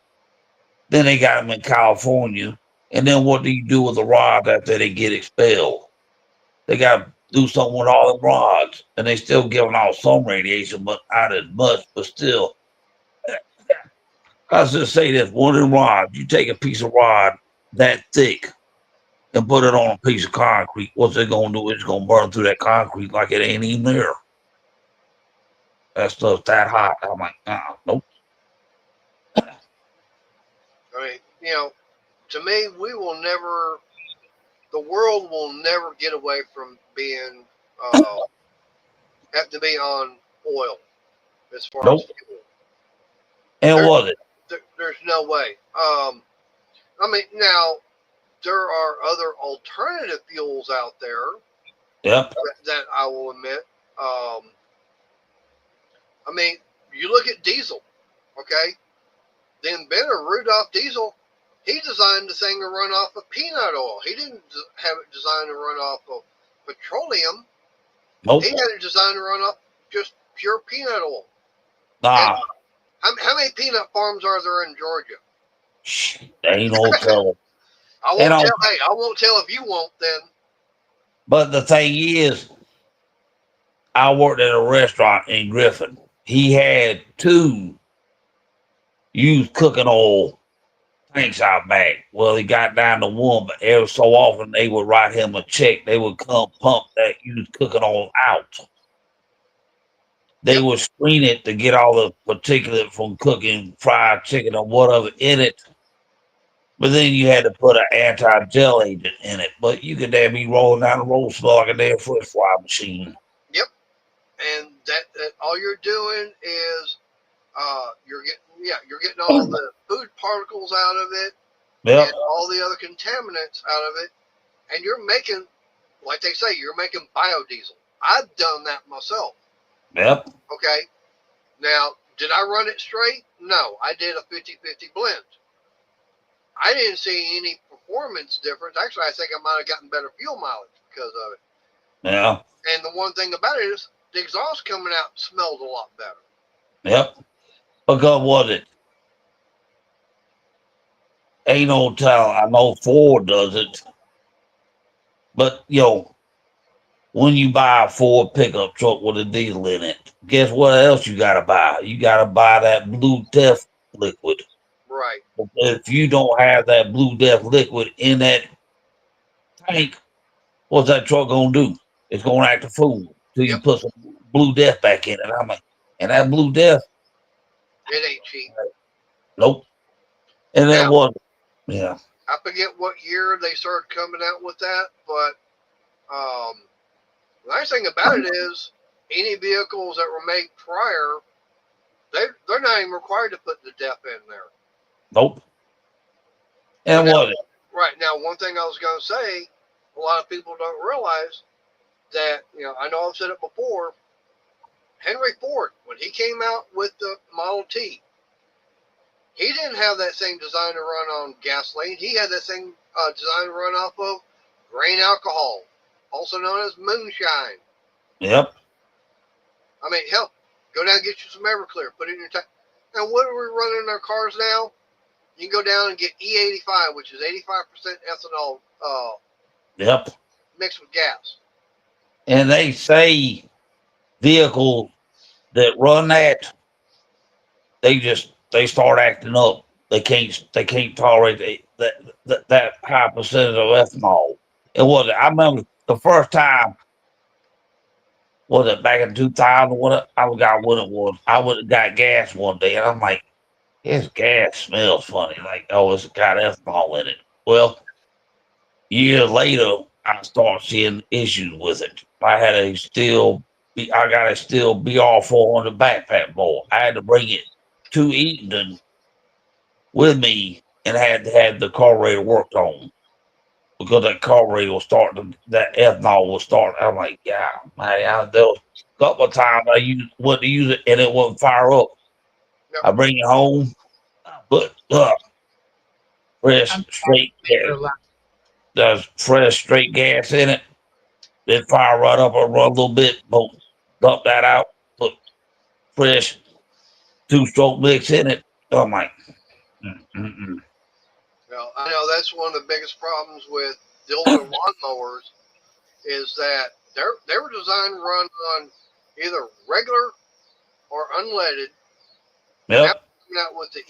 S5: Then they got them in California. And then what do you do with the rods after they get expelled? They got to do something with all the rods. And they still giving off some radiation, but not as much. But still, I was just say this, one of the rods, you take a piece of rod that thick and put it on a piece of concrete, what's it going to do? It's going to burn through that concrete like it ain't even there. That stuff's that hot. I'm like, nope.
S1: I mean, you know, to me, the world will never get away from being, have to be on oil as far
S5: Nope.
S1: as fuel.
S5: And was it?
S1: There's no way. I mean, now, there are other alternative fuels out there.
S5: Yep.
S1: That I will admit. I mean, you look at diesel, okay? The inventor, Rudolph Diesel, he designed the thing to run off of peanut oil. He didn't have it designed to run off of petroleum.
S5: Nope.
S1: He had it designed to run off just pure peanut oil.
S5: Nah.
S1: How many peanut farms are there in Georgia?
S5: Ain't no telling.
S1: I won't tell. Hey, I won't tell if you won't then.
S5: But the thing is, I worked at a restaurant in Griffin. He had 2 used cooking oil tanks out back. Well, he got down to 1, but every so often they would write him a check. They would come pump that used cooking oil out. They would screen it to get all the particulate from cooking fried chicken or whatever in it. But then you had to put an anti-gel agent in it. But you could damn be rolling down the road, smell like a damn French fry machine.
S1: Yep. And that all you're doing is you're getting all the food particles out of it, and all the other contaminants out of it, and you're making, like they say, you're making biodiesel. I've done that myself.
S5: Yep.
S1: Okay. Now, did I run it straight? No, I did a 50-50 blend. I didn't see any performance difference. Actually, I think I might have gotten better fuel mileage because of it.
S5: Yeah.
S1: And the one thing about it is the exhaust coming out smelled a lot better.
S5: Yep. Because was it? Ain't no tell. I know Ford does it. But, when you buy a Ford pickup truck with a diesel in it, guess what else you got to buy? You got to buy that Blue Death liquid.
S1: Right.
S5: If you don't have that Blue Death liquid in that tank, what's that truck going to do? It's going to act a fool till you put some Blue Death back in it. I'm like, and that Blue Death,
S1: it ain't cheap.
S5: Nope. And then what? Yeah.
S1: I forget what year they started coming out with that, but the nice thing about it is any vehicles that were made prior, they're not even required to put the DEF in there.
S5: Nope. And
S1: now,
S5: what?
S1: Right. Now, one thing I was going to say, a lot of people don't realize that, I know I've said it before, Henry Ford, when he came out with the Model T, he didn't have that same design to run on gasoline. He had that same design to run off of grain alcohol, also known as moonshine.
S5: Yep.
S1: I mean, hell, go down and get you some Everclear, put it in your tank. And what are we running in our cars now? You can go down and get E85, which is 85% ethanol
S5: Yep.
S1: mixed with gas.
S5: And they say vehicles that run that, they start acting up. They can't tolerate that high percentage of ethanol. It was. I remember the first time. Was it back in 2000? I forgot what it was. I would have got gas one day, and I'm like, "This gas smells funny. Like, oh, it's got ethanol in it." Well, years later, I started seeing issues with it. I got a steel BR 400 backpack bowl. I had to bring it to Eaton with me and had to have the carburetor worked on because that carburetor was starting, that ethanol was starting. I'm like, yeah, man, there was a couple of times I went to use it and it wouldn't fire up. Yep. I bring it home, but fresh, straight gas. there's fresh straight gas in it. Then fire right up and run a little bit, boom, dump that out, put fresh 2-stroke mix in it. I'm like, mm.
S1: Well, I know that's one of the biggest problems with the older lawnmowers is that they were designed to run on either regular or unleaded. Now
S5: Yep,
S1: coming out with the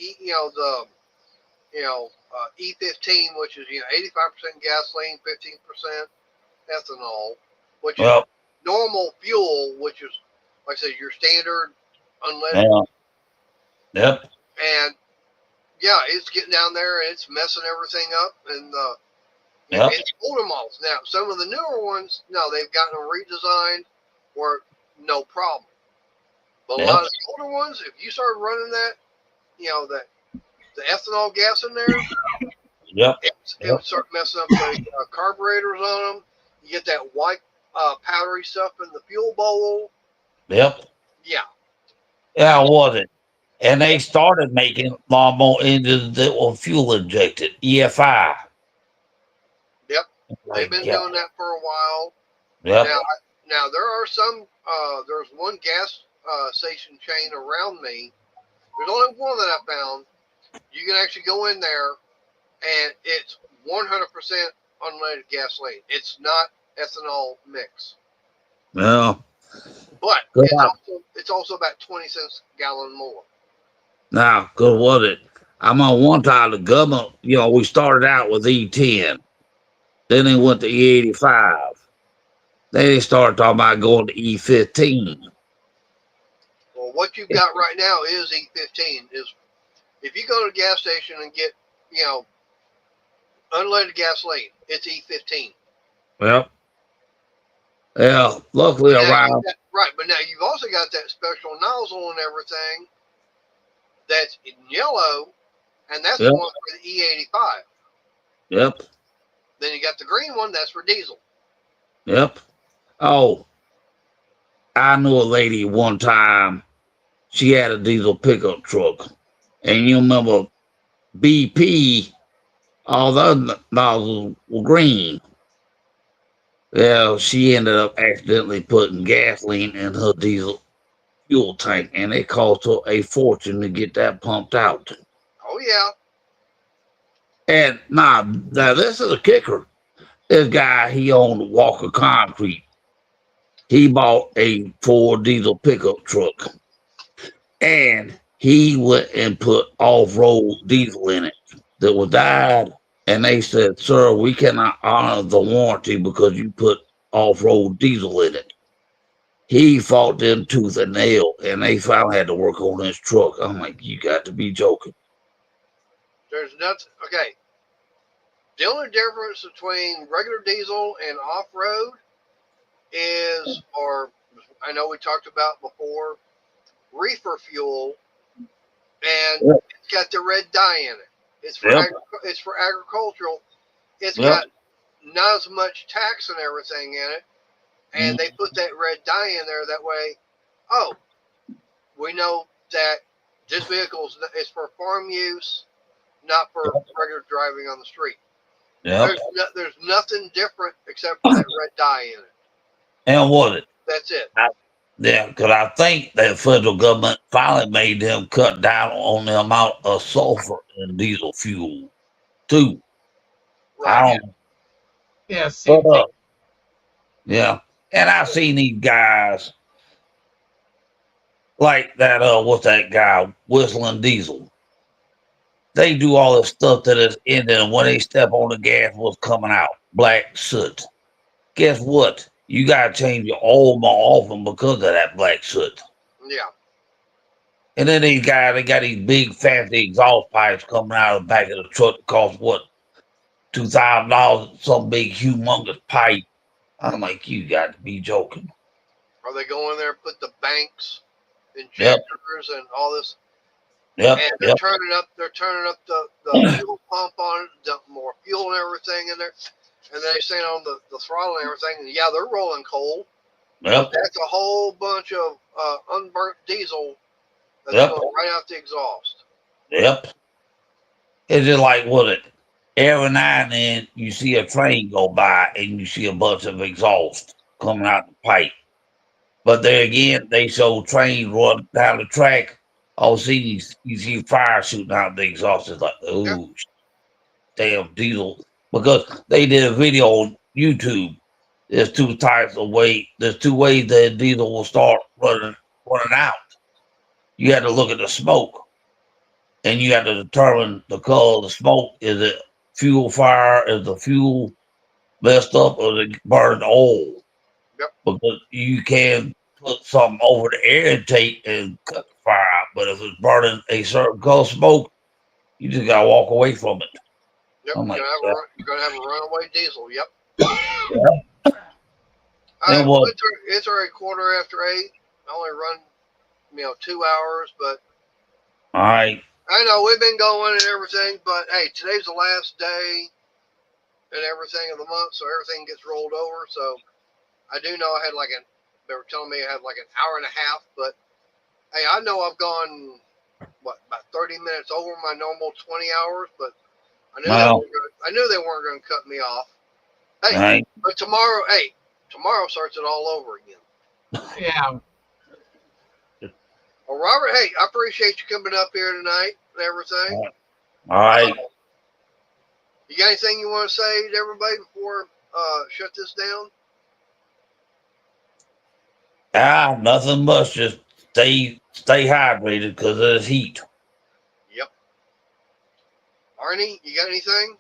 S1: E15, which is 85% gasoline, 15% ethanol, which is
S5: yep,
S1: normal fuel, which is like I said, your standard unleaded.
S5: yeah, yep,
S1: And yeah, it's getting down there and it's messing everything up. And
S5: yep,
S1: it's older models. Now, some of the newer ones, no, they've gotten them redesigned where no problem. But a
S5: yep,
S1: lot of the older ones, if you start running that, the ethanol gas in there,
S5: yep,
S1: it would start messing up the carburetors on them. You get that white powdery stuff in the fuel bowl.
S5: yep.
S1: Yeah,
S5: Yeah, was it? And they started making lawnmower engines that were fuel injected, EFI.
S1: yep. They've been
S5: Yep,
S1: doing that for a while.
S5: yep,
S1: Now there are some. There's one gas station chain around me. There's only one that I found. You can actually go in there, and it's 100% unleaded gasoline. It's not ethanol mix,
S5: yeah.
S1: but
S5: Good
S1: it's also about 20 cents a gallon more.
S5: Now, good was it? I'm on one time the government, we started out with E10. Then they went to E85. Then they started talking about going to E15.
S1: Well, what you've got right now is E15. Is if you go to a gas station and get unleaded gasoline, it's E15.
S5: Yep. Yeah, luckily around.
S1: Right, but now you've also got that special nozzle and everything that's in yellow, and that's
S5: Yep.
S1: the one for the E85.
S5: Yep.
S1: Then you got the green one, that's for diesel.
S5: Yep. Oh, I knew a lady one time. She had a diesel pickup truck. And you remember BP, all the other nozzles were green. Well, she ended up accidentally putting gasoline in her diesel fuel tank, and it cost her a fortune to get that pumped out.
S1: Oh yeah,
S5: And now this is a kicker. This guy, he owned Walker Concrete. He bought a Ford diesel pickup truck, and he went and put off-road diesel in it that was died. And they said, "Sir, we cannot honor the warranty because you put off-road diesel in it." He fought them tooth and nail, and they finally had to work on his truck. I'm like, you got to be joking.
S1: there's nothing. Okay, the only difference between regular diesel and off-road is, or I know we talked about before, reefer fuel, and
S5: Yep.
S1: it's got the red dye in it. It's for
S5: Yep.
S1: it's for agricultural. It's
S5: Yep.
S1: got not as much tax and everything in it, and they put that red dye in there. That way, we know that this vehicle is for farm use, not for regular driving on the street.
S5: Yep.
S1: There's nothing different except for that red dye in it.
S5: And was it?
S1: That's it.
S5: Yeah, because I think that federal government finally made them cut down on the amount of sulfur in diesel fuel, too.
S1: Right.
S5: I don't.
S4: Yeah, same
S5: But,
S4: thing.
S5: yeah, and I've seen these guys like that. What's that guy whistling diesel? They do all this stuff that is in there, and when they step on the gas, what's coming out? Black soot. Guess what? You gotta change your oil more often because of that black soot.
S1: Yeah.
S5: And then these guys, they got these big fancy exhaust pipes coming out of the back of the truck that cost what, $2,000, some big humongous pipe. I'm like, you got to be joking.
S1: Or they go in there and put the banks, injectors, and all this.
S5: Yep.
S1: And they're turning up the fuel pump on it, dump more fuel and everything in there. And they stand on the throttle and everything. And yeah, they're rolling coal.
S5: Yep.
S1: That's a whole bunch of unburnt diesel that's
S5: Yep.
S1: going right out the exhaust.
S5: Yep. It's just like, what it? every now and then you see a train go by and you see a bunch of exhaust coming out the pipe. But there again, they show trains run down the track. All you see fire shooting out the exhaust. It's like,
S1: Yep.
S5: oh, damn diesel. Because they did a video on YouTube. There's two types of way. There's two ways that diesel will start running out. You had to look at the smoke, and you had to determine the color of the smoke. Is it fuel fire? Is the fuel messed up, or is it burning oil?
S1: Yep.
S5: Because you can put something over the air intake and cut the fire out, but if it's burning a certain color smoke, you just gotta walk away from it.
S1: Yep.
S5: Oh my
S1: You're gonna have a runaway diesel. Yep.
S5: Yeah.
S1: All right.
S5: And
S1: Well,
S5: what?
S1: it's already 8:15. I only run 2 hours, but
S5: All right.
S1: I know we've been going and everything. But hey, today's the last day and everything of the month, so everything gets rolled over. So I do know I had they were telling me I had like an hour and a half, but hey, I know I've gone about 30 minutes over my normal 20 hours, but I knew
S5: Wow.
S1: they weren't going to cut me off. Hey,
S5: All right.
S1: but tomorrow starts it all over again.
S4: Yeah.
S1: Well, Robert, hey, I appreciate you coming up here tonight and everything.
S5: All right.
S1: You got anything you want to say to everybody before shut this down?
S5: Nothing much. Just stay hydrated because of this heat.
S1: Yep. Arnie, you got anything?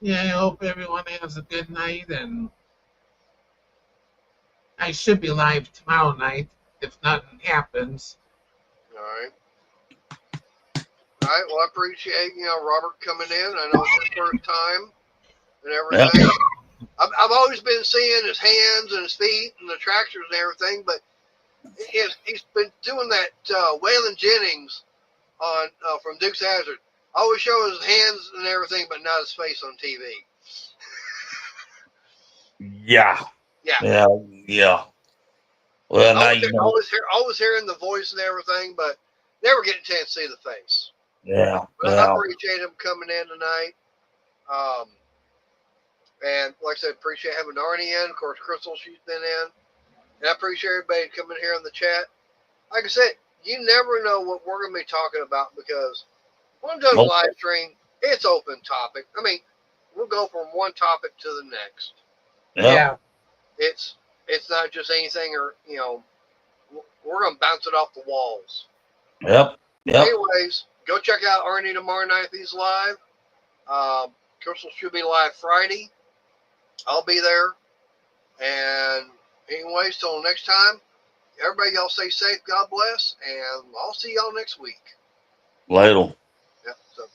S4: Yeah, I hope everyone has a good night, and I should be live tomorrow night if nothing happens.
S1: All right. All right. Well, I appreciate Robert coming in. I know it's his first time and everything.
S5: Yep.
S1: I've always been seeing his hands and his feet and the tractors and everything, but he's been doing that Waylon Jennings on from Dukes of Hazzard. Always show his hands and everything, but not his face on TV.
S5: Yeah.
S1: Yeah.
S5: Yeah. Well, now you know.
S1: Always hearing the voice and everything, but never getting a chance to see the face.
S5: Yeah.
S1: But I appreciate him coming in tonight. And like I said, appreciate having Arnie in. Of course, Crystal, she's been in. And I appreciate everybody coming here in the chat. Like I said, you never know what we're going to be talking about because when I'm doing a live stream, it's open topic. I mean, we'll go from one topic to the next.
S5: Yep.
S4: Yeah.
S1: It's not just anything we're going to bounce it off the walls.
S5: Yep.
S1: Anyways, go check out Arnie tomorrow night if he's live. Crystal should be live Friday. I'll be there. And anyways, till next time, everybody y'all stay safe. God bless. And I'll see y'all next week.
S5: Later.
S1: Yep. So